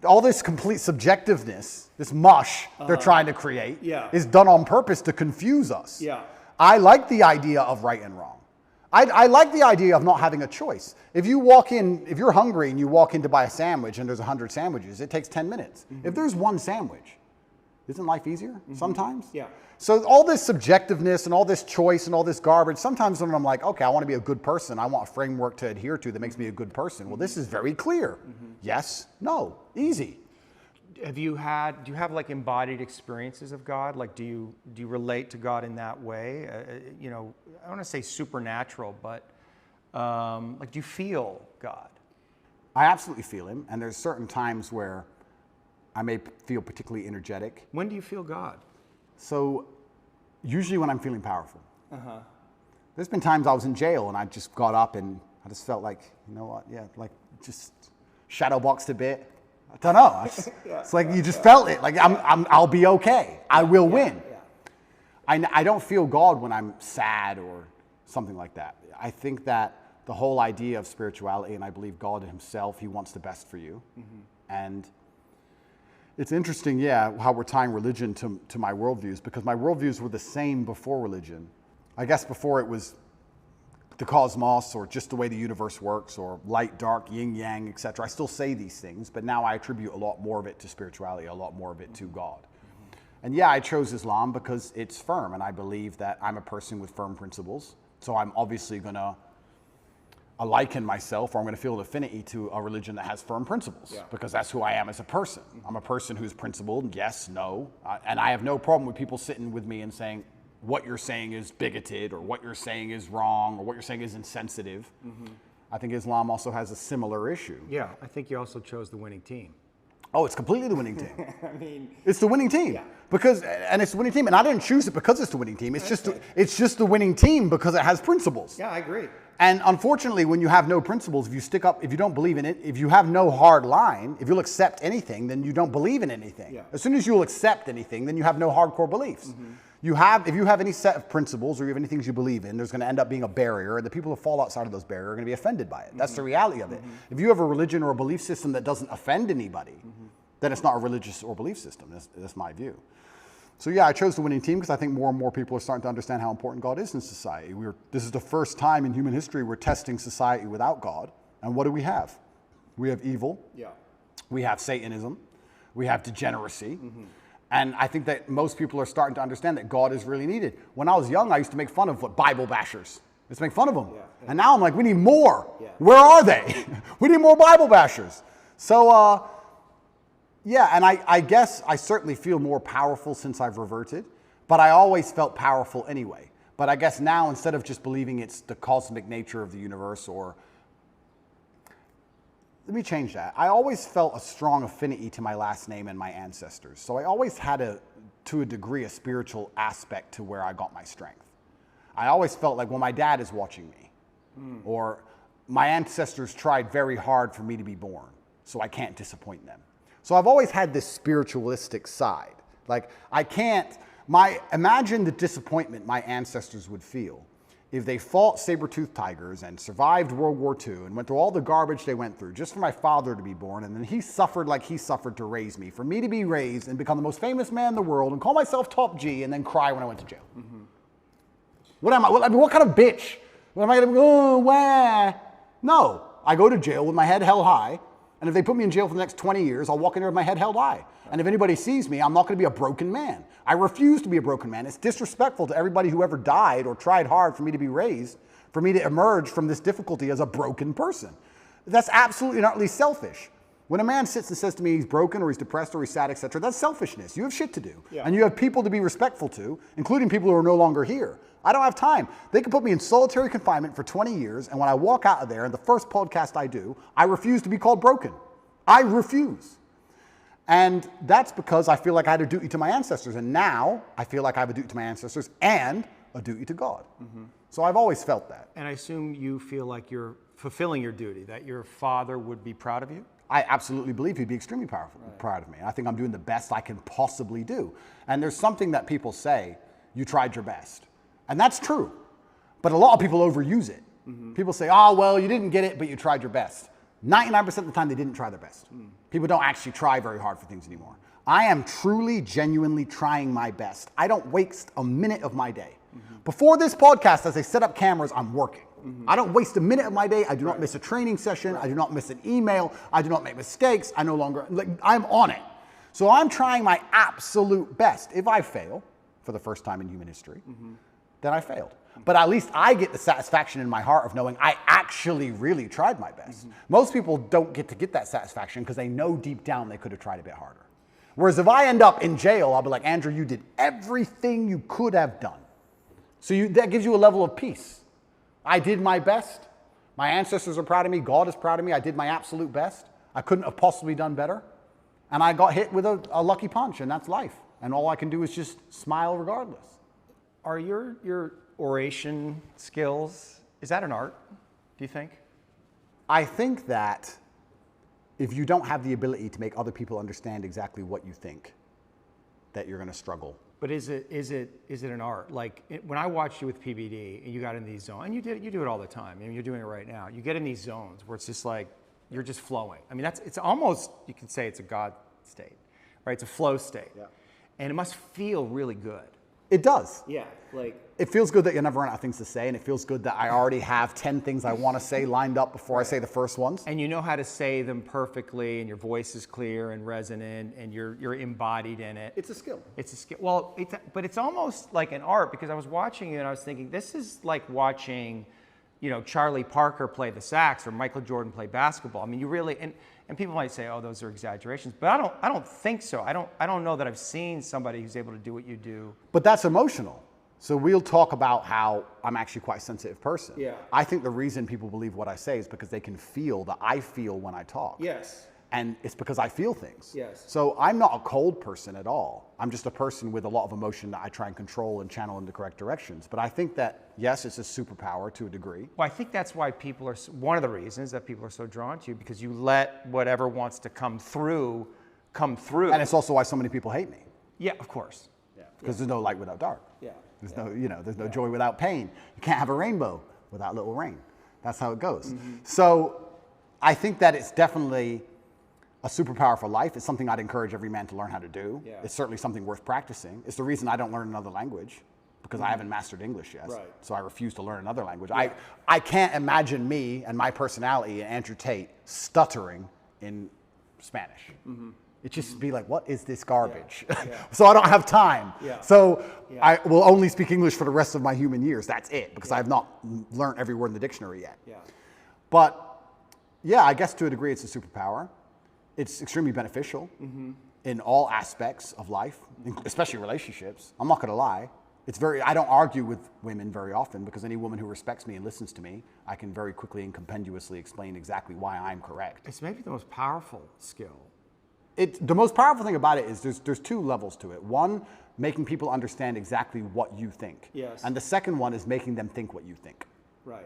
[SPEAKER 1] All this complete subjectiveness, this mush they're trying to create, is done on purpose to confuse us.
[SPEAKER 3] Yeah.
[SPEAKER 1] I like the idea of right and wrong. I like the idea of not having a choice. If you walk in, if you're hungry and you walk in to buy a sandwich and there's 100 sandwiches, it takes 10 minutes. If there's one sandwich, isn't life easier sometimes?
[SPEAKER 3] Yeah.
[SPEAKER 1] So all this subjectiveness and all this choice and all this garbage, sometimes when I'm like, okay, I want to be a good person, I want a framework to adhere to that makes me a good person. Well, this is very clear. Yes, no, easy.
[SPEAKER 2] Do you have like embodied experiences of God? Like, do you relate to God in that way? You know, I don't want to say supernatural, but like, do you feel God?
[SPEAKER 1] I absolutely feel him, and there's certain times where I may feel particularly energetic.
[SPEAKER 2] When do you feel God?
[SPEAKER 1] So usually when I'm feeling powerful. There's been times I was in jail and I just got up and I just felt like, you know what, like just shadow boxed a bit. I don't know. It's like you just felt it. Like I'll be okay. I will win. I don't feel God when I'm sad or something like that. I think that the whole idea of spirituality, and I believe God himself, he wants the best for you. And it's interesting, how we're tying religion to my worldviews, because my worldviews were the same before religion. I guess before it was the cosmos, or just the way the universe works, or light, dark, yin, yang, etc. I still say these things, but now I attribute a lot more of it to spirituality, a lot more of it to God. And I chose Islam because it's firm, and I believe that I'm a person with firm principles, so I'm obviously going to liken myself, or I'm going to feel an affinity to a religion that has firm principles, because that's who I am as a person. I'm a person who's principled, yes, no, and I have no problem with people sitting with me and saying, what you're saying is bigoted, or what you're saying is wrong, or what you're saying is insensitive. I think Islam also has a similar issue.
[SPEAKER 2] Yeah, I think you also chose the winning team.
[SPEAKER 1] Oh, it's completely the winning team.
[SPEAKER 3] I mean,
[SPEAKER 1] it's the winning team because it's the winning team, and I didn't choose it because it's the winning team. It's just the winning team because it has principles.
[SPEAKER 3] Yeah, I agree.
[SPEAKER 1] And unfortunately, when you have no principles, if you don't believe in it, if you have no hard line, if you'll accept anything, then you don't believe in anything.
[SPEAKER 3] Yeah.
[SPEAKER 1] As soon as you'll accept anything, then you have no hardcore beliefs. If you have any set of principles or you have any things you believe in, there's going to end up being a barrier, and the people who fall outside of those barriers are going to be offended by it. That's the reality of it. If you have a religion or a belief system that doesn't offend anybody, then it's not a religious or belief system. That's my view. So yeah, I chose the winning team because I think more and more people are starting to understand how important God is in society. This is the first time in human history we're testing society without God. And what do we have? We have evil.
[SPEAKER 3] Yeah.
[SPEAKER 1] We have Satanism. We have degeneracy. And I think that most people are starting to understand that God is really needed. When I was young, I used to make fun of Bible bashers. Let's make fun of them.
[SPEAKER 3] Yeah.
[SPEAKER 1] And now I'm like, we need more.
[SPEAKER 3] Yeah.
[SPEAKER 1] Where are they? We need more Bible bashers. So, yeah, and I guess I certainly feel more powerful since I've reverted, but I always felt powerful anyway. But I guess now, instead of just believing it's the cosmic nature of the universe, or let me change that. I always felt a strong affinity to my last name and my ancestors. So I always had to a degree, a spiritual aspect to where I got my strength. I always felt like, well, my dad is watching me, or my ancestors tried very hard for me to be born, so I can't disappoint them. So I've always had this spiritualistic side. Like, imagine the disappointment my ancestors would feel if they fought saber-toothed tigers and survived World War II and went through all the garbage they went through just for my father to be born, and then he suffered like he suffered to raise me, for me to be raised and become the most famous man in the world and call myself top G and then cry when I went to jail. What am I? What kind of bitch? What am I going to go, wah? No, I go to jail with my head held high. And if they put me in jail for the next 20 years, I'll walk in there with my head held high. And if anybody sees me, I'm not going to be a broken man. I refuse to be a broken man. It's disrespectful to everybody who ever died or tried hard for me to be raised, for me to emerge from this difficulty as a broken person. That's absolutely and utterly selfish. When a man sits and says to me he's broken or he's depressed or he's sad, etc., that's selfishness. You have shit to do. Yeah. And you have people to be respectful to, including people who are no longer here. I don't have time. They can put me in solitary confinement for 20 years, and when I walk out of there, and the first podcast I do, I refuse to be called broken. I refuse. And that's because I feel like I had a duty to my ancestors, and now I feel like I have a duty to my ancestors and a duty to God. So I've always felt that.
[SPEAKER 2] And I assume you feel like you're fulfilling your duty, that your father would be proud of you?
[SPEAKER 1] I absolutely believe he'd be extremely proud of me. I think I'm doing the best I can possibly do. And there's something that people say, you tried your best. And that's true. But a lot of people overuse it. People say, oh, well, you didn't get it, but you tried your best. 99% of the time, they didn't try their best. People don't actually try very hard for things anymore. I am truly, genuinely trying my best. I don't waste a minute of my day. Before this podcast, as I set up cameras, I'm working. I don't waste a minute of my day. I do not miss a training session. I do not miss an email. I do not make mistakes. I'm on it. So I'm trying my absolute best. If I fail, for the first time in human history, then I failed. But at least I get the satisfaction in my heart of knowing I actually really tried my best. Most people don't get that satisfaction because they know deep down they could have tried a bit harder. Whereas if I end up in jail, I'll be like, Andrew, you did everything you could have done. So that gives you a level of peace. I did my best. My ancestors are proud of me. God is proud of me. I did my absolute best. I couldn't have possibly done better. And I got hit with a lucky punch, and that's life. And all I can do is just smile regardless.
[SPEAKER 2] Are your oration skills, is that an art, do you think?
[SPEAKER 1] I think that if you don't have the ability to make other people understand exactly what you think, that you're going to struggle.
[SPEAKER 2] But is it an art? Like when I watched you with PBD and you got in these zones, and you do it all the time. I mean, you're doing it right now. You get in these zones where it's just like you're just flowing. I mean, it's almost, you can say it's a God state, right? It's a flow state, and it must feel really good.
[SPEAKER 1] It does.
[SPEAKER 3] Yeah, like
[SPEAKER 1] it feels good that you never run out of things to say, and it feels good that I already have 10 things I want to say lined up before I say the first ones.
[SPEAKER 2] And you know how to say them perfectly, and your voice is clear and resonant, and you're embodied in it.
[SPEAKER 1] It's a skill.
[SPEAKER 2] It's a skill. Well, but it's almost like an art, because I was watching you and I was thinking, this is like watching, Charlie Parker play the sax or Michael Jordan play basketball. I mean, you really, and people might say, oh, those are exaggerations, but I don't think so. I don't know that I've seen somebody who's able to do what you do.
[SPEAKER 1] But that's emotional. So we'll talk about how I'm actually quite a sensitive person.
[SPEAKER 3] Yeah.
[SPEAKER 1] I think the reason people believe what I say is because they can feel that I feel when I talk.
[SPEAKER 3] Yes.
[SPEAKER 1] And it's because I feel things.
[SPEAKER 3] Yes.
[SPEAKER 1] So I'm not a cold person at all. I'm just a person with a lot of emotion that I try and control and channel in the correct directions. But I think that, yes, it's a superpower to a degree.
[SPEAKER 2] Well, I think that's why people are, one of the reasons that people are so drawn to you, because you let whatever wants to come through.
[SPEAKER 1] And it's also why so many people hate me.
[SPEAKER 2] Yeah, of course.
[SPEAKER 1] Because there's no light without dark.
[SPEAKER 3] Yeah.
[SPEAKER 1] There's no joy without pain. You can't have a rainbow without little rain. That's how it goes. So I think that it's definitely a superpower for life. It's something I'd encourage every man to learn how to do.
[SPEAKER 3] Yeah.
[SPEAKER 1] It's certainly something worth practicing. It's the reason I don't learn another language, because I haven't mastered English yet.
[SPEAKER 3] Right.
[SPEAKER 1] So I refuse to learn another language. I can't imagine me and my personality and Andrew Tate stuttering in Spanish. It just be like, what is this garbage? So I don't have time. So I will only speak English for the rest of my human years. That's it, because I have not learned every word in the dictionary yet. But yeah, I guess to a degree it's a superpower. It's extremely beneficial in all aspects of life, especially relationships. I'm not going to lie. I don't argue with women very often, because any woman who respects me and listens to me, I can very quickly and compendiously explain exactly why I'm correct.
[SPEAKER 2] It's maybe the most powerful skill.
[SPEAKER 1] The most powerful thing about it is there's two levels to it. One, making people understand exactly what you think.
[SPEAKER 3] Yes.
[SPEAKER 1] And the second one is making them think what you think.
[SPEAKER 3] Right.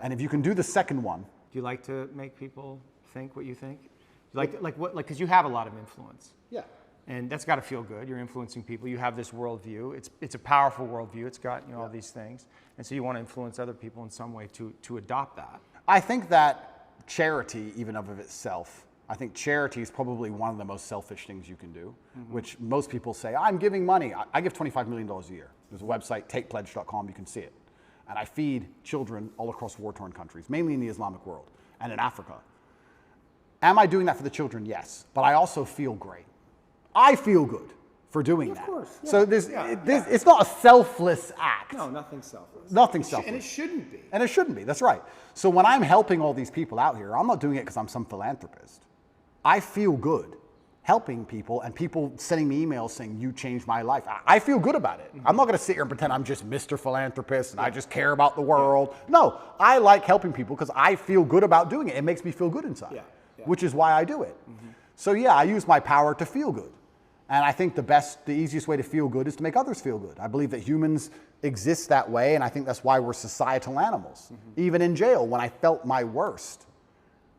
[SPEAKER 1] And if you can do the second one.
[SPEAKER 2] Do you like to make people think what you think? Because you have a lot of influence.
[SPEAKER 3] Yeah.
[SPEAKER 2] And that's got to feel good. You're influencing people. You have this worldview. It's a powerful worldview. It's got all these things. And so you want to influence other people in some way to adopt that.
[SPEAKER 1] I think that charity, even of itself, I think charity is probably one of the most selfish things you can do, which most people say, I'm giving money. I give $25 million a year. There's a website, tatepledge.com, you can see it. And I feed children all across war-torn countries, mainly in the Islamic world and in Africa. Am I doing that for the children? Yes. But I also feel great. I feel good for doing that.
[SPEAKER 3] Of course. Yeah.
[SPEAKER 1] So it's not a selfless act.
[SPEAKER 3] No, nothing selfless.
[SPEAKER 1] Nothing selfless.
[SPEAKER 3] And it shouldn't be.
[SPEAKER 1] And it shouldn't be. That's right. So when I'm helping all these people out here, I'm not doing it because I'm some philanthropist. I feel good helping people and people sending me emails saying, you changed my life. I feel good about it. I'm not going to sit here and pretend I'm just Mr. Philanthropist and I just care about the world. No, I like helping people because I feel good about doing it. It makes me feel good inside, which is why I do it. So yeah, I use my power to feel good. And I think the easiest way to feel good is to make others feel good. I believe that humans exist that way, and I think that's why we're societal animals. Even in jail, when I felt my worst,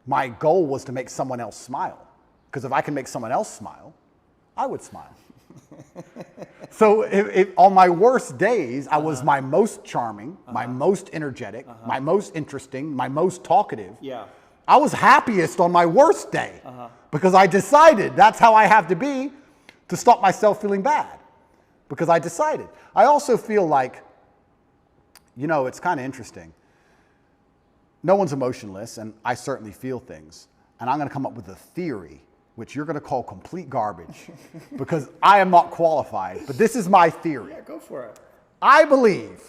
[SPEAKER 1] my goal was to make someone else smile. Because if I can make someone else smile, I would smile. So on my worst days, I was my most charming, my most energetic, my most interesting, my most talkative. I was happiest on my worst day because I decided that's how I have to be to stop myself feeling bad, because I decided. I also feel like, it's kind of interesting. No one's emotionless, and I certainly feel things. And I'm going to come up with a theory, which you're going to call complete garbage, because I am not qualified. But this is my theory.
[SPEAKER 3] Yeah, go for it.
[SPEAKER 1] I believe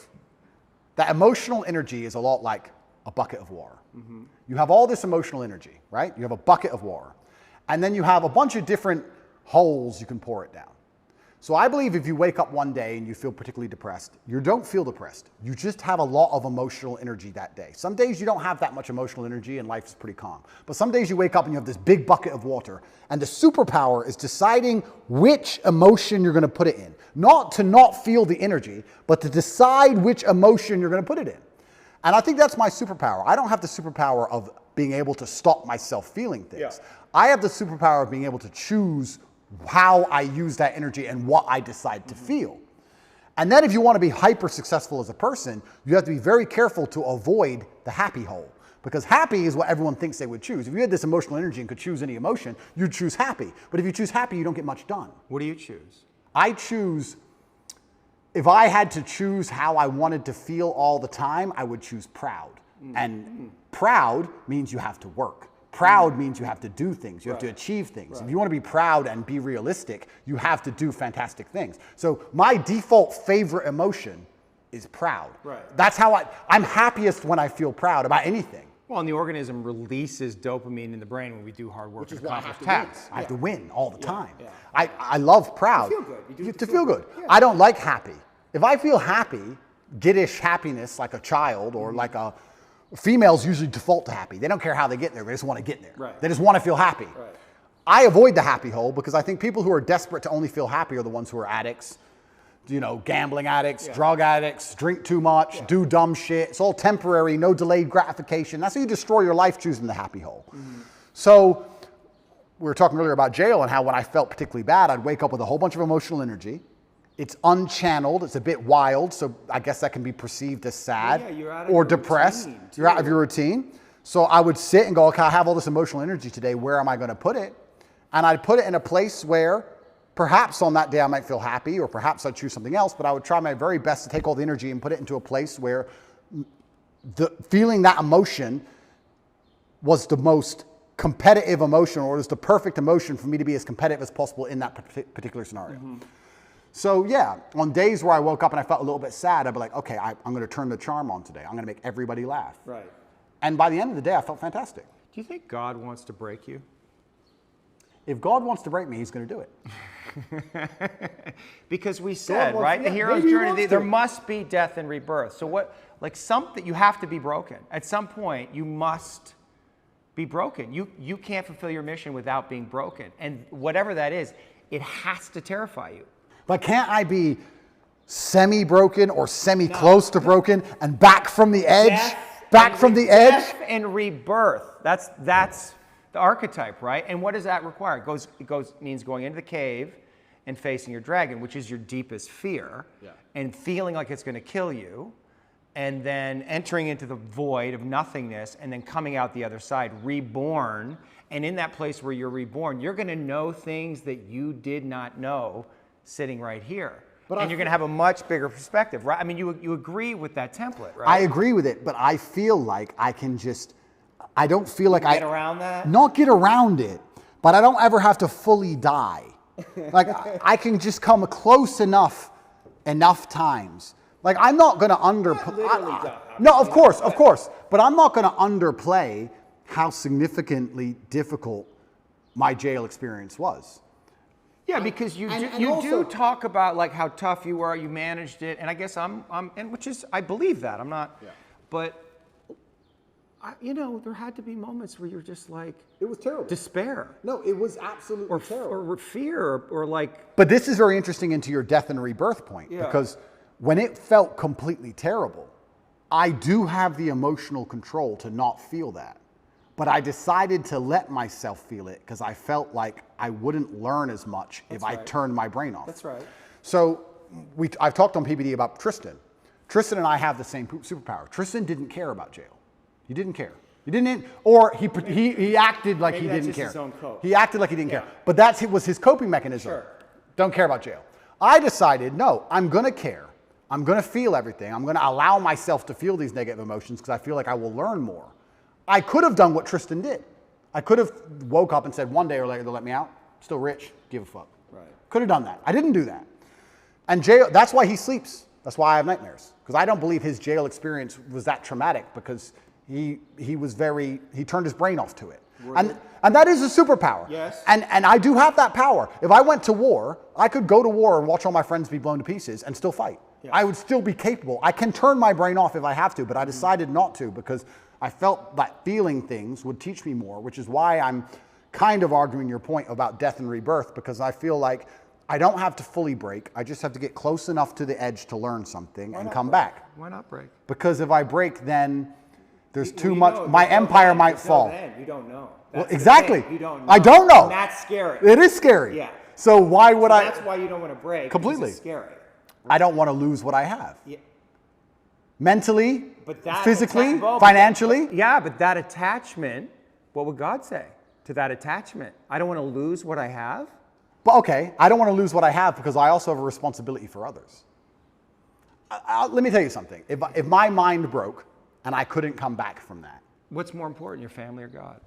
[SPEAKER 1] that emotional energy is a lot like a bucket of water. You have all this emotional energy, right? You have a bucket of water. And then you have a bunch of different holes you can pour it down. So I believe if you wake up one day and you feel particularly depressed, you don't feel depressed. You just have a lot of emotional energy that day. Some days you don't have that much emotional energy and life is pretty calm. But some days you wake up and you have this big bucket of water, and the superpower is deciding which emotion you're going to put it in. Not to not feel the energy, but to decide which emotion you're going to put it in. And I think that's my superpower. I don't have the superpower of being able to stop myself feeling things. I have the superpower of being able to choose how I use that energy and what I decide to feel. And then if you want to be hyper successful as a person, you have to be very careful to avoid the happy hole. Because happy is what everyone thinks they would choose. If you had this emotional energy and could choose any emotion, you'd choose happy. But if you choose happy, you don't get much done.
[SPEAKER 2] What do you choose?
[SPEAKER 1] I choose, if I had to choose how I wanted to feel all the time, I would choose proud. And proud means you have to work. Proud means you have to do things. You have to achieve things. If you want to be proud and be realistic, you have to do fantastic things. So my default favorite emotion is proud. That's how I'm happiest when I feel proud about anything.
[SPEAKER 2] Well, and the organism releases dopamine in the brain when we do hard work and
[SPEAKER 1] I
[SPEAKER 2] accomplish
[SPEAKER 1] have to
[SPEAKER 2] tasks.
[SPEAKER 1] win. I have to win all the time. I love proud.
[SPEAKER 3] You feel good. You do it
[SPEAKER 1] to feel good. I don't like happy. If I feel happy, giddish happiness like a child or like females usually default to happy. They don't care how they get there. They just want to get there. They just want to feel happy. I avoid the happy hole because I think people who are desperate to only feel happy are the ones who are addicts. You know, gambling addicts, drug addicts, drink too much, do dumb shit. It's all temporary, no delayed gratification. That's how you destroy your life, choosing the happy hole. So we were talking earlier about jail and how when I felt particularly bad, I'd wake up with a whole bunch of emotional energy. It's unchanneled, it's a bit wild, so I guess that can be perceived as sad or depressed. You're out of your routine. So I would sit and go, okay, I have all this emotional energy today, where am I going to put it? And I'd put it in a place where perhaps on that day I might feel happy, or perhaps I'd choose something else, but I would try my very best to take all the energy and put it into a place where feeling that emotion was the most competitive emotion, or was the perfect emotion for me to be as competitive as possible in that particular scenario. So yeah, on days where I woke up and I felt a little bit sad, I'd be like, okay, I'm going to turn the charm on today. I'm going to make everybody laugh.
[SPEAKER 2] Right.
[SPEAKER 1] And by the end of the day, I felt fantastic.
[SPEAKER 2] Do you think God wants to break you?
[SPEAKER 1] If God wants to break me, he's going to do it.
[SPEAKER 2] Because we said, right, the hero's journey, there must be death and rebirth. So what, like something, you have to be broken. At some point, you must be broken. You can't fulfill your mission without being broken. And whatever that is, it has to terrify you.
[SPEAKER 1] But can't I be semi-broken or semi-close to broken and back from the edge? Back from the edge?
[SPEAKER 2] Death and rebirth. That's the archetype, right? And what does that require? It means going into the cave and facing your dragon, which is your deepest fear, and feeling like it's going to kill you, and then entering into the void of nothingness, and then coming out the other side, reborn. And in that place where you're reborn, you're going to know things that you did not know sitting right here. And you're going to have a much bigger perspective, right? I mean, you agree with that template, right?
[SPEAKER 1] I agree with it, but I feel like I can just, I don't feel like
[SPEAKER 2] get around that?
[SPEAKER 1] Not get around it, but I don't ever have to fully die. Like, I can just come close enough times. Like, I'm not going to underplay. No, of course. But I'm not going to underplay how significantly difficult my jail experience was.
[SPEAKER 2] Yeah, because you do talk about like how tough you were, you managed it, and I guess and which is, I believe that, I'm not, but there had to be moments where you're just like,
[SPEAKER 3] it was terrible.
[SPEAKER 2] Despair.
[SPEAKER 3] No, it was absolutely terrible.
[SPEAKER 2] Or fear, or like.
[SPEAKER 1] But this is very interesting into your death and rebirth point, because when it felt completely terrible, I do have the emotional control to not feel that. But I decided to let myself feel it because I felt like I wouldn't learn as much if I turned my brain off.
[SPEAKER 2] That's right.
[SPEAKER 1] So I've talked on PBD about Tristan. Tristan and I have the same superpower. Tristan didn't care about jail. He didn't care. He didn't, or he acted like he didn't care. His own cope. He acted like he didn't care. But that was his coping mechanism.
[SPEAKER 2] Sure.
[SPEAKER 1] Don't care about jail. I decided, no, I'm going to care. I'm going to feel everything. I'm going to allow myself to feel these negative emotions because I feel like I will learn more. I could have done what Tristan did. I could have woke up and said one day or later they'll let me out. Still rich, give a fuck.
[SPEAKER 2] Right.
[SPEAKER 1] Could have done that. I didn't do that. And jail, that's why he sleeps. That's why I have nightmares. Because I don't believe his jail experience was that traumatic because he turned his brain off to it. And that is a superpower.
[SPEAKER 2] Yes.
[SPEAKER 1] And I do have that power. If I went to war, I could go to war and watch all my friends be blown to pieces and still fight. Yeah. I would still be capable. I can turn my brain off if I have to, but I decided not to because I felt that feeling things would teach me more, which is why I'm kind of arguing your point about death and rebirth, because I feel like I don't have to fully break. I just have to get close enough to the edge to learn something and come back.
[SPEAKER 2] Why not break?
[SPEAKER 1] Because if I break, then there's too much. My empire might fall.
[SPEAKER 2] You don't know.
[SPEAKER 1] Well, exactly.
[SPEAKER 2] You don't know.
[SPEAKER 1] I don't know.
[SPEAKER 2] And that's scary.
[SPEAKER 1] It is scary.
[SPEAKER 2] Yeah.
[SPEAKER 1] So why would I?
[SPEAKER 2] That's why you don't want to break.
[SPEAKER 1] Completely.
[SPEAKER 2] It's scary.
[SPEAKER 1] I don't want to lose what I have.
[SPEAKER 2] Yeah.
[SPEAKER 1] Mentally, physically, financially.
[SPEAKER 2] Yeah, but that attachment, what would God say to that attachment? I don't want to lose what I have?
[SPEAKER 1] But okay, I don't want to lose what I have because I also have a responsibility for others. Let me tell you something. If my mind broke and I couldn't come back from that.
[SPEAKER 2] What's more important, your family or God?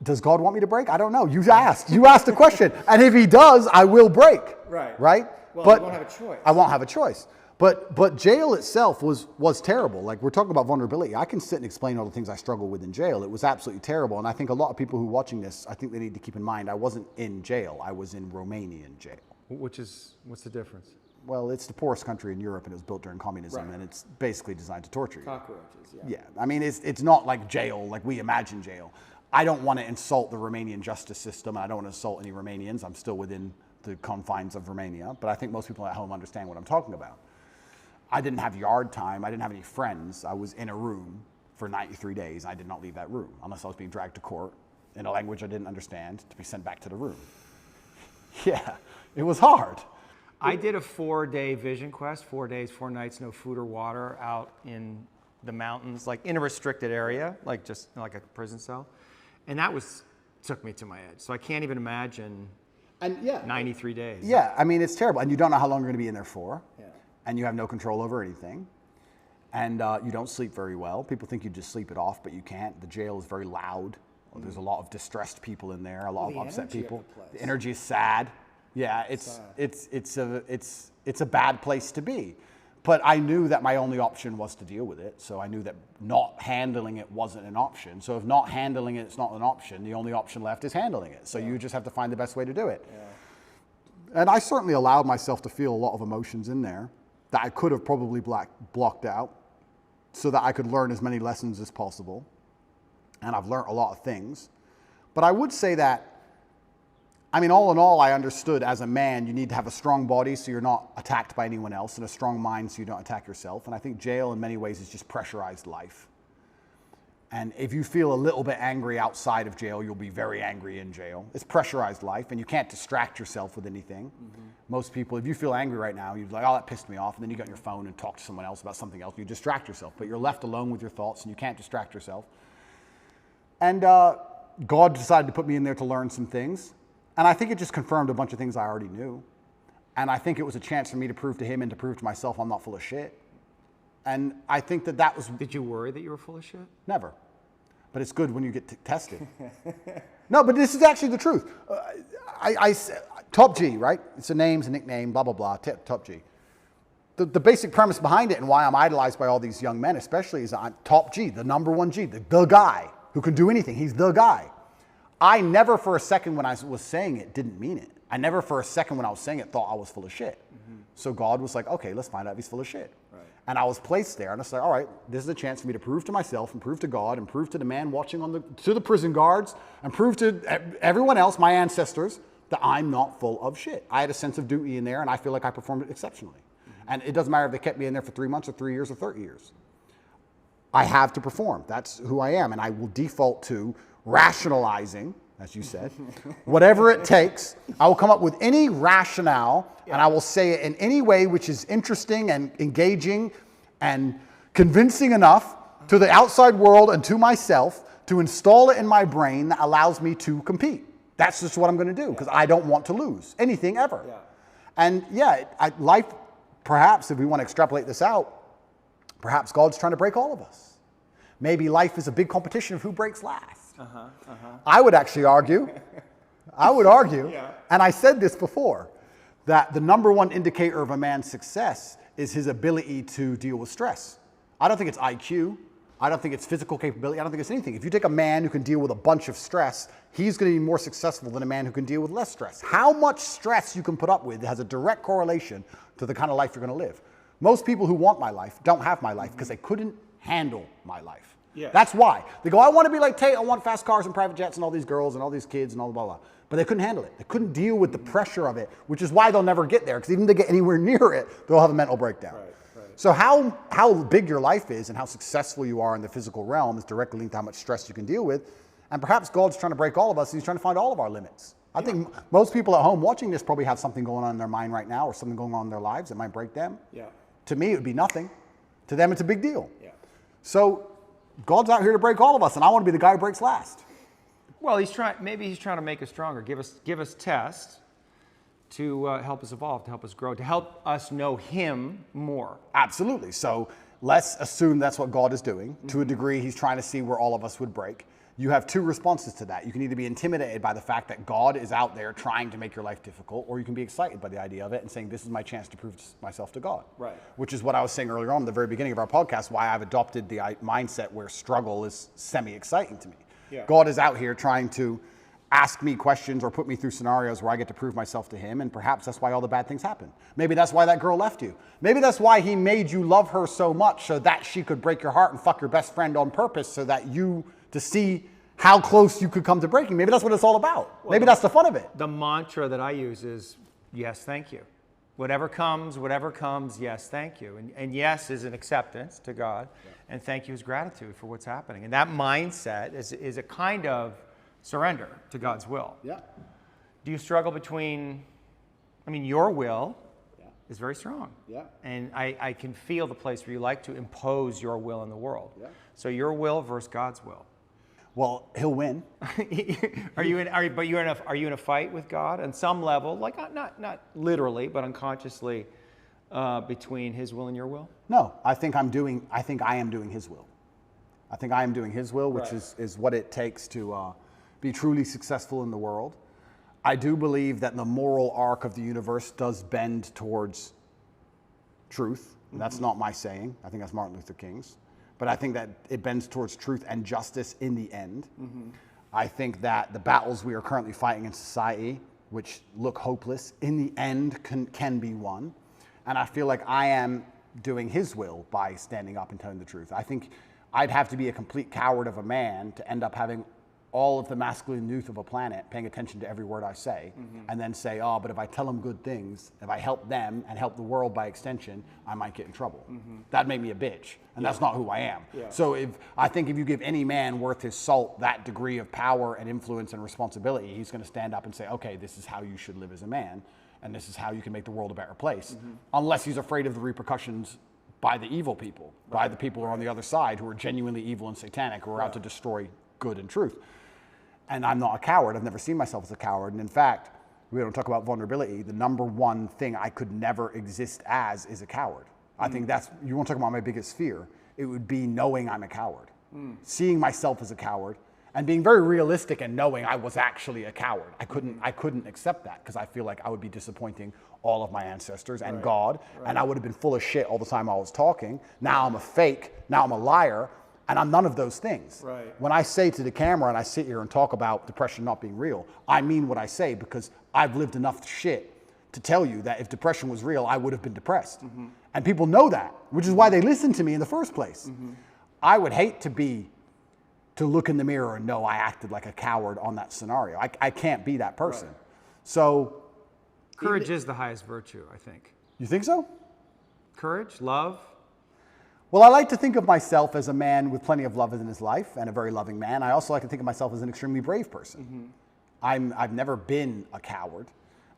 [SPEAKER 1] Does God want me to break? I don't know. You asked. You asked the question. And if he does, I will break.
[SPEAKER 2] Right.
[SPEAKER 1] Right?
[SPEAKER 2] Well,
[SPEAKER 1] but
[SPEAKER 2] you won't have a choice.
[SPEAKER 1] I won't have a choice. But jail itself was terrible. Like, we're talking about vulnerability. I can sit and explain all the things I struggle with in jail. It was absolutely terrible. And I think a lot of people who are watching this, I think they need to keep in mind, I wasn't in jail. I was in Romanian jail.
[SPEAKER 2] What's the difference?
[SPEAKER 1] Well, it's the poorest country in Europe, and it was built during communism, and it's basically designed to torture you.
[SPEAKER 2] Cockroaches,
[SPEAKER 1] Yeah. I mean, it's not like jail, like we imagine jail. I don't want to insult the Romanian justice system. And I don't want to insult any Romanians. I'm still within the confines of Romania. But I think most people at home understand what I'm talking about. I didn't have yard time. I didn't have any friends. I was in a room for 93 days. I did not leave that room unless I was being dragged to court in a language I didn't understand to be sent back to the room. Yeah, it was hard.
[SPEAKER 2] I did a 4-day vision quest, 4 days, 4 nights, no food or water, out in the mountains, like in a restricted area, like just like a prison cell. And that took me to my edge. So I can't even imagine 93 days.
[SPEAKER 1] Yeah, I mean, it's terrible. And you don't know how long you're going to be in there for. Yeah. And you have no control over anything. And you don't sleep very well. People think you just sleep it off, but you can't. The jail is very loud. There's a lot of distressed people in there, a lot of upset people. The energy is sad. Yeah, it's a bad place to be. But I knew that my only option was to deal with it. So I knew that not handling it wasn't an option. So if not handling it, it's not an option. The only option left is handling it. So you just have to find the best way to do it. Yeah. And I certainly allowed myself to feel a lot of emotions in there that I could have probably blocked out so that I could learn as many lessons as possible. And I've learned a lot of things. But I would say that, I mean, all in all, I understood as a man, you need to have a strong body so you're not attacked by anyone else, and a strong mind so you don't attack yourself. And I think jail in many ways is just pressurized life. And if you feel a little bit angry outside of jail, you'll be very angry in jail. It's pressurized life, and you can't distract yourself with anything. Mm-hmm. Most people, if you feel angry right now, you're like, oh, that pissed me off. And then you get on your phone and talk to someone else about something else, and you distract yourself. But you're left alone with your thoughts, and you can't distract yourself. And God decided to put me in there to learn some things. And I think it just confirmed a bunch of things I already knew. And I think it was a chance for me to prove to him and to prove to myself I'm not full of shit. And I think that was...
[SPEAKER 2] Did you worry that you were full of shit?
[SPEAKER 1] Never. But it's good when you get tested. No, but this is actually the truth. Top G, right? It's a name, it's a nickname, blah, blah, blah, Top G. The basic premise behind it and why I'm idolized by all these young men especially is I'm Top G, the number one G, the guy who can do anything. He's the guy. I never for a second when I was saying it didn't mean it. I never for a second when I was saying it thought I was full of shit. Mm-hmm. So God was like, okay, let's find out if he's full of shit. Right. And I was placed there and I was like, all right, this is a chance for me to prove to myself and prove to God and prove to the man watching to the prison guards and prove to everyone else, my ancestors, that I'm not full of shit. I had a sense of duty in there and I feel like I performed it exceptionally. Mm-hmm. And it doesn't matter if they kept me in there for 3 months or 3 years or 30 years. I have to perform. That's who I am. And I will default to rationalizing, as you said, whatever it takes. I will come up with any rationale and I will say it in any way which is interesting and engaging and convincing enough to the outside world and to myself to install it in my brain that allows me to compete. That's just what I'm going to do because I don't want to lose anything ever. Yeah. And life, perhaps if we want to extrapolate this out, perhaps God's trying to break all of us. Maybe life is a big competition of who breaks last. I would actually argue, and I said this before, that the number one indicator of a man's success is his ability to deal with stress. I don't think it's IQ. I don't think it's physical capability. I don't think it's anything. If you take a man who can deal with a bunch of stress, he's going to be more successful than a man who can deal with less stress. How much stress you can put up with has a direct correlation to the kind of life you're going to live. Most people who want my life don't have my life because they couldn't handle my life. Yeah. That's why. They go, I want to be like Tate. I want fast cars and private jets and all these girls and all these kids and all blah, blah. But they couldn't handle it. They couldn't deal with the pressure of it, which is why they'll never get there. Because even if they get anywhere near it, they'll have a mental breakdown. Right. So how big your life is and how successful you are in the physical realm is directly linked to how much stress you can deal with. And perhaps God's trying to break all of us. And he's trying to find all of our limits. I think most people at home watching this probably have something going on in their mind right now or something going on in their lives that might break them. Yeah. To me, it would be nothing. To them, it's a big deal. Yeah. So God's out here to break all of us, and I want to be the guy who breaks last.
[SPEAKER 2] Well, maybe he's trying to make us stronger, give us tests to help us evolve, to help us grow, to help us know him more.
[SPEAKER 1] Absolutely. So let's assume that's what God is doing. Mm-hmm. To a degree, he's trying to see where all of us would break. You have two responses to that. You can either be intimidated by the fact that God is out there trying to make your life difficult, or you can be excited by the idea of it and saying, this is my chance to prove myself to God. Right. Which is what I was saying earlier on at the very beginning of our podcast, why I've adopted the mindset where struggle is semi-exciting to me. Yeah. God is out here trying to ask me questions or put me through scenarios where I get to prove myself to him, and perhaps that's why all the bad things happen. Maybe that's why that girl left you. Maybe that's why he made you love her so much so that she could break your heart and fuck your best friend on purpose so that you to see how close you could come to breaking. Maybe that's what it's all about. Maybe that's the fun of it.
[SPEAKER 2] The mantra that I use is, yes, thank you. Whatever comes, yes, thank you. And yes is an acceptance to God, and thank you is gratitude for what's happening. And that mindset is a kind of surrender to God's will.
[SPEAKER 1] Yeah.
[SPEAKER 2] Do you struggle between, your will is very strong.
[SPEAKER 1] Yeah.
[SPEAKER 2] And I can feel the place where you like to impose your will in the world.
[SPEAKER 1] Yeah.
[SPEAKER 2] So your will versus God's will.
[SPEAKER 1] Well, he'll win.
[SPEAKER 2] Are you in a fight with God on some level, like not literally, but unconsciously, between His will and your will?
[SPEAKER 1] No, I think I am doing His will. I think I am doing His will, which is what it takes to be truly successful in the world. I do believe that the moral arc of the universe does bend towards truth. And that's not my saying. I think that's Martin Luther King's. But I think that it bends towards truth and justice in the end. I think that the battles we are currently fighting in society, which look hopeless, in the end can be won. And I feel like I am doing His will by standing up and telling the truth. I think I'd have to be a complete coward of a man to end up having all of the masculine youth of a planet paying attention to every word I say, and then say, oh, but if I tell them good things, if I help them and help the world by extension, I might get in trouble. That'd make me a bitch, and that's not who I am. So I think if you give any man worth his salt that degree of power and influence and responsibility, he's going to stand up and say, okay, this is how you should live as a man, and this is how you can make the world a better place, unless he's afraid of the repercussions by the evil people, by the people who are on the other side, who are genuinely evil and satanic, who are out to destroy good and truth. And I'm not a coward. I've never seen myself as a coward. And in fact, we don't talk about vulnerability. The number one thing I could never exist as is a coward. I think that's, you want to talk about my biggest fear, it would be knowing I'm a coward. Seeing myself as a coward and being very realistic and knowing I was actually a coward. I couldn't accept that because I feel like I would be disappointing all of my ancestors and God, and I would have been full of shit all the time I was talking. Now I'm a fake, now I'm a liar, and I'm none of those things. When I say to the camera and I sit here and talk about depression not being real, I mean what I say because I've lived enough shit to tell you that if depression was real, I would have been depressed. And people know that, which is why they listen to me in the first place. I would hate to look in the mirror and know I acted like a coward on that scenario. I can't be that person. So
[SPEAKER 2] courage is the highest virtue, I think.
[SPEAKER 1] You think so? Courage,
[SPEAKER 2] love.
[SPEAKER 1] Well, I like to think of myself as a man with plenty of love in his life and a very loving man. I also like to think of myself as an extremely brave person. I've never been a coward.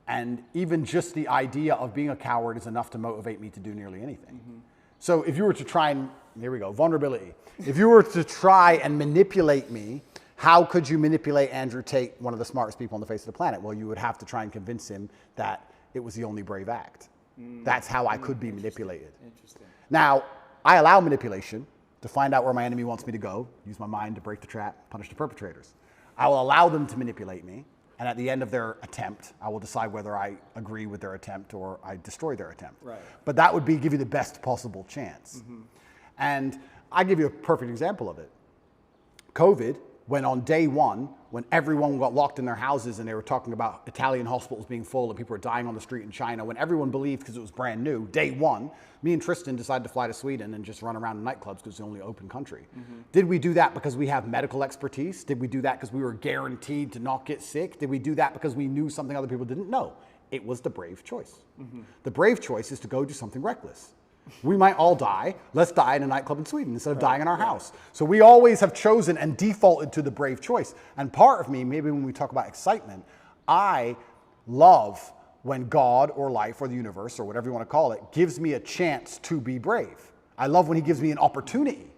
[SPEAKER 1] And even just the idea of being a coward is enough to motivate me to do nearly anything. So if you were to try and, here we go, vulnerability. If you were to try and manipulate me, how could you manipulate Andrew Tate, one of the smartest people on the face of the planet? Well, you would have to try and convince him that it was the only brave act. That's how I could be manipulated.
[SPEAKER 3] Interesting.
[SPEAKER 1] Now, I allow manipulation to find out where my enemy wants me to go, use my mind to break the trap, punish the perpetrators. I will allow them to manipulate me, and at the end of their attempt, I will decide whether I agree with their attempt or I destroy their attempt. But that would be give you the best possible chance. And I give you a perfect example of it. COVID, when on day one, when everyone got locked in their houses and they were talking about Italian hospitals being full and people were dying on the street in China, when everyone believed because it was brand new, day one, me and Tristan decided to fly to Sweden and just run around in nightclubs because it's the only open country. Did we do that because we have medical expertise? Did we do that because we were guaranteed to not get sick? Did we do that because we knew something other people didn't? No, it was the brave choice. The brave choice is to go do something reckless. We might all die. Let's die in a nightclub in Sweden instead of dying in our house. So we always have chosen and defaulted to the brave choice. And part of me, maybe when we talk about excitement, I love when God or life or the universe or whatever you want to call it gives me a chance to be brave. I love when he gives me an opportunity.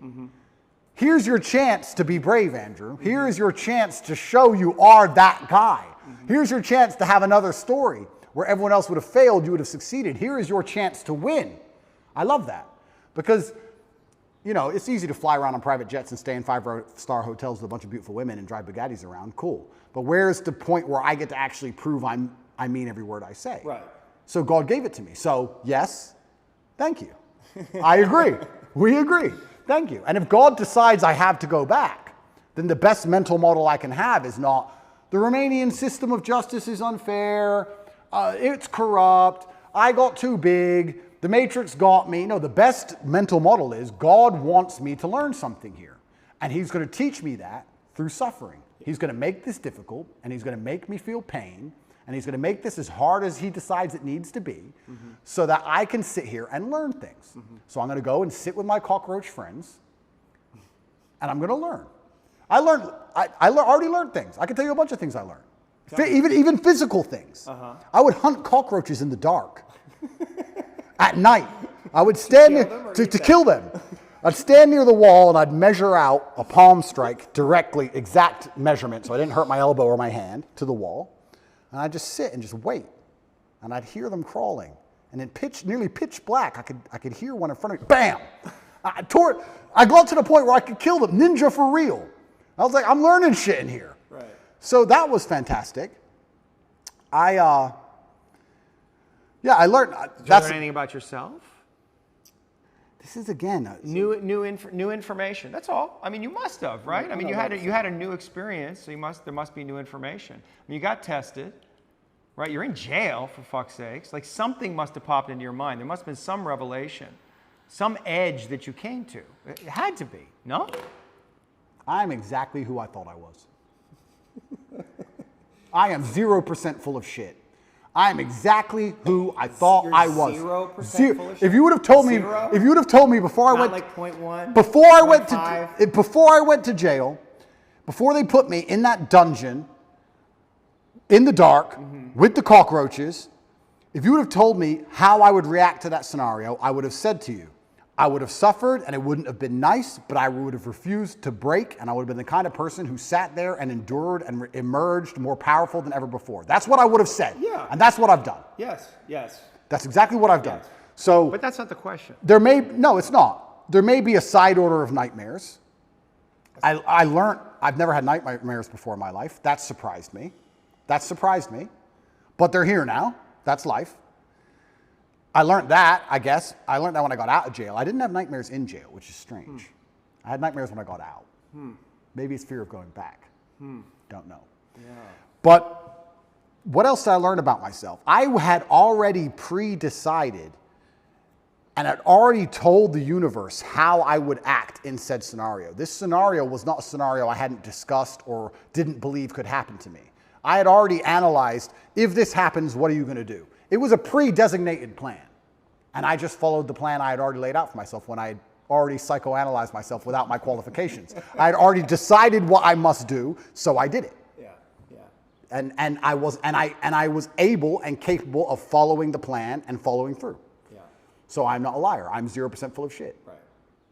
[SPEAKER 1] Here's your chance to be brave, Andrew. Here is your chance to show you are that guy. Here's your chance to have another story where everyone else would have failed, you would have succeeded. Here is your chance to win. I love that because, you know, it's easy to fly around on private jets and stay in 5-star hotels with a bunch of beautiful women and drive Bugattis around. Cool. But where's the point where I get to actually prove I mean every word I say? So God gave it to me. So yes, thank you. I agree. We agree. Thank you. And if God decides I have to go back, then the best mental model I can have is not the Romanian system of justice is unfair. It's corrupt. I got too big. The Matrix got me. No, the best mental model is God wants me to learn something here. And he's going to teach me that through suffering. He's going to make this difficult, and he's going to make me feel pain, and he's going to make this as hard as he decides it needs to be, so that I can sit here and learn things. So I'm going to go and sit with my cockroach friends, and I'm going to learn. I already learned things. I can tell you a bunch of things I learned. Even physical things. I would hunt cockroaches in the dark at night. I would stand near, to kill them. I'd stand near the wall and I'd measure out a palm strike directly, exact measurement, so I didn't hurt my elbow or my hand, to the wall. And I'd just sit and just wait. And I'd hear them crawling. And in nearly pitch black, I could hear one in front of me. Bam! I got to the point where I could kill them. Ninja for real. I was like, I'm learning shit in here.
[SPEAKER 3] Right.
[SPEAKER 1] So that was fantastic. I learned.
[SPEAKER 2] Did you learn anything about yourself?
[SPEAKER 1] This is again
[SPEAKER 2] new information. That's all. I mean, you must have, right? I mean, you had a new experience, so there must be new information. I mean, you got tested, right? You're in jail, for fuck's sakes. Like, something must have popped into your mind. There must have been some revelation, some edge that you came to. It had to be, no?
[SPEAKER 1] I'm exactly who I thought I was. I am 0% full of shit. I am exactly who I thought I was.
[SPEAKER 3] 0% full of shit?
[SPEAKER 1] If you would have told me, before I went,
[SPEAKER 3] like 0.1,
[SPEAKER 1] before I went to jail, before they put me in that dungeon, in the dark, with the cockroaches, if you would have told me how I would react to that scenario, I would have said to you, I would have suffered and it wouldn't have been nice, but I would have refused to break, and I would have been the kind of person who sat there and endured and emerged more powerful than ever before. That's what I would have said.
[SPEAKER 3] Yeah.
[SPEAKER 1] And that's what I've done.
[SPEAKER 3] Yes, yes.
[SPEAKER 1] That's exactly what I've done. So,
[SPEAKER 2] But that's not the question.
[SPEAKER 1] no, it's not. There may be a side order of nightmares. I learned, I've never had nightmares before in my life. That surprised me. But they're here now. That's life. I learned that, I guess. I learned that when I got out of jail. I didn't have nightmares in jail, which is strange. I had nightmares when I got out. Maybe it's fear of going back. Don't know.
[SPEAKER 3] Yeah.
[SPEAKER 1] But what else did I learn about myself? I had already pre-decided and had already told the universe how I would act in said scenario. This scenario was not a scenario I hadn't discussed or didn't believe could happen to me. I had already analyzed, if this happens, what are you going to do? It was a pre-designated plan. And I just followed the plan I had already laid out for myself when I had already psychoanalyzed myself without my qualifications. I had already decided what I must do, so I did it.
[SPEAKER 3] Yeah, yeah.
[SPEAKER 1] And I was able and capable of following the plan and following through.
[SPEAKER 3] Yeah.
[SPEAKER 1] So I'm not a liar. I'm 0% full of shit.
[SPEAKER 3] Right.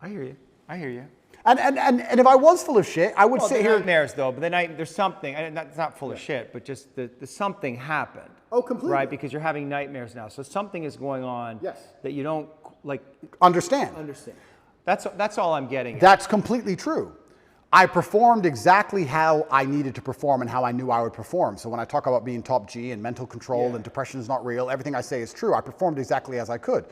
[SPEAKER 2] I hear you.
[SPEAKER 1] And if I was full of shit, I would sit here.
[SPEAKER 2] Nightmares, though, but there's something. It's not full of shit, but just the something happened.
[SPEAKER 1] Oh, completely.
[SPEAKER 2] Right, because you're having nightmares now, so something is going on.
[SPEAKER 1] Yes.
[SPEAKER 2] That you don't like.
[SPEAKER 1] Understand.
[SPEAKER 2] That's all I'm getting at.
[SPEAKER 1] That's completely true. I performed exactly how I needed to perform and how I knew I would perform. So when I talk about being top G and mental control and depression is not real, everything I say is true. I performed exactly as I could.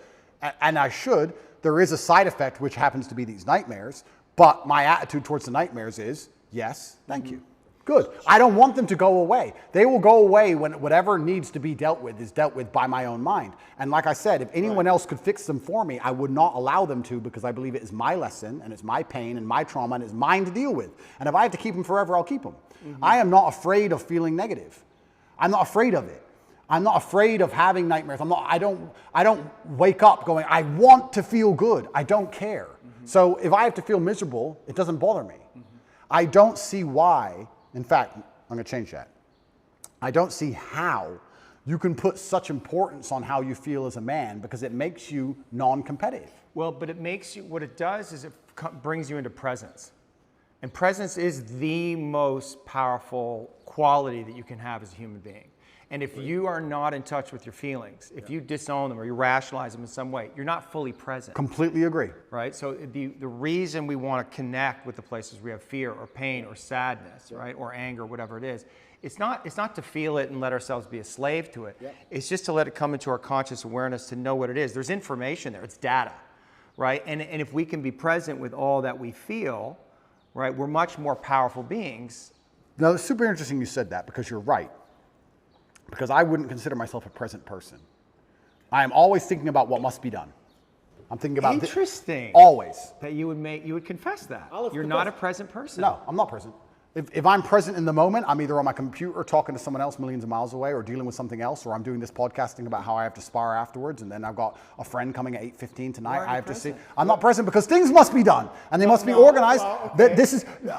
[SPEAKER 1] And I should. There is a side effect, which happens to be these nightmares. But my attitude towards the nightmares is, yes, thank you. Good. I don't want them to go away. They will go away when whatever needs to be dealt with is dealt with by my own mind. And like I said, if anyone else could fix them for me, I would not allow them to, because I believe it is my lesson and it's my pain and my trauma and it's mine to deal with. And if I have to keep them forever, I'll keep them. I am not afraid of feeling negative. I'm not afraid of it. I'm not afraid of having nightmares. I don't wake up going, I want to feel good. I don't care. So if I have to feel miserable, it doesn't bother me. I don't see why. In fact, I'm going to change that. I don't see how you can put such importance on how you feel as a man, because it makes you non-competitive.
[SPEAKER 2] Well, but it makes you, what it does is it brings you into presence. And presence is the most powerful quality that you can have as a human being. And if you are not in touch with your feelings, if you disown them or you rationalize them in some way, you're not fully present.
[SPEAKER 1] Completely agree.
[SPEAKER 2] Right? So the reason we want to connect with the places we have fear or pain or sadness, right, or anger, whatever it is, it's not to feel it and let ourselves be a slave to it. It's just to let it come into our conscious awareness to know what it is. There's information there. It's data, right? And if we can be present with all that we feel, right, we're much more powerful beings.
[SPEAKER 1] Now, it's super interesting you said that, because you're right. Because I wouldn't consider myself a present person. I am always thinking about what must be done. I'm thinking about
[SPEAKER 2] Interesting.
[SPEAKER 1] Always.
[SPEAKER 2] That you would confess that.
[SPEAKER 1] I'll
[SPEAKER 2] You're not a present person.
[SPEAKER 1] No, I'm not present. If I'm present in the moment, I'm either on my computer talking to someone else millions of miles away, or dealing with something else, or I'm doing this podcasting about how I have to spar afterwards, and then I've got a friend coming at 8:15 tonight. I have to see. I'm not present because things must be done, and they must be organized.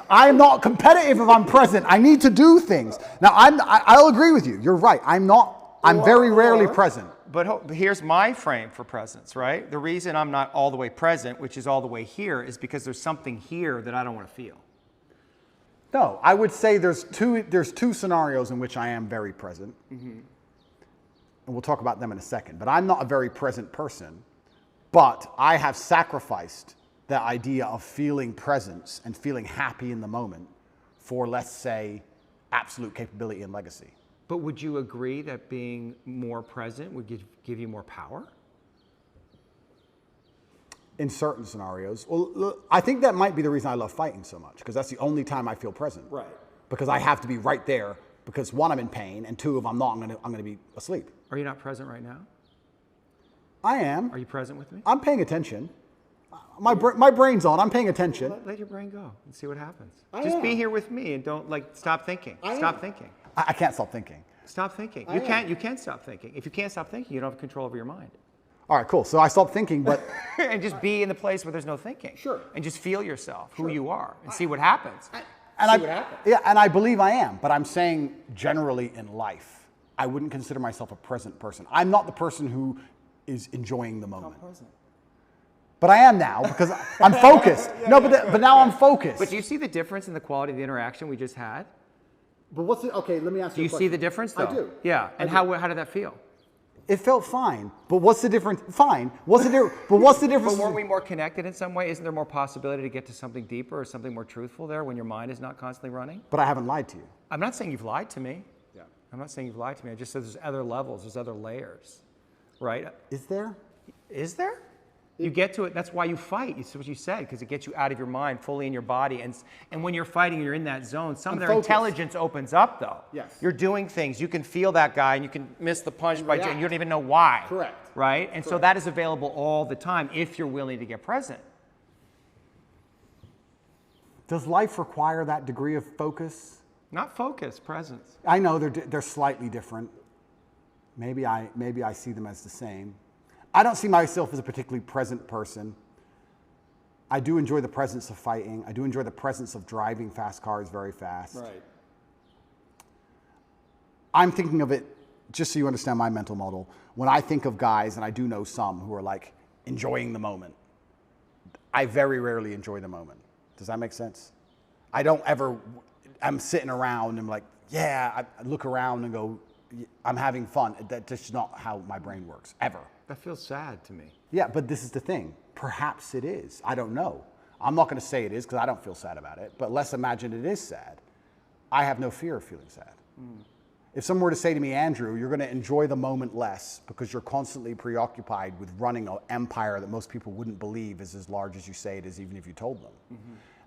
[SPEAKER 1] I'm not competitive if I'm present. I need to do things. Now, I'll agree with you. You're right. I'm very rarely present.
[SPEAKER 2] But here's my frame for presence, right? The reason I'm not all the way present, which is all the way here, is because there's something here that I don't want to feel.
[SPEAKER 1] No, I would say there's two scenarios in which I am very present. And we'll talk about them in a second. But I'm not a very present person. But I have sacrificed the idea of feeling presence and feeling happy in the moment for, let's say, absolute capability and legacy.
[SPEAKER 2] But would you agree that being more present would give you more power?
[SPEAKER 1] In certain scenarios. Well, look, I think that might be the reason I love fighting so much, because that's the only time I feel present.
[SPEAKER 3] Right.
[SPEAKER 1] Because I have to be right there, because one, I'm in pain, and two, if I'm not, I'm gonna be asleep.
[SPEAKER 2] Are you not present right now?
[SPEAKER 1] I am.
[SPEAKER 2] Are you present with me?
[SPEAKER 1] I'm paying attention. My brain's on. I'm paying attention.
[SPEAKER 2] Let your brain go and see what happens. Just be here with me and don't stop thinking. Stop thinking.
[SPEAKER 1] I can't stop thinking.
[SPEAKER 2] Stop thinking. You can't stop thinking. If you can't stop thinking, you don't have control over your mind.
[SPEAKER 1] All right, cool. So I stopped thinking, but
[SPEAKER 2] and just be in the place where there's no thinking.
[SPEAKER 3] Sure.
[SPEAKER 2] And just feel yourself, who you are, and see what happens.
[SPEAKER 1] Yeah, and I believe I am, but I'm saying generally in life, I wouldn't consider myself a present person. I'm not the person who is enjoying the moment. But I am now because I'm focused. But now I'm focused.
[SPEAKER 2] But do you see the difference in the quality of the interaction we just had?
[SPEAKER 3] But okay, let me ask you
[SPEAKER 2] Do you
[SPEAKER 3] a question.
[SPEAKER 2] see the difference though?
[SPEAKER 3] I do.
[SPEAKER 2] Yeah. And how did that feel?
[SPEAKER 1] It felt fine, but what's the difference? Fine. What's the difference? But what's the difference?
[SPEAKER 2] But weren't we more connected in some way? Isn't there more possibility to get to something deeper or something more truthful there when your mind is not constantly running?
[SPEAKER 1] But I haven't lied to you.
[SPEAKER 2] I'm not saying you've lied to me.
[SPEAKER 3] Yeah.
[SPEAKER 2] I'm not saying you've lied to me. I just said there's other levels, there's other layers, right?
[SPEAKER 1] Is there?
[SPEAKER 2] Is there? You get to it. That's why you fight. It's what you said, because it gets you out of your mind, fully in your body. And when you're fighting, you're in that zone. Some of their intelligence opens up, though.
[SPEAKER 3] Yes.
[SPEAKER 2] You're doing things. You can feel that guy, and you can miss the punch by, and you don't even know why.
[SPEAKER 3] Correct.
[SPEAKER 2] Right? And so that is available all the time if you're willing to get present.
[SPEAKER 1] Does life require that degree of focus?
[SPEAKER 2] Not focus, presence.
[SPEAKER 1] I know they're slightly different. Maybe I see them as the same. I don't see myself as a particularly present person. I do enjoy the presence of fighting. I do enjoy the presence of driving fast cars very fast.
[SPEAKER 3] Right.
[SPEAKER 1] I'm thinking of it, just so you understand my mental model, when I think of guys, and I do know some who are like enjoying the moment, I very rarely enjoy the moment. Does that make sense? I don't ever, I'm sitting around and I'm like, yeah, I look around and go, I'm having fun. That's just not how my brain works, ever.
[SPEAKER 2] That feels sad to me.
[SPEAKER 1] Yeah, but this is the thing. Perhaps it is. I don't know. I'm not going to say it is because I don't feel sad about it, but let's imagine it is sad. I have no fear of feeling sad. If someone were to say to me, Andrew, you're going to enjoy the moment less because you're constantly preoccupied with running an empire that most people wouldn't believe is as large as you say it is, even if you told them.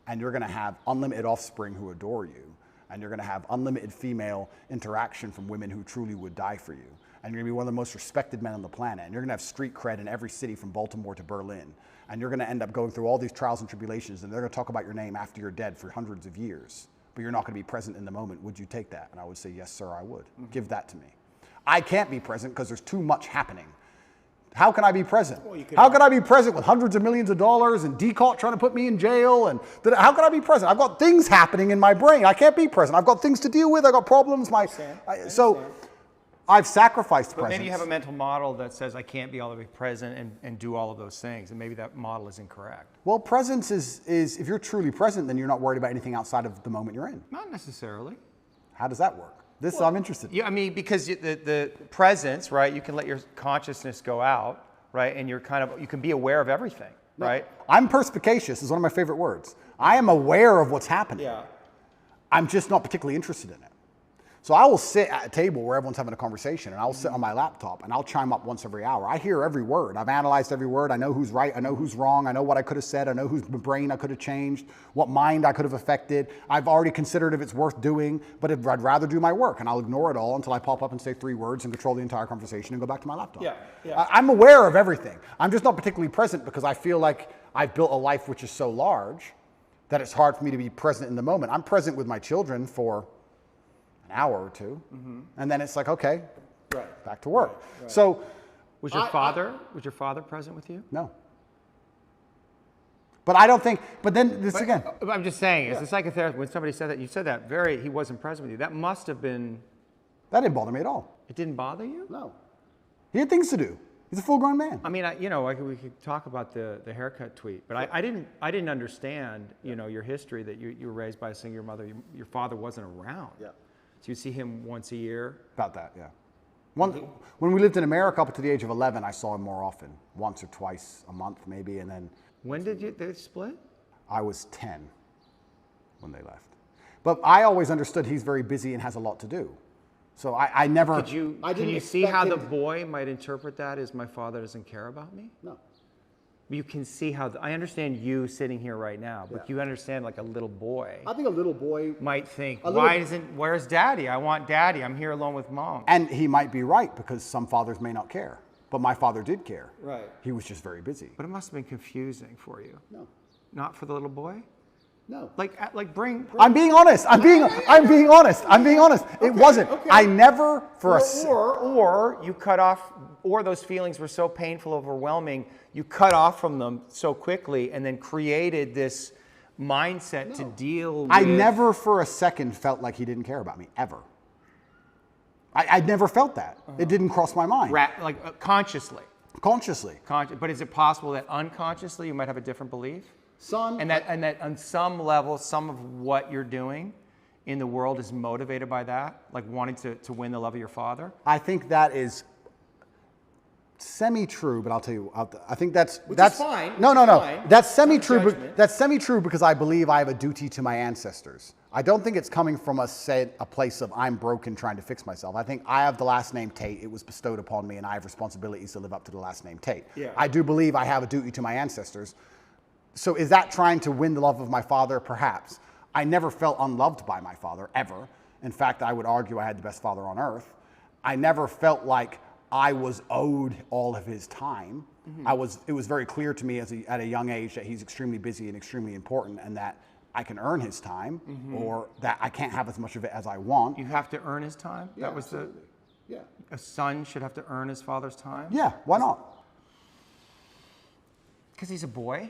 [SPEAKER 1] And you're going to have unlimited offspring who adore you, and you're going to have unlimited female interaction from women who truly would die for you. And you're going to be one of the most respected men on the planet. And you're going to have street cred in every city from Baltimore to Berlin. And you're going to end up going through all these trials and tribulations, and they're going to talk about your name after you're dead for hundreds of years. But you're not going to be present in the moment. Would you take that? And I would say, yes, sir, I would. Give that to me. I can't be present because there's too much happening. How can I be present? How can I be present with hundreds of millions of dollars and DCOT trying to put me in jail? And how can I be present? I've got things happening in my brain. I can't be present. I've got things to deal with. I've got problems. So I've sacrificed presence.
[SPEAKER 2] But maybe you have a mental model that says I can't be all the way present and do all of those things, and maybe that model is incorrect.
[SPEAKER 1] Well, presence is if you're truly present, then you're not worried about anything outside of the moment you're in.
[SPEAKER 2] Not necessarily.
[SPEAKER 1] How does that work? I'm interested in.
[SPEAKER 2] Yeah, I mean, because the presence, right? You can let your consciousness go out, right? And you can be aware of everything, right?
[SPEAKER 1] I'm perspicacious is one of my favorite words. I am aware of what's happening.
[SPEAKER 3] Yeah.
[SPEAKER 1] I'm just not particularly interested in it. So I will sit at a table where everyone's having a conversation, and I'll sit on my laptop, and I'll chime up once every hour. I hear every word. I've analyzed every word. I know who's right. I know who's wrong. I know what I could have said. I know whose brain I could have changed, what mind I could have affected. I've already considered if it's worth doing, but I'd rather do my work, and I'll ignore it all until I pop up and say 3 words and control the entire conversation and go back to my laptop.
[SPEAKER 3] Yeah.
[SPEAKER 1] I'm aware of everything. I'm just not particularly present because I feel like I've built a life which is so large that it's hard for me to be present in the moment. I'm present with my children for an hour or two, and then it's like, okay, back to work. Right. So,
[SPEAKER 2] was your father present with you?
[SPEAKER 1] No. But I don't think. But then this again.
[SPEAKER 2] I'm just saying, as a psychotherapist, when somebody said that, you said that he wasn't present with you. That must have been.
[SPEAKER 1] That didn't bother me at all.
[SPEAKER 2] It didn't bother you?
[SPEAKER 1] No. He had things to do. He's a full-grown man.
[SPEAKER 2] I mean, we could talk about the haircut tweet, but I didn't understand, your history, that you were raised by a single mother. Your father wasn't around. Yeah. So you see him once a year.
[SPEAKER 1] About that, yeah. When we lived in America up to the age of 11, I saw him more often, once or twice a month maybe, and then.
[SPEAKER 2] When did they split?
[SPEAKER 1] I was 10 when they left. But I always understood he's very busy and has a lot to do. So I never.
[SPEAKER 2] Can you see how the boy might interpret that as my father doesn't care about me?
[SPEAKER 1] No.
[SPEAKER 2] You can see how, I understand you sitting here right now, but you understand like a little boy.
[SPEAKER 1] I think a little boy
[SPEAKER 2] might think, where's daddy? I want daddy. I'm here alone with mom.
[SPEAKER 1] And he might be right, because some fathers may not care. But my father did care.
[SPEAKER 3] Right.
[SPEAKER 1] He was just very busy.
[SPEAKER 2] But it must have been confusing for you.
[SPEAKER 1] No.
[SPEAKER 2] Not for the little boy?
[SPEAKER 1] No.
[SPEAKER 2] Like bring.
[SPEAKER 1] I'm being honest. I'm being honest. It wasn't. Okay. I never
[SPEAKER 2] or you cut off, or those feelings were so painful, overwhelming, you cut off from them so quickly and then created this mindset to deal with.
[SPEAKER 1] I never for a second felt like he didn't care about me, ever. I never felt that. It didn't cross my mind.
[SPEAKER 2] Consciously.
[SPEAKER 1] Consciously.
[SPEAKER 2] But is it possible that unconsciously you might have a different belief? And that on some level, some of what you're doing in the world is motivated by that, like wanting to win the love of your father?
[SPEAKER 1] I think that is semi-true, but I'll tell you, I think that's
[SPEAKER 3] fine.
[SPEAKER 1] No. That's semi-true. That's semi-true because I believe I have a duty to my ancestors. I don't think it's coming from a place of I'm broken trying to fix myself. I think I have the last name Tate. It was bestowed upon me, and I have responsibilities to live up to the last name Tate.
[SPEAKER 3] Yeah.
[SPEAKER 1] I do believe I have a duty to my ancestors. So is that trying to win the love of my father? Perhaps. I never felt unloved by my father, ever. In fact, I would argue I had the best father on earth. I never felt like I was owed all of his time. It was very clear to me at a young age that he's extremely busy and extremely important, and that I can earn his time, or that I can't have as much of it as I want.
[SPEAKER 2] You have to earn his time?
[SPEAKER 1] Yeah,
[SPEAKER 2] that was
[SPEAKER 1] absolutely.
[SPEAKER 2] A son should have to earn his father's time?
[SPEAKER 1] Yeah, why not?
[SPEAKER 2] Because he's a boy.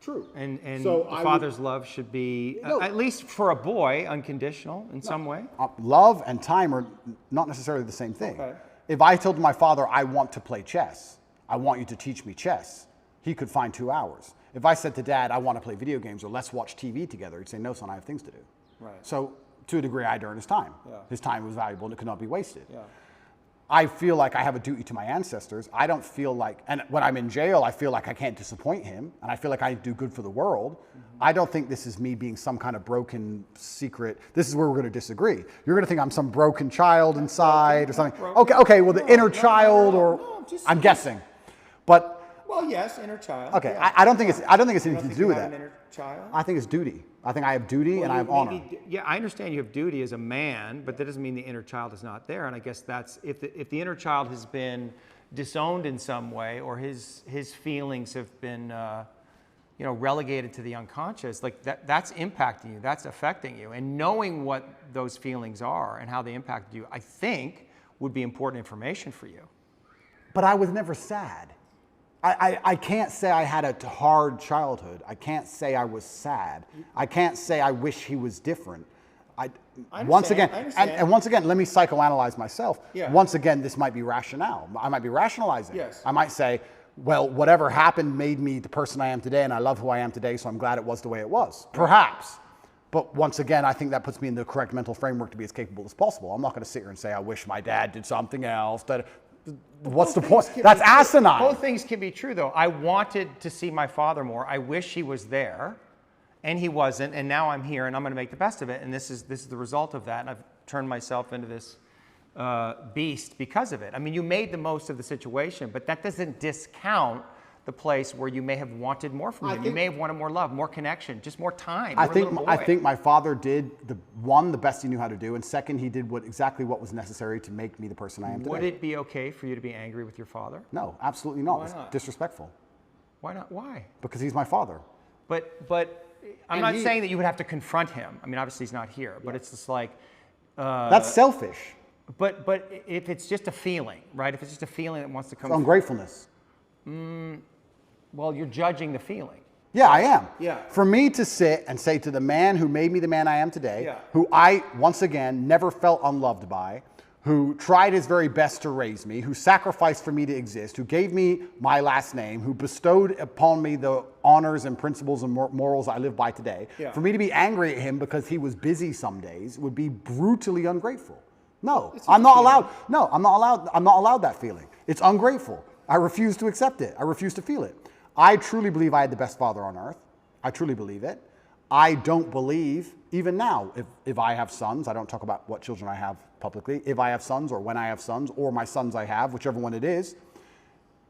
[SPEAKER 1] True.
[SPEAKER 2] And so the father's love should be, at least for a boy, unconditional in some way.
[SPEAKER 1] Love and time are not necessarily the same thing. Okay. If I told my father, I want to play chess, I want you to teach me chess, he could find 2 hours. If I said to Dad, I want to play video games, or let's watch TV together, he'd say, no, son, I have things to do.
[SPEAKER 3] Right.
[SPEAKER 1] So to a degree, I'd earn his time.
[SPEAKER 3] Yeah.
[SPEAKER 1] His time was valuable and it could not be wasted.
[SPEAKER 3] Yeah.
[SPEAKER 1] I feel like I have a duty to my ancestors. I don't feel like, and when I'm in jail, I feel like I can't disappoint him, and I feel like I do good for the world. I don't think this is me being some kind of broken secret. This is where we're going to disagree. You're going to think I'm some broken child inside or something. Okay, well, the inner child, I'm guessing. But
[SPEAKER 3] well, yes, inner child.
[SPEAKER 1] Okay, yeah. I don't think it's anything to do with that.
[SPEAKER 3] Inner child?
[SPEAKER 1] I think it's duty. I think I have duty and I have honor.
[SPEAKER 2] Yeah, I understand you have duty as a man, but that doesn't mean the inner child is not there. And I guess that's if the inner child has been disowned in some way, or his feelings have been relegated to the unconscious, like that's impacting you, that's affecting you. And knowing what those feelings are and how they impacted you, I think would be important information for you.
[SPEAKER 1] But I was never sad. I can't say I had a hard childhood. I can't say I was sad. I can't say I wish he was different. Once again, let me psychoanalyze myself.
[SPEAKER 3] Yeah.
[SPEAKER 1] Once again, this might be rationale. I might be rationalizing.
[SPEAKER 3] Yes.
[SPEAKER 1] I might say, well, whatever happened made me the person I am today, and I love who I am today, so I'm glad it was the way it was. Perhaps. But once again, I think that puts me in the correct mental framework to be as capable as possible. I'm not going to sit here and say, I wish my dad did something else. What's the point? That's asinine.
[SPEAKER 2] Both things can be true, though. I wanted to see my father more. I wish he was there, and he wasn't. And now I'm here, and I'm going to make the best of it. And this is the result of that. And I've turned myself into this beast because of it. I mean, you made the most of the situation, but that doesn't discount the place where you may have wanted more from him. You may have wanted more love, more connection, just more time.
[SPEAKER 1] I think my father did the best he knew how to do, and second, he did exactly what was necessary to make me the person I am today.
[SPEAKER 2] Would it be okay for you to be angry with your father?
[SPEAKER 1] No, absolutely not.
[SPEAKER 2] Why
[SPEAKER 1] It's
[SPEAKER 2] not?
[SPEAKER 1] disrespectful.
[SPEAKER 2] Why not? Why?
[SPEAKER 1] Because he's my father.
[SPEAKER 2] But I'm not saying that you would have to confront him. I mean, obviously he's not here, but it's just like...
[SPEAKER 1] that's selfish.
[SPEAKER 2] But if it's just a feeling, right? If it's just a feeling that wants to come...
[SPEAKER 1] It's ungratefulness.
[SPEAKER 2] Well, you're judging the feeling.
[SPEAKER 1] Yeah, I am.
[SPEAKER 3] Yeah.
[SPEAKER 1] For me to sit and say to the man who made me the man I am today, who I, once again, never felt unloved by, who tried his very best to raise me, who sacrificed for me to exist, who gave me my last name, who bestowed upon me the honors and principles and morals I live by today, for me to be angry at him because he was busy some days would be brutally ungrateful. No, I'm not allowed. No, I'm not allowed. I'm not allowed that feeling. It's ungrateful. I refuse to accept it. I refuse to feel it. I truly believe I had the best father on earth. I truly believe it. I don't believe, even now, if I have sons, I don't talk about what children I have publicly, if I have sons or when I have sons or my sons I have, whichever one it is,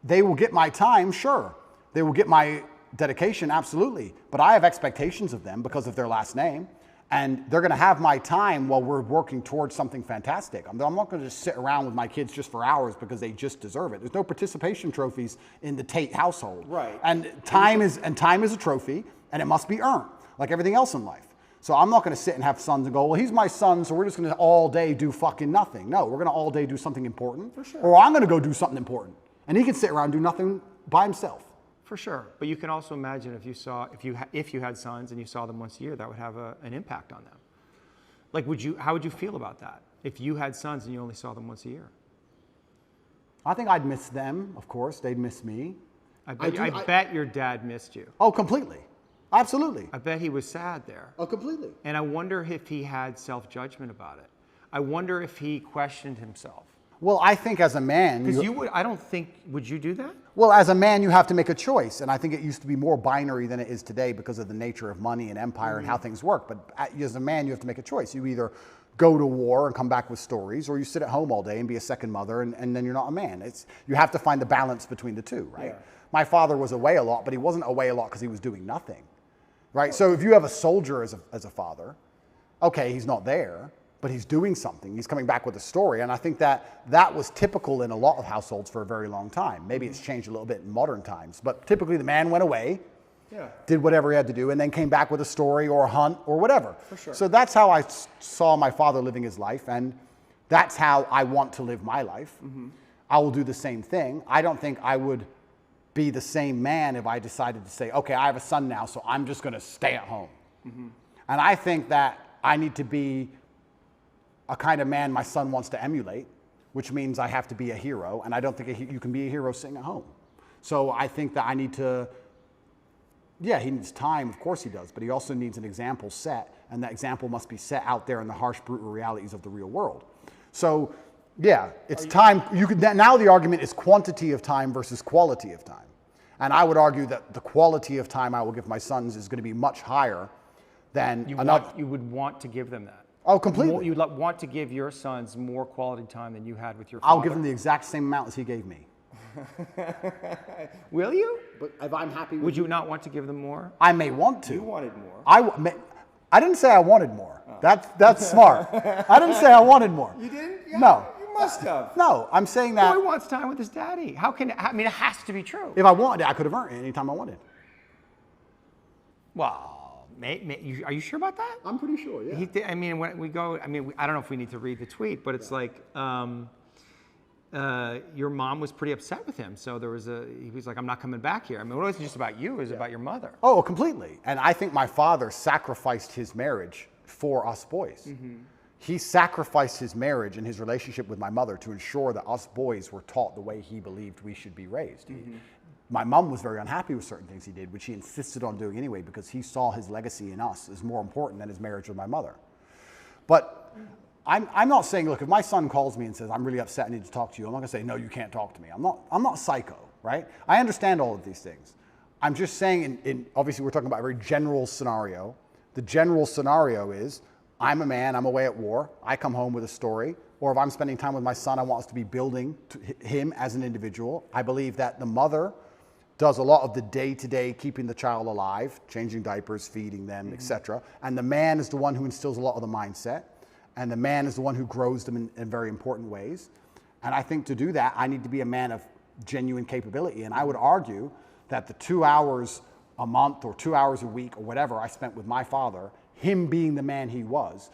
[SPEAKER 1] they will get my time, sure. They will get my dedication, absolutely. But I have expectations of them because of their last name. And they're going to have my time while we're working towards something fantastic. I'm not going to just sit around with my kids just for hours because they just deserve it. There's no participation trophies in the Tate household.
[SPEAKER 3] Right.
[SPEAKER 1] And time is a trophy, and it must be earned, like everything else in life. So I'm not going to sit and have sons and go, well, he's my son, so we're just going to all day do fucking nothing. No, we're going to all day do something important. For sure. Or I'm going to go do something important. And he can sit around and do nothing by himself.
[SPEAKER 2] For sure, but you can also imagine if you had sons and you saw them once a year, that would have an impact on them. Like, how would you feel about that if you had sons and you only saw them once a year?
[SPEAKER 1] I think I'd miss them, of course. They'd miss me.
[SPEAKER 2] I bet your dad missed you.
[SPEAKER 1] Oh, completely, absolutely.
[SPEAKER 2] I bet he was sad there.
[SPEAKER 1] Oh, completely.
[SPEAKER 2] And I wonder if he had self-judgment about it. I wonder if he questioned himself.
[SPEAKER 1] Well, I think as a man...
[SPEAKER 2] Because would you do that?
[SPEAKER 1] Well, as a man, you have to make a choice. And I think it used to be more binary than it is today because of the nature of money and empire and how things work. But as a man, you have to make a choice. You either go to war and come back with stories, or you sit at home all day and be a second mother, and then you're not a man. You have to find the balance between the two, right? Yeah. My father was away a lot, but he wasn't away a lot because he was doing nothing, right? So if you have a soldier as a father, okay, he's not there, but he's doing something. He's coming back with a story. And I think that was typical in a lot of households for a very long time. Maybe it's changed a little bit in modern times. But typically the man went away, did whatever he had to do, and then came back with a story or a hunt or whatever.
[SPEAKER 3] For sure.
[SPEAKER 1] So that's how I saw my father living his life. And that's how I want to live my life. Mm-hmm. I will do the same thing. I don't think I would be the same man if I decided to say, okay, I have a son now, so I'm just going to stay at home. Mm-hmm. And I think that I need to be a kind of man my son wants to emulate, which means I have to be a hero, and I don't think you can be a hero sitting at home. So I think that I need to, he needs time, of course he does, but he also needs an example set, and that example must be set out there in the harsh, brutal realities of the real world. So, it's time. Now the argument is quantity of time versus quality of time. And I would argue that the quality of time I will give my sons is going to be much higher than another.
[SPEAKER 2] You would want to give them that.
[SPEAKER 1] Oh, completely.
[SPEAKER 2] You'd want to give your sons more quality time than you had with your father.
[SPEAKER 1] I'll give them the exact same amount as he gave me.
[SPEAKER 2] Will you?
[SPEAKER 1] But if I'm happy with
[SPEAKER 2] Would you not want to give them more?
[SPEAKER 1] I may want to.
[SPEAKER 3] You wanted more.
[SPEAKER 1] I didn't say I wanted more. Oh. That's smart. I didn't say I wanted more.
[SPEAKER 3] You didn't? Yeah,
[SPEAKER 1] no.
[SPEAKER 3] You must have.
[SPEAKER 1] No, I'm saying that.
[SPEAKER 2] Boy wants time with his daddy. It has to be true.
[SPEAKER 1] If I wanted it, I could have earned it anytime I wanted.
[SPEAKER 2] Well... are you sure about that?
[SPEAKER 1] I'm pretty sure, yeah.
[SPEAKER 2] When we go, I don't know if we need to read the tweet, but it's like, your mom was pretty upset with him. So he was like, I'm not coming back here. It wasn't just about you, it was about your mother.
[SPEAKER 1] Oh, completely. And I think my father sacrificed his marriage for us boys. Mm-hmm. He sacrificed his marriage and his relationship with my mother to ensure that us boys were taught the way he believed we should be raised. Mm-hmm. My mom was very unhappy with certain things he did, which he insisted on doing anyway because he saw his legacy in us as more important than his marriage with my mother. But I'm not saying, look, if my son calls me and says, I'm really upset, I need to talk to you, I'm not going to say, no, you can't talk to me. I'm not psycho, right? I understand all of these things. I'm just saying, obviously we're talking about a very general scenario. The general scenario is, I'm a man, I'm away at war, I come home with a story, or if I'm spending time with my son, I want us to be building him as an individual. I believe that the mother does a lot of the day-to-day keeping the child alive, changing diapers, feeding them, etc. And the man is the one who instills a lot of the mindset. And the man is the one who grows them in very important ways. And I think to do that, I need to be a man of genuine capability. And I would argue that the 2 hours a month or 2 hours a week or whatever I spent with my father, him being the man he was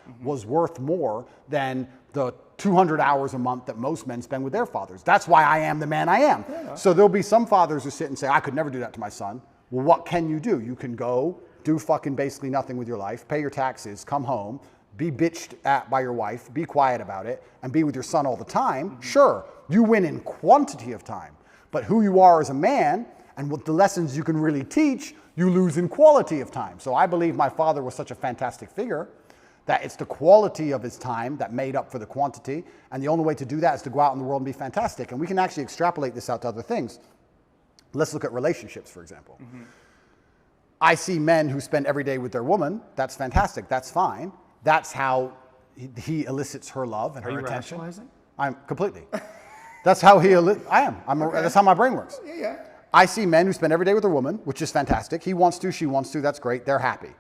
[SPEAKER 1] worth more than the 200 hours a month that most men spend with their fathers. That's why I am the man I am. Yeah. So there'll be some fathers who sit and say, I could never do that to my son. Well, what can you do? You can go do fucking basically nothing with your life, pay your taxes, come home, be bitched at by your wife, be quiet about it, and be with your son all the time. Sure, you win in quantity of time, but who you are as a man and what the lessons you can really teach, you lose in quality of time. So I believe my father was such a fantastic figure that it's the quality of his time that made up for the quantity, and the only way to do that is to go out in the world and be fantastic. And we can actually extrapolate this out to other things. Let's look at relationships, for example. I see men who spend every day with their woman. That's fantastic. That's fine. That's how he elicits her love and her attention. Are you rationalizing? I'm completely. That's how that's how my brain works.
[SPEAKER 3] Yeah.
[SPEAKER 1] I see men who spend every day with their woman, which is fantastic. He wants to, she wants to, that's great. They're happy.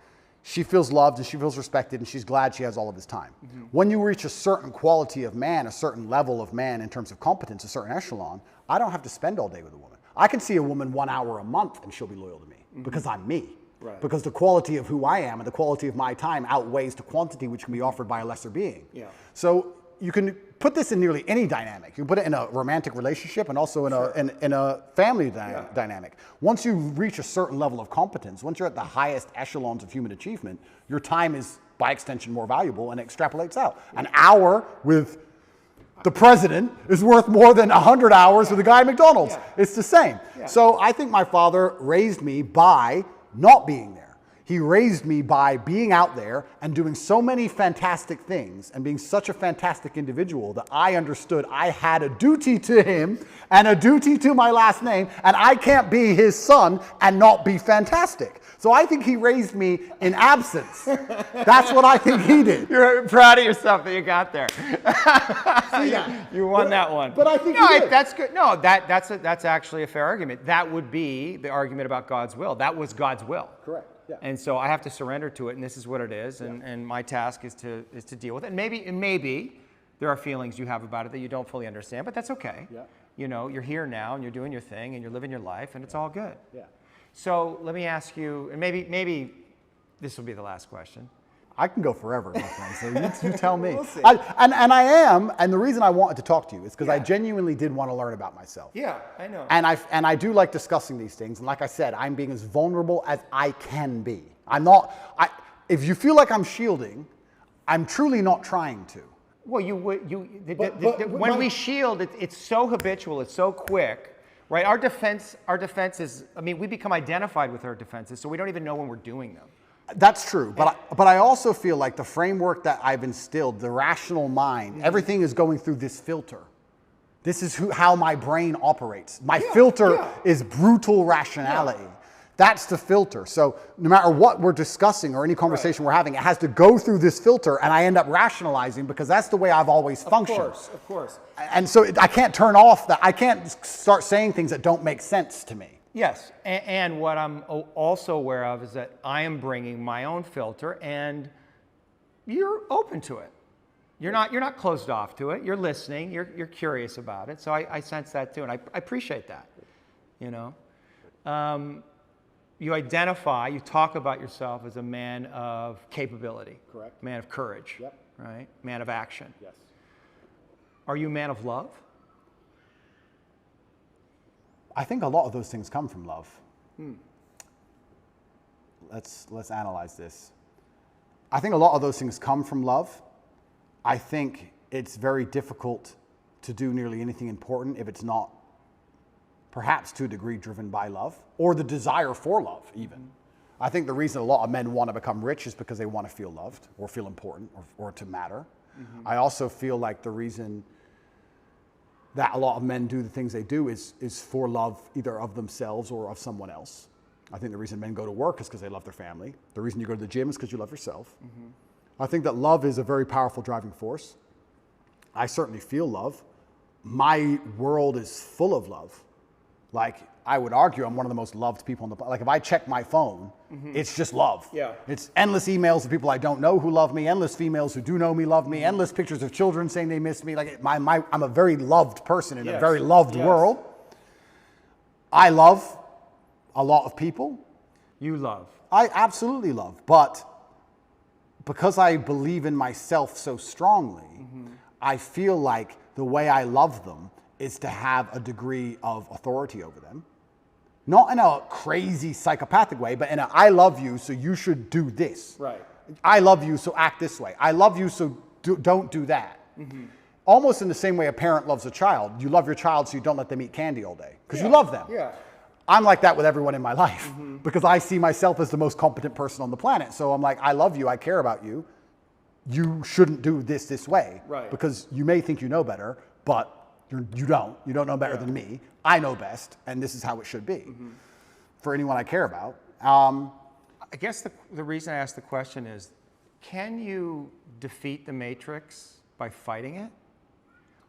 [SPEAKER 1] She feels loved and she feels respected and she's glad she has all of his time. When you reach a certain quality of man, a certain level of man in terms of competence, a certain echelon, I don't have to spend all day with a woman. I can see a woman 1 hour a month and she'll be loyal to me because I'm me. Right. Because the quality of who I am and the quality of my time outweighs the quantity which can be offered by a lesser being. Yeah. So you can put this in nearly any dynamic. You can put it in a romantic relationship and also in a family dynamic. Once you reach a certain level of competence, once you're at the highest echelons of human achievement, your time is by extension more valuable and it extrapolates out. An hour with the president is worth more than 100 hours with a guy at McDonald's. It's the same. So I think my father raised me by not being there. He raised me by being out there and doing so many fantastic things and being such a fantastic individual that I understood I had a duty to him and a duty to my last name, and I can't be his son and not be fantastic. So I think he raised me in absence. That's what I think he did.
[SPEAKER 2] You're proud of yourself that you got there. You won that one.
[SPEAKER 1] But I think he did.
[SPEAKER 2] That's good. No, that's actually a fair argument. That would be the argument about God's will. That was God's will.
[SPEAKER 1] Correct. Yeah.
[SPEAKER 2] And so I have to surrender to it, and this is what it is, and my task is to deal with it. And maybe there are feelings you have about it that you don't fully understand, but that's okay. Yeah. You know, you're here now, and you're doing your thing, and you're living your life, and it's all good. Yeah. So let me ask you, and maybe this will be the last question.
[SPEAKER 1] I can go forever, my friend, so you tell me. We'll see. And the reason I wanted to talk to you is because I genuinely did want to learn about myself.
[SPEAKER 2] Yeah, I know.
[SPEAKER 1] And I do like discussing these things, and like I said, I'm being as vulnerable as I can be. If you feel like I'm shielding, I'm truly not trying to.
[SPEAKER 2] Well, when we shield, it's so habitual, it's so quick, right? Our defense is, we become identified with our defenses, so we don't even know when we're doing them.
[SPEAKER 1] That's true, but I also feel like the framework that I've instilled, the rational mind, everything is going through this filter. This is how my brain operates. My filter is brutal rationality. That's the filter. So no matter what we're discussing or any conversation we're having, it has to go through this filter, and I end up rationalizing because that's the way I've always functioned.
[SPEAKER 3] Of course.
[SPEAKER 1] And so I can't turn off that. I can't start saying things that don't make sense to me.
[SPEAKER 2] Yes, and what I'm also aware of is that I am bringing my own filter, and you're open to it. You're not closed off to it. You're listening. You're curious about it. So I sense that too, and I appreciate that. You know, you talk about yourself as a man of capability.
[SPEAKER 1] Correct.
[SPEAKER 2] Man of courage.
[SPEAKER 1] Yep.
[SPEAKER 2] Right. Man of action.
[SPEAKER 1] Yes.
[SPEAKER 2] Are you a man of love?
[SPEAKER 1] I think a lot of those things come from love. Let's analyze this. I think a lot of those things come from love. I think it's very difficult to do nearly anything important if it's not perhaps to a degree driven by love or the desire for love even. I think the reason a lot of men want to become rich is because they want to feel loved or feel important or to matter. I also feel like the reason that a lot of men do the things they do is for love either of themselves or of someone else. I think the reason men go to work is because they love their family. The reason you go to the gym is because you love yourself. I think that love is a very powerful driving force. I certainly feel love. My world is full of love. Like, I would argue I'm one of the most loved people on the planet. Like, if I check my phone, it's just love. Yeah. It's endless emails of people I don't know who love me, endless females who do know me love me, endless pictures of children saying they miss me. Like, I'm a very loved person in a very loved world. I love a lot of people.
[SPEAKER 2] You love.
[SPEAKER 1] I absolutely love, but because I believe in myself so strongly, I feel like the way I love them is to have a degree of authority over them. Not in a crazy psychopathic way, but in a I love you, so you should do this.
[SPEAKER 2] Right.
[SPEAKER 1] I love you, so act this way. I love you, so don't do that. Almost in the same way a parent loves a child. You love your child, so you don't let them eat candy all day because you love them.
[SPEAKER 2] Yeah.
[SPEAKER 1] I'm like that with everyone in my life because I see myself as the most competent person on the planet. So I'm like, I love you. I care about you. You shouldn't do this way.
[SPEAKER 2] Right.
[SPEAKER 1] Because you may think you know better, but you don't. You don't know better than me. I know best, and this is how it should be for anyone I care about.
[SPEAKER 2] I guess the reason I asked the question is, can you defeat the matrix by fighting it?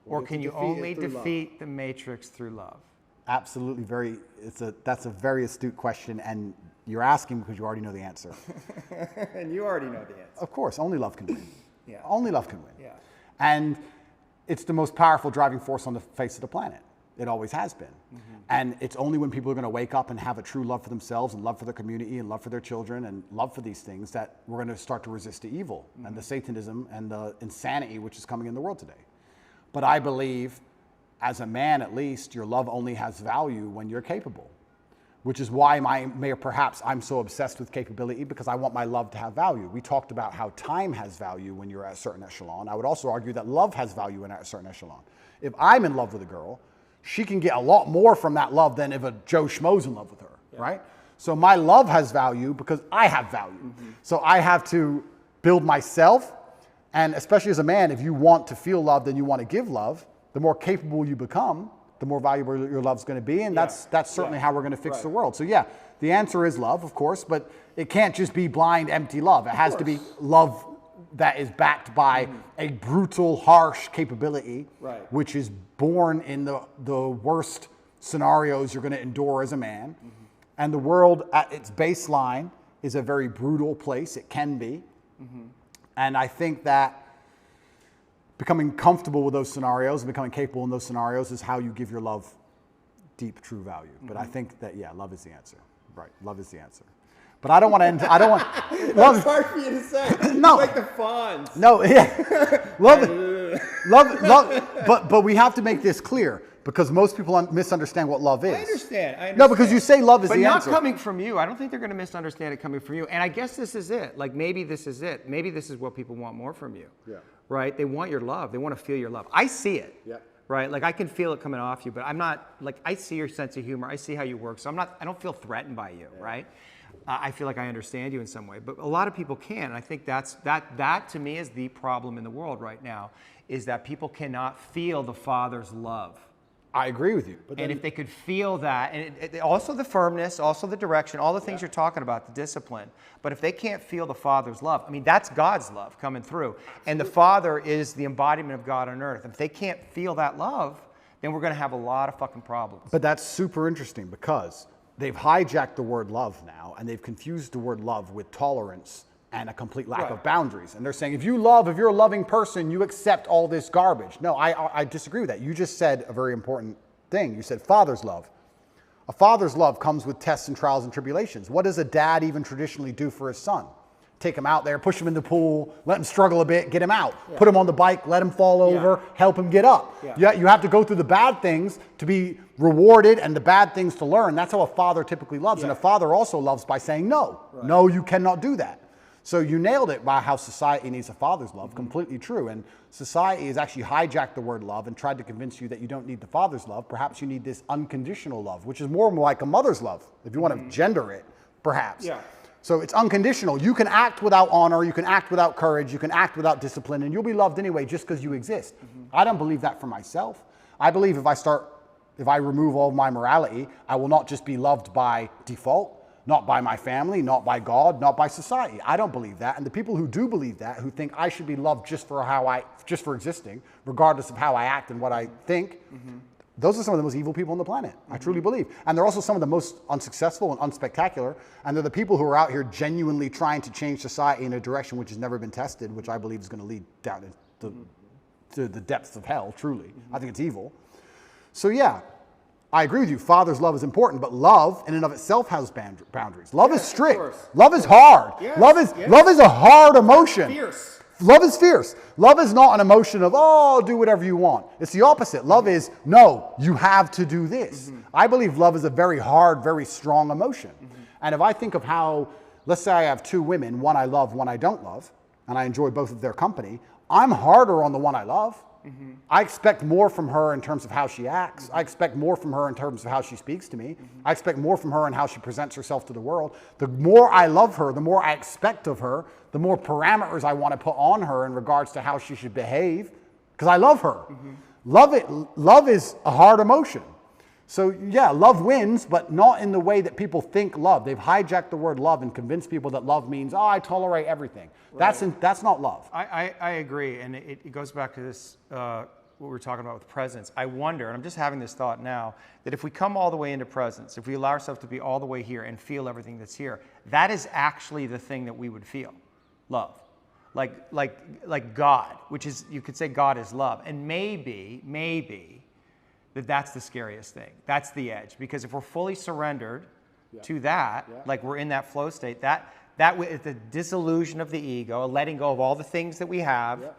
[SPEAKER 2] Or can you only defeat the matrix through love?
[SPEAKER 1] Absolutely, that's a very astute question, and you're asking because you already know the answer.
[SPEAKER 2] And you already know the answer.
[SPEAKER 1] Of course, only love can win.
[SPEAKER 2] Yeah.
[SPEAKER 1] Only love can win.
[SPEAKER 2] Yeah.
[SPEAKER 1] And it's the most powerful driving force on the face of the planet. It always has been. And it's only when people are going to wake up and have a true love for themselves and love for their community and love for their children and love for these things that we're going to start to resist the evil and the Satanism and the insanity which is coming in the world today. But I believe, as a man at least, your love only has value when you're capable, which is why perhaps I'm so obsessed with capability, because I want my love to have value. We talked about how time has value when you're at a certain echelon. I would also argue that love has value when at a certain echelon. If I'm in love with a girl, she can get a lot more from that love than if a Joe Schmo's in love with her, right? So my love has value because I have value. So I have to build myself, and especially as a man, if you want to feel loved and you want to give love, the more capable you become, the more valuable your love's going to be, and that's certainly how we're going to fix the world. So yeah, the answer is love, of course, but it can't just be blind, empty love. It has to be love that is backed by a brutal, harsh capability, which is born in the worst scenarios you're going to endure as a man. And the world at its baseline is a very brutal place. It can be. And I think that becoming comfortable with those scenarios and becoming capable in those scenarios is how you give your love deep, true value. But I think that, love is the answer. Right, love is the answer. But I don't want to end. I don't want.
[SPEAKER 2] That's hard for you to say.
[SPEAKER 1] No,
[SPEAKER 2] it's like the Fonz.
[SPEAKER 1] No, love. But we have to make this clear because most people misunderstand what love is.
[SPEAKER 2] I understand.
[SPEAKER 1] No, because you say love is the answer.
[SPEAKER 2] But not coming from you. I don't think they're going to misunderstand it coming from you. And I guess this is it. Like maybe this is it. Maybe this is what people want more from you. Yeah. Right? They want your love. They want to feel your love. I see it. Yeah. Right? Like I can feel it coming off you, but I'm not like I see your sense of humor. I see how you work. So I don't feel threatened by you. Right? I feel like I understand you in some way, but a lot of people can't. And I think that to me is the problem in the world right now, is that people cannot feel the Father's love.
[SPEAKER 1] I agree with you.
[SPEAKER 2] And if they could feel that, and also the firmness, also the direction, all the things you're talking about, the discipline, but if they can't feel the Father's love, I mean, that's God's love coming through. And the Father is the embodiment of God on earth. If they can't feel that love, then we're going to have a lot of fucking problems.
[SPEAKER 1] But that's super interesting because they've hijacked the word love now, and they've confused the word love with tolerance and a complete lack of boundaries. And they're saying, if you're a loving person, you accept all this garbage. No, I disagree with that. You just said a very important thing. You said father's love. A father's love comes with tests and trials and tribulations. What does a dad even traditionally do for his son? Take him out there, push him in the pool, let him struggle a bit, get him out. Yeah. Put him on the bike, let him fall over, help him get up. Yeah. You have to go through the bad things to be rewarded and the bad things to learn. That's how a father typically loves. And a father also loves by saying no. Right. No, you cannot do that. So you nailed it by how society needs a father's love. Completely true. And society has actually hijacked the word love and tried to convince you that you don't need the father's love. Perhaps you need this unconditional love, which is more like a mother's love, if you want to gender it, perhaps. Yeah. So it's unconditional. You can act without honor, you can act without courage, you can act without discipline, and you'll be loved anyway just because you exist. I don't believe that for myself. I believe if I remove all of my morality, I will not just be loved by default, not by my family, not by God, not by society. I don't believe that. And the people who do believe that, who think I should be loved just for existing, regardless of how I act and what I think, those are some of the most evil people on the planet. I truly believe. And they're also some of the most unsuccessful and unspectacular. And they're the people who are out here genuinely trying to change society in a direction which has never been tested, which I believe is going to lead down to the depths of hell, truly. I think it's evil. So yeah, I agree with you. Father's love is important, but love in and of itself has boundaries. Love is strict. Love is hard.
[SPEAKER 3] Yes.
[SPEAKER 1] Love is a hard emotion.
[SPEAKER 3] Fierce.
[SPEAKER 1] Love is fierce. Love is not an emotion of, oh, do whatever you want. It's the opposite. Love is, no, you have to do this. I believe love is a very hard, very strong emotion. And if I think of how, let's say I have two women, one I love, one I don't love, and I enjoy both of their company, I'm harder on the one I love. I expect more from her in terms of how she acts. I expect more from her in terms of how she speaks to me. I expect more from her in how she presents herself to the world. The more I love her, the more I expect of her, the more parameters I want to put on her in regards to how she should behave, because I love her. Love is a hard emotion. So yeah, love wins, but not in the way that people think love. They've hijacked the word love and convinced people that love means, oh, I tolerate everything. Right. That's not love.
[SPEAKER 2] I agree, and it goes back to this, what we were talking about with presence. I wonder, and I'm just having this thought now, that if we come all the way into presence, if we allow ourselves to be all the way here and feel everything that's here, that is actually the thing that we would feel, love. Like God, which is, you could say God is love. And maybe, that's the scariest thing. That's the edge. Because if we're fully surrendered to that, like we're in that flow state, that is the dissolution of the ego, letting go of all the things that we have,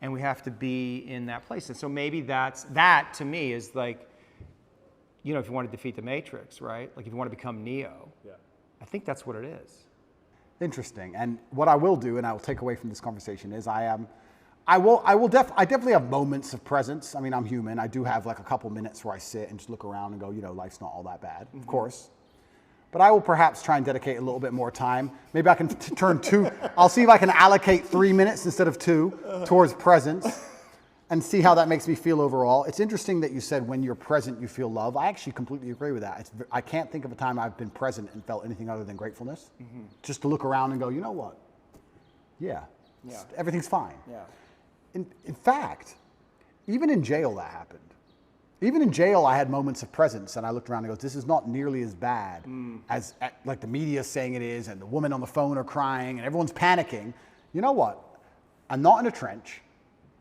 [SPEAKER 2] and we have to be in that place. And so maybe that to me is like, you know, if you want to defeat the Matrix, right? Like if you want to become Neo, I think that's what it is.
[SPEAKER 1] Interesting. And what I will do, and I will take away from this conversation, is I definitely have moments of presence. I mean, I'm human. I do have like a couple minutes where I sit and just look around and go, you know, life's not all that bad, of course. But I will perhaps try and dedicate a little bit more time. Maybe I can I'll see if I can allocate 3 minutes instead of 2 towards presence and see how that makes me feel overall. It's interesting that you said when you're present, you feel love. I actually completely agree with that. I can't think of a time I've been present and felt anything other than gratefulness. Just to look around and go, you know what? Everything's fine. In fact, even in jail that happened. Even in jail, I had moments of presence, and I looked around and go, this is not nearly as bad as like the media is saying it is, and the women on the phone are crying, and everyone's panicking. You know what? I'm not in a trench.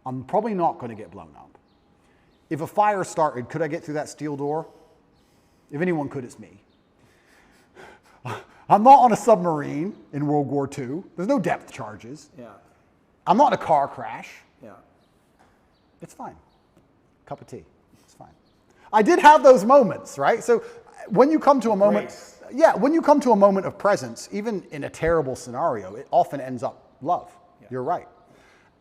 [SPEAKER 1] I'm probably not going to get blown up. If a fire started, could I get through that steel door? If anyone could, it's me. I'm not on a submarine in World War II. There's no depth charges. I'm not in a car crash. It's fine. Cup of tea. It's fine. I did have those moments, right? So when you come to a moment, when you come to a moment of presence, even in a terrible scenario, it often ends up love. You're right.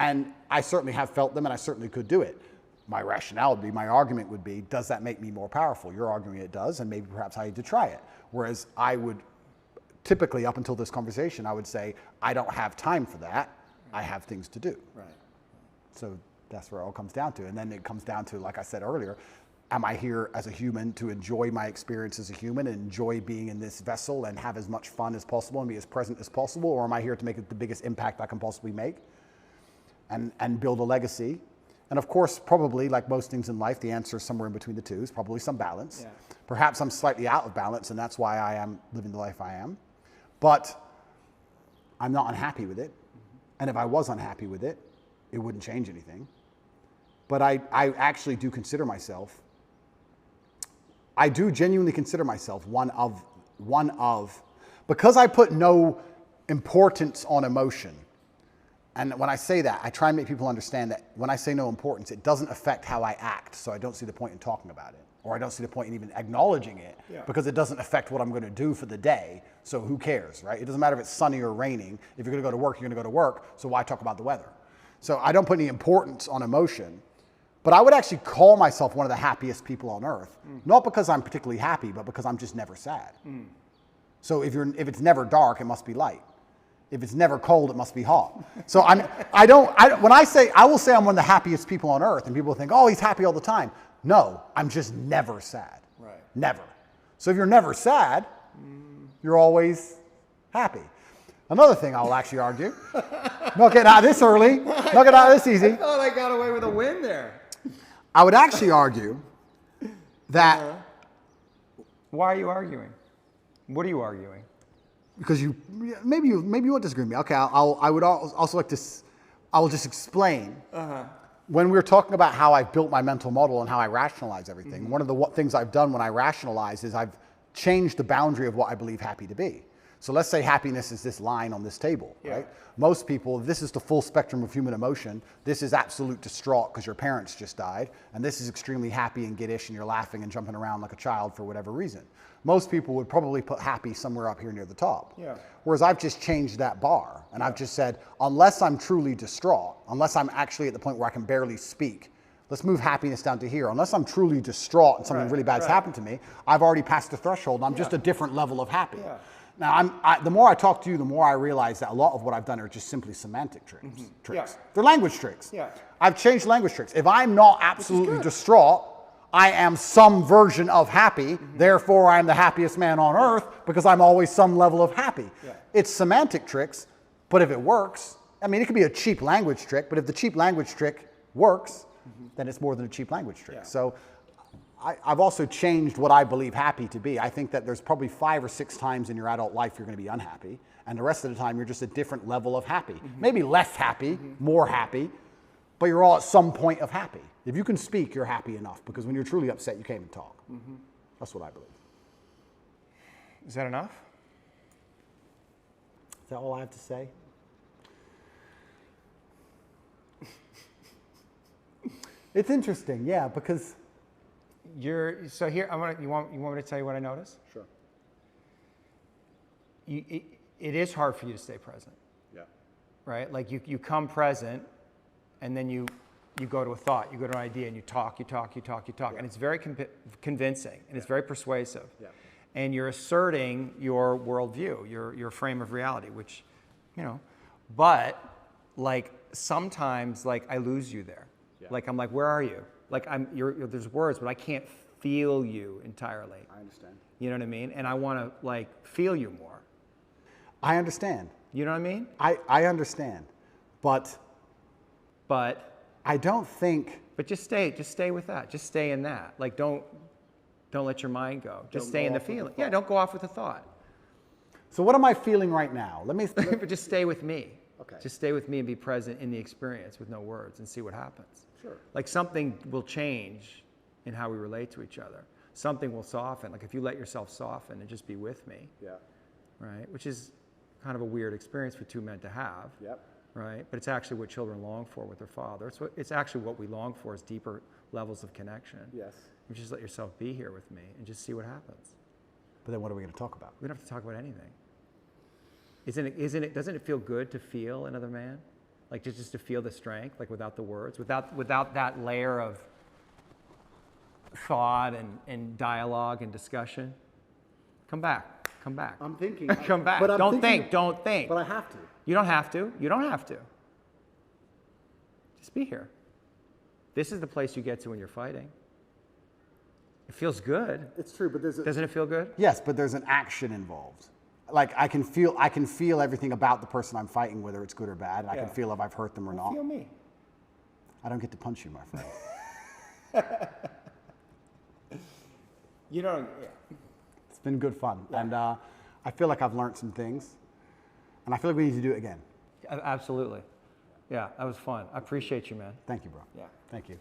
[SPEAKER 1] And I certainly have felt them, and I certainly could do it. My rationale would be, my argument would be, does that make me more powerful? You're arguing it does, and maybe perhaps I need to try it. Whereas I would typically, up until this conversation, I would say, I don't have time for that. I have things to do. So that's where it all comes down to. And then it comes down to, like I said earlier, am I here as a human to enjoy my experience as a human and enjoy being in this vessel and have as much fun as possible and be as present as possible? Or am I here to make the biggest impact I can possibly make and build a legacy? And of course, probably like most things in life, the answer is somewhere in between the two. It's probably some balance. Perhaps I'm slightly out of balance, and that's why I am living the life I am. But I'm not unhappy with it. And if I was unhappy with it, it wouldn't change anything. But I actually do consider myself, I do genuinely consider myself one of, because I put no importance on emotion. And when I say that, I try and make people understand that when I say no importance, it doesn't affect how I act. So I don't see the point in talking about it, or I don't see the point in even acknowledging it, because it doesn't affect what I'm going to do for the day. So who cares, right? It doesn't matter if it's sunny or raining. If you're going to go to work, you're going to go to work. So why talk about the weather? So I don't put any importance on emotion. But I would actually call myself one of the happiest people on earth, not because I'm particularly happy, but because I'm just never sad. So if it's never dark, it must be light. If it's never cold, it must be hot. So when I will say I'm one of the happiest people on earth, and people think, oh, he's happy all the time. No, I'm just never sad. Never. So if you're never sad, you're always happy. Another thing I'll actually argue, not getting out of this early, not getting out of this easy.
[SPEAKER 3] I thought I got away with a win there.
[SPEAKER 1] I would actually argue that...
[SPEAKER 2] Why are you arguing? What are you arguing?
[SPEAKER 1] Because maybe you won't disagree with me. Okay, I would also like to, I will just explain when we're talking about how I've built my mental model and how I rationalize everything, one of the things I've done when I rationalize is I've changed the boundary of what I believe happy to be. So let's say happiness is this line on this table, right? Most people, this is the full spectrum of human emotion. This is absolute distraught because your parents just died. And this is extremely happy and giddish and you're laughing and jumping around like a child for whatever reason. Most people would probably put happy somewhere up here near the top. Whereas I've just changed that bar. And I've just said, unless I'm truly distraught, unless I'm actually at the point where I can barely speak, let's move happiness down to here. Unless I'm truly distraught and something really bad's happened to me, I've already passed the threshold and I'm just a different level of happy. Now, the more I talk to you, the more I realize that a lot of what I've done are just simply semantic tricks. They're language tricks. I've changed language tricks. If I'm not absolutely distraught, I am some version of happy. Therefore, I'm the happiest man on earth because I'm always some level of happy. It's semantic tricks, but if it works, I mean, it could be a cheap language trick, but if the cheap language trick works, then it's more than a cheap language trick. So I've also changed what I believe happy to be. I think that there's probably 5 or 6 times in your adult life you're going to be unhappy, and the rest of the time you're just a different level of happy. Maybe less happy, more happy, but you're all at some point of happy. If you can speak, you're happy enough, because when you're truly upset, you can't even talk. That's what I believe.
[SPEAKER 2] Is that enough?
[SPEAKER 1] Is that all I have to say? It's interesting, yeah, because
[SPEAKER 2] so here you want me to tell you what I noticed?
[SPEAKER 1] Sure.
[SPEAKER 2] It is hard for you to stay present. Right? Like you come present, and then you go to a thought, you go to an idea, and you talk, and it's very convincing, and it's very persuasive. And you're asserting your worldview, your frame of reality, which, but like sometimes like I lose you there. Like I'm like, where are you? Like there's words, but I can't feel you entirely.
[SPEAKER 1] I understand.
[SPEAKER 2] You know what I mean? And I want to like feel you more.
[SPEAKER 1] I understand.
[SPEAKER 2] You know what I mean?
[SPEAKER 1] I understand, but
[SPEAKER 2] I
[SPEAKER 1] don't think.
[SPEAKER 2] But just stay with that. Just stay in that. Like don't let your mind go. Just stay in the feeling. Yeah, don't go off with the thought.
[SPEAKER 1] So what am I feeling right now?
[SPEAKER 2] But just stay with me.
[SPEAKER 1] Okay.
[SPEAKER 2] Just stay with me and be present in the experience with no words and see what happens.
[SPEAKER 1] Sure.
[SPEAKER 2] Like something will change in how we relate to each other. Something will soften. Like if you let yourself soften and just be with me. Right? Which is kind of a weird experience for 2 men to have. Right? But it's actually what children long for with their father. It's actually what we long for is deeper levels of connection. You just let yourself be here with me and just see what happens.
[SPEAKER 1] But then what are we going to talk about?
[SPEAKER 2] We don't have to talk about anything. Doesn't it feel good to feel another man? Like just to feel the strength, like without the words, without that layer of thought and dialogue and discussion? Come back.
[SPEAKER 1] I'm thinking.
[SPEAKER 2] Come back.
[SPEAKER 1] But
[SPEAKER 2] Don't think.
[SPEAKER 1] But I have to.
[SPEAKER 2] You don't have to. Just be here. This is the place you get to when you're fighting. It feels good.
[SPEAKER 1] It's true, but
[SPEAKER 2] Doesn't it feel good?
[SPEAKER 1] Yes, but there's an action involved. Like I can feel everything about the person I'm fighting, whether it's good or bad. And I can feel if I've hurt them or not.
[SPEAKER 2] Feel me.
[SPEAKER 1] I don't get to punch you, my friend. It's been good fun, and I feel like I've learned some things, and I feel like we need to do it again.
[SPEAKER 2] Absolutely. Yeah, that was fun. I appreciate you, man.
[SPEAKER 1] Thank you, bro.
[SPEAKER 2] Yeah.
[SPEAKER 1] Thank you.